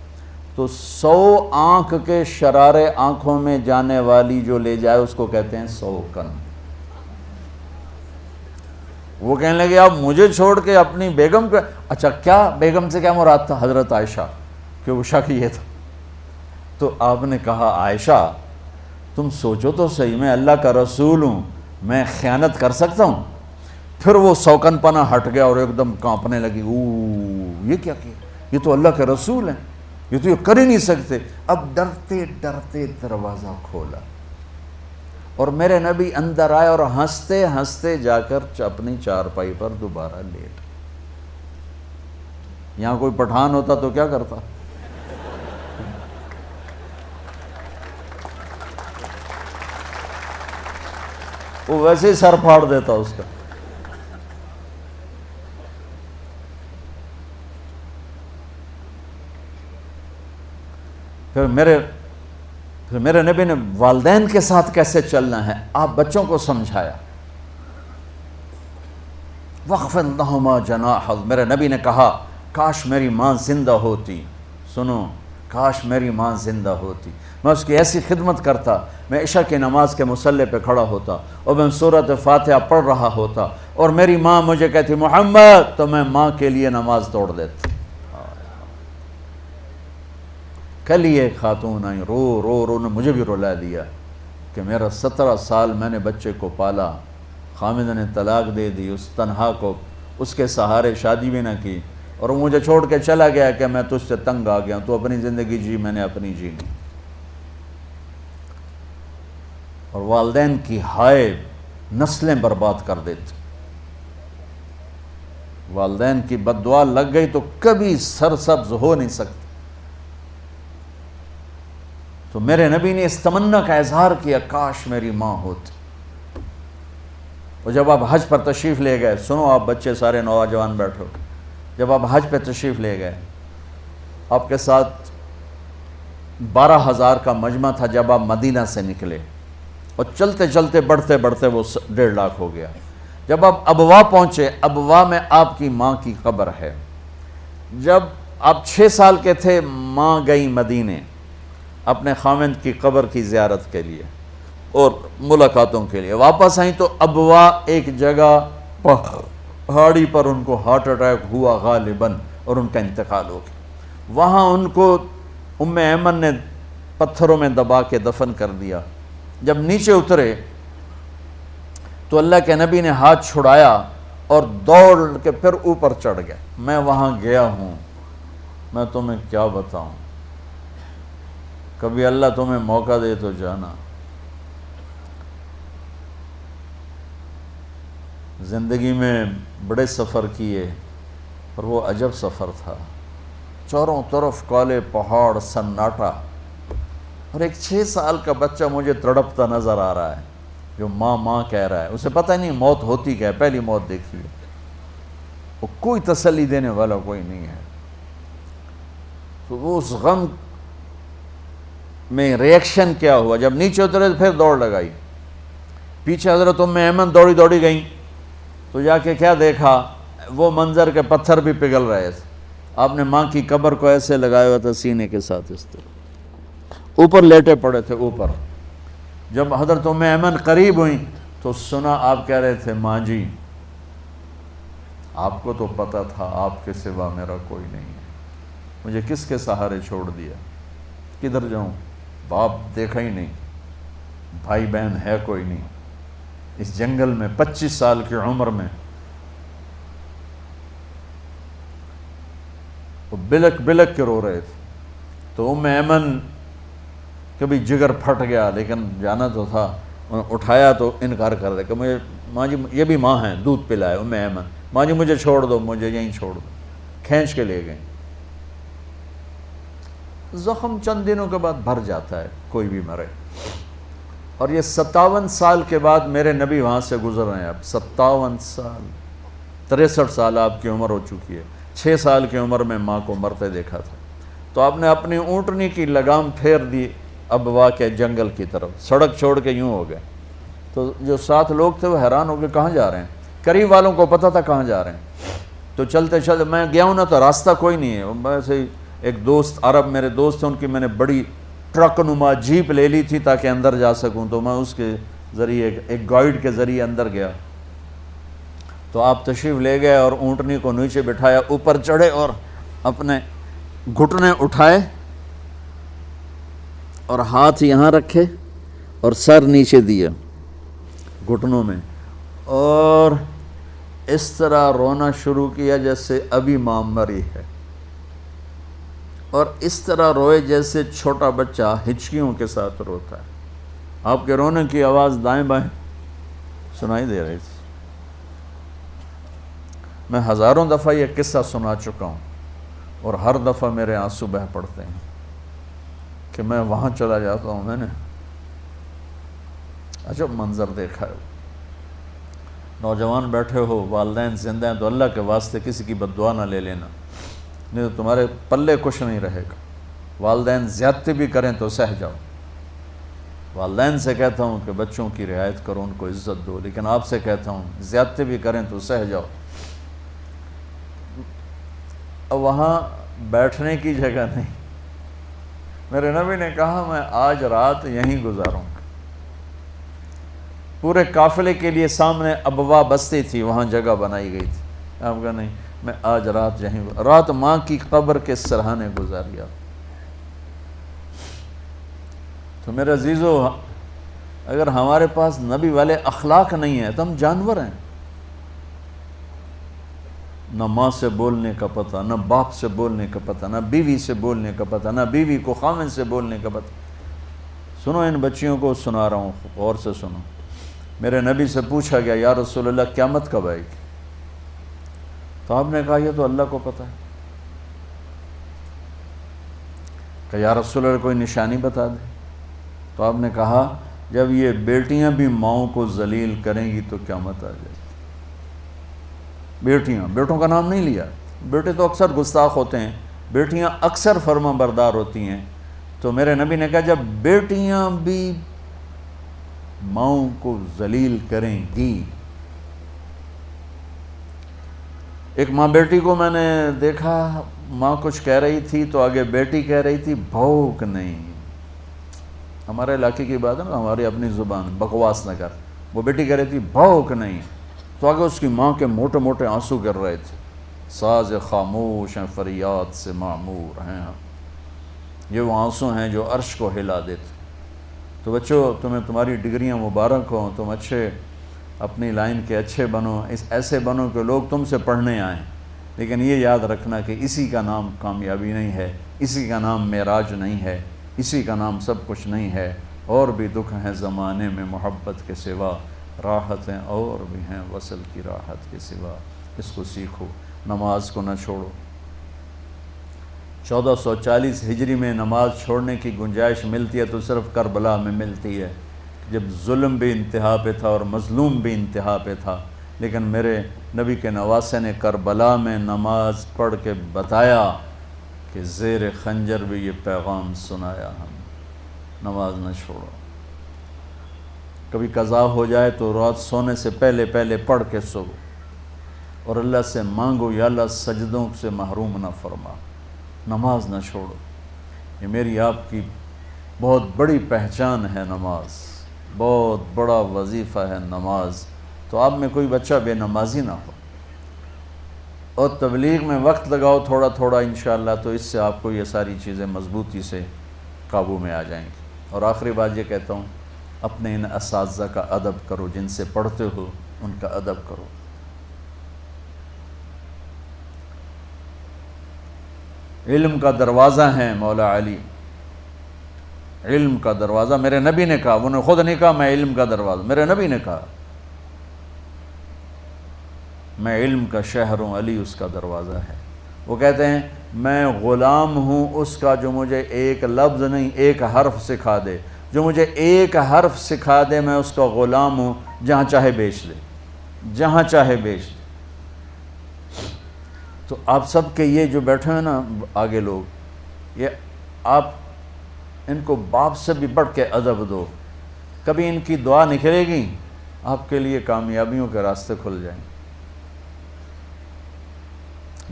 تو 100 آنکھ کے شرارے آنکھوں میں جانے والی جو لے جائے اس کو کہتے ہیں 100 کن۔ وہ کہنے لگے آپ مجھے چھوڑ کے اپنی بیگم کو، اچھا کیا بیگم سے کیا مراد تھا؟ حضرت عائشہ، کہ وہ شک یہ تھا۔ تو آپ نے کہا عائشہ تم سوچو تو صحیح، میں اللہ کا رسول ہوں، میں خیانت کر سکتا ہوں؟ پھر وہ سوکن پنا ہٹ گیا اور ایک دم کانپنے لگی، یہ کیا کیا، یہ تو اللہ کے رسول ہیں، یہ تو یہ کر ہی نہیں سکتے۔ اب ڈرتے ڈرتے دروازہ کھولا اور میرے نبی اندر آئے اور ہنستے ہنستے جا کر اپنی چارپائی پر دوبارہ لیٹ۔ یہاں کوئی پٹھان ہوتا تو کیا کرتا؟ وہ ویسے ہی سر پھاڑ دیتا اس کا. پھر میرے نبی نے والدین کے ساتھ کیسے چلنا ہے آپ بچوں کو سمجھایا. وَخْفِضْ لَهُمَا جَنَاحَ، میرے نبی نے کہا کاش میری ماں زندہ ہوتی. سنو، کاش میری ماں زندہ ہوتی، میں اس کی ایسی خدمت کرتا. میں عشاء کی نماز کے مصلی پہ کھڑا ہوتا اور میں سورۃ فاتحہ پڑھ رہا ہوتا اور میری ماں مجھے کہتی محمد، تو میں ماں کے لیے نماز توڑ دیتا. کل ہی ایک خاتون آئی، رو نے مجھے بھی رلا دیا کہ میرا 17 سال میں نے بچے کو پالا، خامد نے طلاق دے دی، اس تنہا کو اس کے سہارے شادی بھی نہ کی اور وہ مجھے چھوڑ کے چلا گیا کہ میں تجھ سے تنگ آ گیا، تو اپنی زندگی جی، میں نے اپنی جی نہیں. اور والدین کی ہائے نسلیں برباد کر دیتے. والدین کی بد دعا لگ گئی تو کبھی سرسبز ہو نہیں سکتی. تو میرے نبی نے اس تمنا کا اظہار کیا کاش میری ماں ہوتی. اور جب آپ حج پر تشریف لے گئے، سنو آپ بچے سارے نوجوان بیٹھو، جب آپ حج پہ تشریف لے گئے آپ کے ساتھ 12,000 کا مجمع تھا. جب آپ مدینہ سے نکلے اور چلتے چلتے بڑھتے بڑھتے وہ 1.5 لاکھ ہو گیا. جب آپ ابوا پہنچے، ابوا میں آپ کی ماں کی قبر ہے. جب آپ 6 سال کے تھے ماں گئی مدینے اپنے خاوند کی قبر کی زیارت کے لیے اور ملاقاتوں کے لیے. واپس آئیں تو ابوا ایک جگہ پہاڑی پر ان کو ہارٹ اٹیک ہوا غالباً اور ان کا انتقال ہو گیا. وہاں ان کو ام ایمن نے پتھروں میں دبا کے دفن کر دیا. جب نیچے اترے تو اللہ کے نبی نے ہاتھ چھڑایا اور دوڑ کے پھر اوپر چڑھ گیا. میں وہاں گیا ہوں، میں تمہیں کیا بتاؤں، کبھی اللہ تمہیں موقع دے تو جانا. زندگی میں بڑے سفر کیے پر وہ عجب سفر تھا. چاروں طرف کالے پہاڑ، سناٹا، اور ایک 6 سال کا بچہ مجھے تڑپتا نظر آ رہا ہے جو ماں ماں کہہ رہا ہے. اسے پتہ نہیں موت ہوتی کیا ہے، پہلی موت دیکھی ہے. وہ کوئی تسلی دینے والا کوئی نہیں ہے. تو وہ اس غم میں ریئیکشن کیا ہوا، جب نیچے اترے تو پھر دوڑ لگائی. پیچھے حضرت ام ایمن دوڑی گئیں تو جا کے کیا دیکھا، وہ منظر کے پتھر بھی پگھل رہے تھے. آپ نے ماں کی قبر کو ایسے لگایا ہوا تھا سینے کے ساتھ، اس طرح اوپر لیٹے پڑے تھے اوپر. جب حضرت ام ایمن قریب ہوئیں تو سنا آپ کہہ رہے تھے ماں جی آپ کو تو پتہ تھا آپ کے سوا میرا کوئی نہیں ہے، مجھے کس کے سہارے چھوڑ دیا، کدھر جاؤں، باپ دیکھا ہی نہیں، بھائی بہن ہے کوئی نہیں، اس جنگل میں 25 سال کی عمر میں. وہ بلک بلک کے رو رہے تھے. تو ام ایمن کبھی جگر پھٹ گیا لیکن جانا تو تھا. اٹھایا تو انکار کر دے کہ مجھے ماں جی، یہ بھی ماں ہیں، دودھ پلائے ام ایمن، ماں جی مجھے چھوڑ دو، مجھے یہیں چھوڑ دو. کھینچ کے لے گئے. زخم چند دنوں کے بعد بھر جاتا ہے، کوئی بھی مرے. اور یہ 57 سال کے بعد میرے نبی وہاں سے گزر رہے ہیں. اب 57 سال، 63 سال آپ کی عمر ہو چکی ہے. 6 سال کی عمر میں ماں کو مرتے دیکھا تھا. تو آپ نے اپنی اونٹنی کی لگام پھیر دی ابوا کے جنگل کی طرف، سڑک چھوڑ کے یوں ہو گئے. تو جو ساتھ لوگ تھے وہ حیران ہو گئے کہاں جا رہے ہیں. قریب والوں کو پتہ تھا کہاں جا رہے ہیں. تو چلتے چلتے میں گیا ہوں نا تو راستہ کوئی نہیں ہے. ویسے ایک دوست عرب میرے دوست تھے، ان کی میں نے بڑی ٹرک نما جیپ لے لی تھی تاکہ اندر جا سکوں. تو میں اس کے ذریعے ایک گائیڈ کے ذریعے اندر گیا. تو آپ تشریف لے گئے اور اونٹنی کو نیچے بٹھایا، اوپر چڑھے اور اپنے گھٹنے اٹھائے اور ہاتھ یہاں رکھے اور سر نیچے دیا گھٹنوں میں، اور اس طرح رونا شروع کیا جیسے ابھی ماں مری ہے. اور اس طرح روئے جیسے چھوٹا بچہ ہچکیوں کے ساتھ روتا ہے. آپ کے رونے کی آواز دائیں بائیں سنائی دے رہی تھی. میں ہزاروں دفعہ یہ قصہ سنا چکا ہوں اور ہر دفعہ میرے آنسو بہہ پڑتے ہیں کہ میں وہاں چلا جاتا ہوں. میں نے عجب منظر دیکھا ہے. نوجوان بیٹھے ہو، والدین زندہ ہیں، تو اللہ کے واسطے کسی کی بد دعا نہ لے لینا، نہیں تو تمہارے پلے کچھ نہیں رہے گا۔ والدین زیادتی بھی کریں تو سہ جاؤ۔ والدین سے کہتا ہوں کہ بچوں کی رعایت کرو، ان کو عزت دو، لیکن آپ سے کہتا ہوں زیادتی بھی کریں تو سہ جاؤ۔ وہاں بیٹھنے کی جگہ نہیں۔ میرے نبی نے کہا میں آج رات یہیں گزاروں گا۔ پورے قافلے کے لیے سامنے ابوا بستی تھی، وہاں جگہ بنائی گئی تھی۔ آپ کہا نہیں، میں آج رات یہیں، رات ماں کی قبر کے سرہانے گزاریا۔ تو میرے عزیزو، اگر ہمارے پاس نبی والے اخلاق نہیں ہیں تو ہم جانور ہیں۔ نہ ماں سے بولنے کا پتہ، نہ باپ سے بولنے کا پتہ، نہ بیوی سے بولنے کا پتہ، نہ بیوی کو خامن سے بولنے کا پتہ۔ سنو، ان بچیوں کو سنا رہا ہوں، غور سے سنو۔ میرے نبی سے پوچھا گیا یا رسول اللہ قیامت کب آئے گی؟ تو آپ نے کہا یہ تو اللہ کو پتہ ہے۔ کہ یا رسول اللہ کوئی نشانی بتا دے۔ تو آپ نے کہا جب یہ بیٹیاں بھی ماؤں کو ذلیل کریں گی تو قیامت آ جائے گی۔ بیٹیاں، بیٹوں کا نام نہیں لیا، بیٹے تو اکثر گستاخ ہوتے ہیں، بیٹیاں اکثر فرما بردار ہوتی ہیں۔ تو میرے نبی نے کہا جب بیٹیاں بھی ماؤں کو ذلیل کریں گی۔ ایک ماں بیٹی کو میں نے دیکھا، ماں کچھ کہہ رہی تھی تو آگے بیٹی کہہ رہی تھی بھوک نہیں۔ ہمارے علاقے کی بات ہے نا، ہماری اپنی زبان، بکواس نہ کر۔ وہ بیٹی کہہ رہی تھی بھوک نہیں، تو آگے اس کی ماں کے موٹے موٹے آنسو گر رہے تھے۔ ساز خاموش ہیں فریاد سے معمور ہیں، یہ وہ آنسو ہیں جو عرش کو ہلا دیتے۔ تو بچوں، تمہیں تمہاری ڈگریاں مبارک ہوں، تم اچھے اپنی لائن کے اچھے بنو، ایسے بنو کہ لوگ تم سے پڑھنے آئیں، لیکن یہ یاد رکھنا کہ اسی کا نام کامیابی نہیں ہے، اسی کا نام معراج نہیں ہے، اسی کا نام سب کچھ نہیں ہے۔ اور بھی دکھ ہیں زمانے میں محبت کے سوا، راحتیں اور بھی ہیں وصل کی راحت کے سوا۔ اس کو سیکھو، نماز کو نہ چھوڑو۔ 1440 ہجری میں نماز چھوڑنے کی گنجائش ملتی ہے تو صرف کربلا میں ملتی ہے، جب ظلم بھی انتہا پہ تھا اور مظلوم بھی انتہا پہ تھا۔ لیکن میرے نبی کے نواسے نے کربلا میں نماز پڑھ کے بتایا کہ زیر خنجر بھی یہ پیغام سنایا ہم، نماز نہ چھوڑو۔ کبھی قضا ہو جائے تو رات سونے سے پہلے پہلے پڑھ کے سو، اور اللہ سے مانگو یا اللہ سجدوں سے محروم نہ فرما، نماز نہ چھوڑو۔ یہ میری آپ کی بہت بڑی پہچان ہے، نماز بہت بڑا وظیفہ ہے نماز۔ تو آپ میں کوئی بچہ بے نمازی نہ ہو، اور تبلیغ میں وقت لگاؤ تھوڑا تھوڑا انشاءاللہ، تو اس سے آپ کو یہ ساری چیزیں مضبوطی سے قابو میں آ جائیں گی۔ اور آخری بات یہ کہتا ہوں، اپنے ان اساتذہ کا ادب کرو، جن سے پڑھتے ہو ان کا ادب کرو۔ علم کا دروازہ ہیں مولا علی، علم کا دروازہ میرے نبی نے کہا، انہوں نے خود نہیں کہا میں علم کا دروازہ، میرے نبی نے کہا میں علم کا شہر ہوں، علی اس کا دروازہ ہے۔ وہ کہتے ہیں میں غلام ہوں اس کا جو مجھے ایک لفظ نہیں ایک حرف سکھا دے، جو مجھے ایک حرف سکھا دے میں اس کا غلام ہوں، جہاں چاہے بیچ دے، جہاں چاہے بیچ دے۔ تو آپ سب کے یہ جو بیٹھے ہیں نا آگے لوگ، یہ آپ ان کو باپ سے بھی بڑھ کے ادب دو، کبھی ان کی دعا نکلے گی آپ کے لیے کامیابیوں کے راستے کھل جائیں۔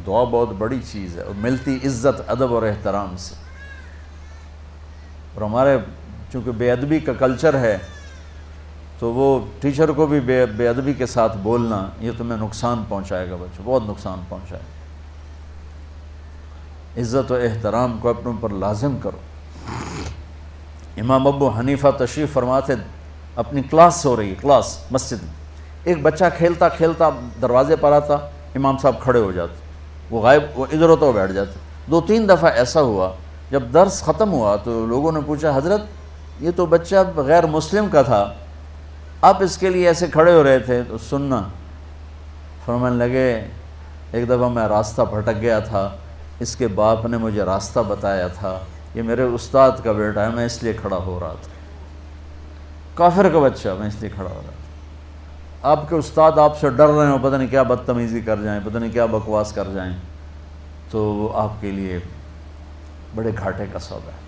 دعا بہت بڑی چیز ہے اور ملتی عزت ادب اور احترام سے۔ اور ہمارے چونکہ بے ادبی کا کلچر ہے تو وہ ٹیچر کو بھی بے ادبی کے ساتھ بولنا یہ تمہیں نقصان پہنچائے گا بچوں، بہت نقصان پہنچائے گا۔ عزت و احترام کو اپنے اوپر لازم کرو۔ امام ابو حنیفہ تشریف فرماتے، اپنی کلاس ہو رہی ہے، کلاس مسجد میں، ایک بچہ کھیلتا کھیلتا دروازے پر آتا، امام صاحب کھڑے ہو جاتے، وہ غائب، وہ ادھر ہوتا وہ بیٹھ جاتے۔ 2-3 دفعہ ایسا ہوا، جب درس ختم ہوا تو لوگوں نے پوچھا حضرت یہ تو بچہ غیر مسلم کا تھا، آپ اس کے لیے ایسے کھڑے ہو رہے تھے؟ تو سننا، فرمانے لگے ایک دفعہ میں راستہ بھٹک گیا تھا، اس کے باپ نے مجھے راستہ بتایا تھا، یہ میرے استاد کا بیٹا ہے، میں اس لیے کھڑا ہو رہا تھا، کافر کا بچہ، میں اس لیے کھڑا ہو رہا تھا۔ آپ کے استاد آپ سے ڈر رہے ہوں پتہ نہیں کیا بدتمیزی کر جائیں، پتہ نہیں کیا بکواس کر جائیں، تو وہ آپ کے لیے بڑے گھاٹے کا سودا ہے۔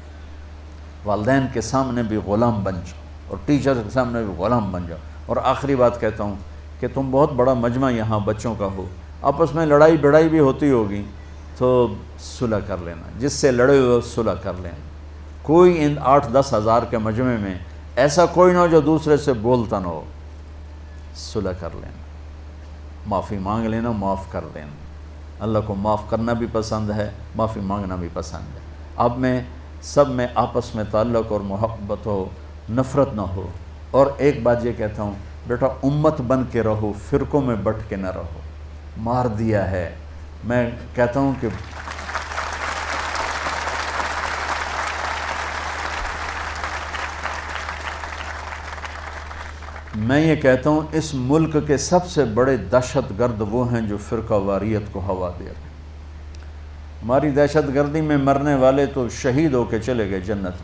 والدین کے سامنے بھی غلام بن جاؤ اور ٹیچر کے سامنے بھی غلام بن جاؤ۔ اور آخری بات کہتا ہوں کہ تم بہت بڑا مجمع یہاں بچوں کا ہو، آپس میں لڑائی بڑائی بھی ہوتی ہوگی تو صلح کر لینا، جس سے لڑے ہوئے صلح کر لینا۔ کوئی ان 8-10 ہزار کے مجمع میں ایسا کوئی نہ ہو جو دوسرے سے بولتا نہ ہو، صلح کر لینا، معافی مانگ لینا، معاف کر دینا۔ اللہ کو معاف کرنا بھی پسند ہے، معافی مانگنا بھی پسند ہے۔ اب میں سب میں آپس میں تعلق اور محبت ہو، نفرت نہ ہو۔ اور ایک بات یہ کہتا ہوں، بیٹا امت بن کے رہو، فرقوں میں بٹ کے نہ رہو۔ مار دیا ہے، میں کہتا ہوں کہ میں یہ کہتا ہوں اس ملک کے سب سے بڑے دہشت گرد وہ ہیں جو فرقہ واریت کو ہوا دے رہے ہیں۔ ہماری دہشت گردی میں مرنے والے تو شہید ہو کے چلے گئے جنت،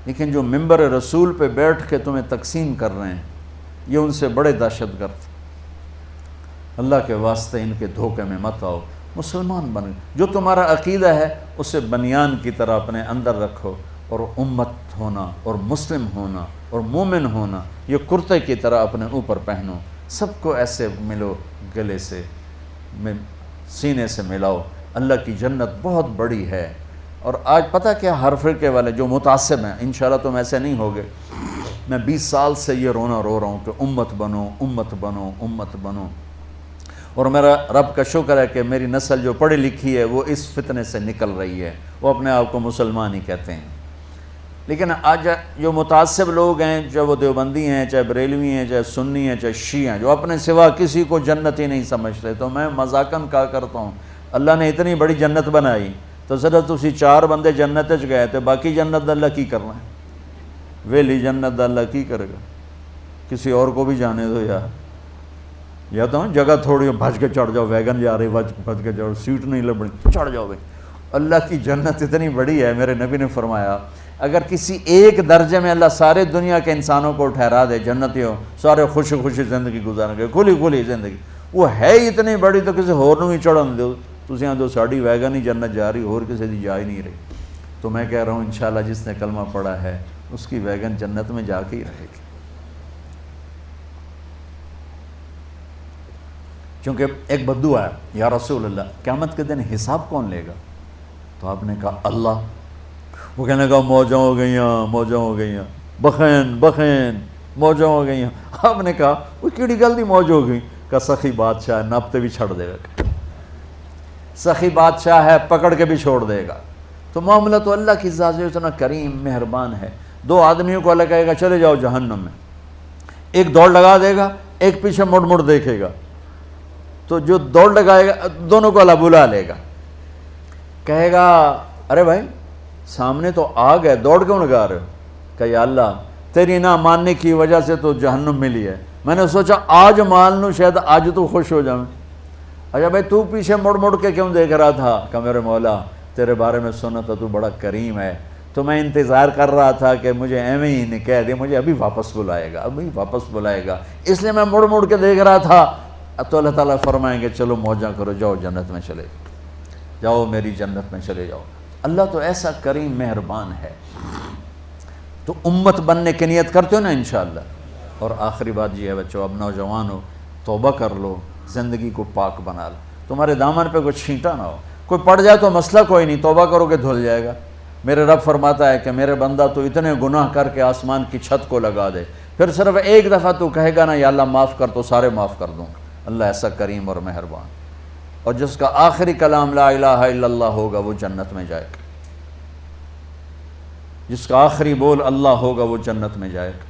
لیکن جو منبر رسول پہ بیٹھ کے تمہیں تقسیم کر رہے ہیں یہ ان سے بڑے دہشت گرد۔ اللہ کے واسطے ان کے دھوکے میں مت آؤ، مسلمان بن، جو تمہارا عقیدہ ہے اسے بنیان کی طرح اپنے اندر رکھو، اور امت ہونا اور مسلم ہونا اور مومن ہونا یہ کرتے کی طرح اپنے اوپر پہنو، سب کو ایسے ملو، گلے سے سینے سے ملاؤ۔ اللہ کی جنت بہت بڑی ہے۔ اور آج پتہ کیا، ہر فرقے والے جو متعصب ہیں، انشاءاللہ تم ایسے نہیں ہوگے، میں 20 سال سے یہ رونا رو رہا ہوں کہ امت بنو، امت بنو، امت بنو۔ اور میرا رب کا شکر ہے کہ میری نسل جو پڑھی لکھی ہے وہ اس فتنے سے نکل رہی ہے، وہ اپنے آپ کو مسلمان ہی کہتے ہیں۔ لیکن آج جو متعصب لوگ ہیں، چاہے وہ دیوبندی ہیں، چاہے بریلوی ہیں، چاہے سنی ہیں، چاہے شیعہ ہیں، جو اپنے سوا کسی کو جنتی نہیں سمجھتے، تو میں مذاقاً کہا کرتا ہوں اللہ نے اتنی بڑی جنت بنائی تو صرف اسی 4 بندے جنت چ گئے تھے، باقی جنت اللہ کی کرنا ہے؟ ویلی جنت اللہ کی کرے گا؟ کسی اور کو بھی جانے دو یار، یا تو جگہ تھوڑی بھج کے چڑھ جاؤ، ویگن جا رہی بھج کے چڑھ، سیٹ نہیں لبنی، چڑھ جاؤ بھائی۔ اللہ کی جنت اتنی بڑی ہے، میرے نبی نے فرمایا اگر کسی ایک درجے میں اللہ سارے دنیا کے انسانوں کو ٹھہرا دے جنتیوں، سارے خوشی خوشی زندگی گزاریں گے، کھلی کھلی زندگی، وہ ہے اتنی بڑی تو کسی ہور نوں ہی چڑھن دو، تسی آندو ساڑی ویگن ہی جنت جا رہی، اور کسی دی جا ہی نہیں رہی۔ تو میں کہہ رہا ہوں انشاءاللہ جس نے کلمہ پڑھا ہے اس کی ویگن جنت میں جا کے ہی رہے گی، کیونکہ ایک بدو آیا، یا رسول اللہ قیامت کے دن حساب کون لے گا؟ تو آپ نے کہا اللہ۔ وہ کہنے لگا موجیں ہو گئیاں، موجیں ہو گئیاں، بخین بخین موجیں ہو گئیاں۔ آپ نے کہا وہ کیڑی گل دی موج ہو گئی؟ کہا سخی بادشاہ ہے، ناپتے بھی چھڑ دے گا، سخی بادشاہ ہے، پکڑ کے بھی چھوڑ دے گا۔ تو معاملہ تو اللہ کی ذات سے اتنا کریم مہربان ہے۔ 2 آدمیوں کو اللہ کہے گا چلے جاؤ جہنم میں، ایک دوڑ لگا دے گا، ایک پیچھے مڑ مڑ دیکھے گا، تو جو دوڑ لگائے گا دونوں کو اللہ بلا لے گا، کہے گا ارے بھائی سامنے تو آگ ہے، دوڑ کیوں لگا رہے ہو؟ کہ یا اللہ تیری نہ ماننے کی وجہ سے تو جہنم ملی ہے، میں نے سوچا آج مان لوں، شاید آج تو خوش ہو جاؤں۔ اچھا بھائی تو پیچھے مڑ مڑ کے کیوں دیکھ رہا تھا؟ کہ میرے مولا تیرے بارے میں سنا تھا تو بڑا کریم ہے، تو میں انتظار کر رہا تھا کہ مجھے ایویں ہی نہیں کہہ دے، مجھے ابھی واپس بلائے گا، ابھی واپس بلائے گا، اس لیے میں مڑ مڑ کے دیکھ رہا تھا۔ اب تو اللہ تعالیٰ فرمائیں گے چلو موجاں کرو، جاؤ جنت میں چلے جاؤ، میری جنت میں چلے جاؤ۔ اللہ تو ایسا کریم مہربان ہے۔ تو امت بننے کی نیت کرتے ہو نا انشاءاللہ۔ اور آخری بات یہ ہے بچوں، اب نوجوان ہو، توبہ کر لو، زندگی کو پاک بنا لو، تمہارے دامن پہ کوئی چھینٹا نہ ہو، کوئی پڑ جائے تو مسئلہ کوئی نہیں، توبہ کرو کہ دھل جائے گا۔ میرے رب فرماتا ہے کہ میرے بندہ تو اتنے گناہ کر کے آسمان کی چھت کو لگا دے، پھر صرف ایک دفعہ تو کہے گا نا یا اللہ معاف کر، تو سارے معاف کر دوں گا۔ اللہ ایسا کریم اور مہربان، اور جس کا آخری کلام لا الہ الا اللہ ہوگا وہ جنت میں جائے گا، جس کا آخری بول اللہ ہوگا وہ جنت میں جائے گا،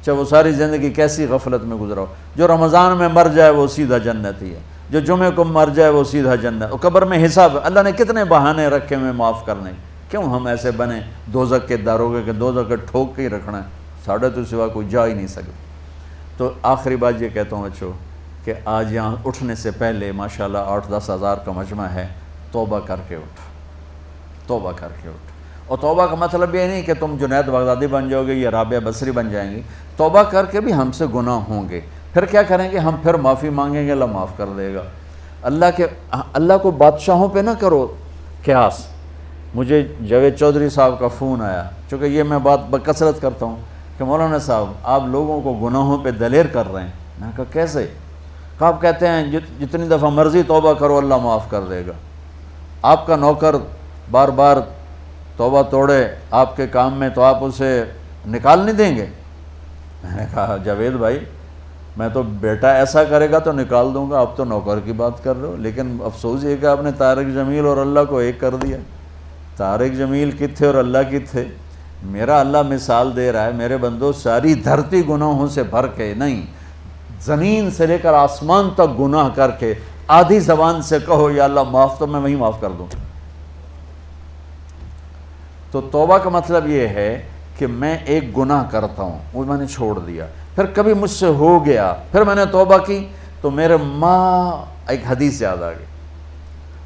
چاہے وہ ساری زندگی کیسی غفلت میں گزرا ہو۔ جو رمضان میں مر جائے وہ سیدھا جنت ہی ہے، جو جمعے کو مر جائے وہ سیدھا جنت۔ اور قبر میں حساب، اللہ نے کتنے بہانے رکھے میں معاف کرنے، کیوں ہم ایسے بنے دوزخ کے داروغے کہ دوزخ کے ٹھوک کے ہی رکھنا ہے، ساڑھے تو سوا کوئی جا ہی نہیں سکتا۔ تو آخری بات یہ کہتا ہوں بچوں کہ آج یہاں اٹھنے سے پہلے ماشاءاللہ 8-10 ہزار کا مجمع ہے، توبہ کر کے اٹھ، توبہ کر کے اٹھ، اور توبہ کا مطلب یہ نہیں کہ تم جنید بغدادی بن جاؤ گے یا رابعہ بصری بن جائیں گی، توبہ کر کے بھی ہم سے گناہ ہوں گے، پھر کیا کریں گے؟ ہم پھر معافی مانگیں گے، اللہ معاف کر دے گا۔ اللہ کو بادشاہوں پہ نہ کرو قیاس۔ مجھے جاوید چودھری صاحب کا فون آیا، چونکہ یہ میں بات بکثرت کرتا ہوں کہ مولانا صاحب آپ لوگوں کو گناہوں پہ دلیر کر رہے ہیں۔ میں نے کہا کیسے؟ کہ آپ کہتے ہیں جتنی دفعہ مرضی توبہ کرو اللہ معاف کر دے گا، آپ کا نوکر بار بار توبہ توڑے آپ کے کام میں تو آپ اسے نکال نہیں دیں گے؟ میں نے کہا جاوید بھائی میں تو بیٹا ایسا کرے گا تو نکال دوں گا، آپ تو نوکر کی بات کر رہے ہو، لیکن افسوس یہ کہ آپ نے طارق جمیل اور اللہ کو ایک کر دیا۔ طارق جمیل کی تھے اور اللہ کی تھے۔ میرا اللہ مثال دے رہا ہے، میرے بندو ساری دھرتی گناہوں سے بھر کے نہیں، زمین سے لے کر آسمان تک گناہ کر کے آدھی زبان سے کہو یا اللہ معاف، تو میں وہی معاف کر دوں۔ تو توبہ کا مطلب یہ ہے کہ میں ایک گناہ کرتا ہوں، وہ میں نے چھوڑ دیا، پھر کبھی مجھ سے ہو گیا، پھر میں نے توبہ کی تو میرے ایک حدیث یاد آ گئی،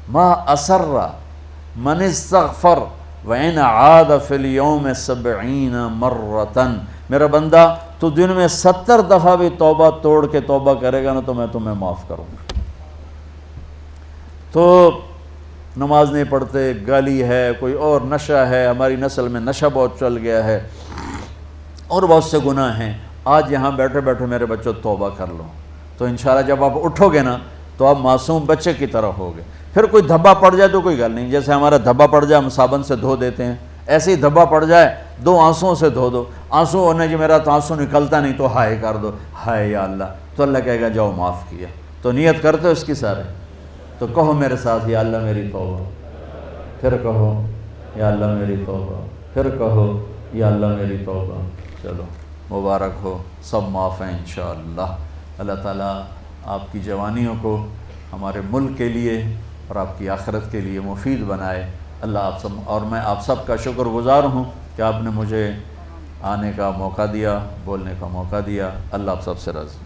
ما اسر من استغفر وَإِنْ عَادَ فِي الْيَوْمِ 70 مرة، میرا بندہ تو دن میں 70 دفعہ بھی توبہ توڑ کے توبہ کرے گا نا تو میں تمہیں معاف کروں گا۔ تو نماز نہیں پڑھتے، گالی ہے، کوئی اور نشہ ہے، ہماری نسل میں نشہ بہت چل گیا ہے، اور بہت سے گناہ ہیں۔ آج یہاں بیٹھے بیٹھے میرے بچوں توبہ کر لو، تو انشاءاللہ جب آپ اٹھو گے نا تو آپ معصوم بچے کی طرح ہوگے۔ پھر کوئی دھبا پڑ جائے تو کوئی گل نہیں، جیسے ہمارا دھبا پڑ جائے ہم صابن سے دھو دیتے ہیں، ایسے ہی دھبا پڑ جائے 2 آنسوؤں سے دھو دو۔ آنسو ہونے جی میرا تو آنسو نکلتا نہیں تو ہائے کر دو، ہائے یا اللہ، تو اللہ کہے گا جاؤ معاف کیا۔ تو نیت کرتے ہو اس کی سارے، تو کہو میرے ساتھ یا اللہ میری توبہ، پھر کہو یا اللہ میری توبہ، پھر کہو یا اللہ میری توبہ۔ چلو مبارک ہو، سب معاف ہیں انشاءاللہ۔ اللہ تعالیٰ آپ کی جوانیوں کو ہمارے ملک کے لیے اور آپ کی آخرت کے لیے مفید بنائے۔ اللہ آپ سب، اور میں آپ سب کا شکر گزار ہوں کہ آپ نے مجھے آنے کا موقع دیا، بولنے کا موقع دیا۔ اللہ آپ سب سے راضی۔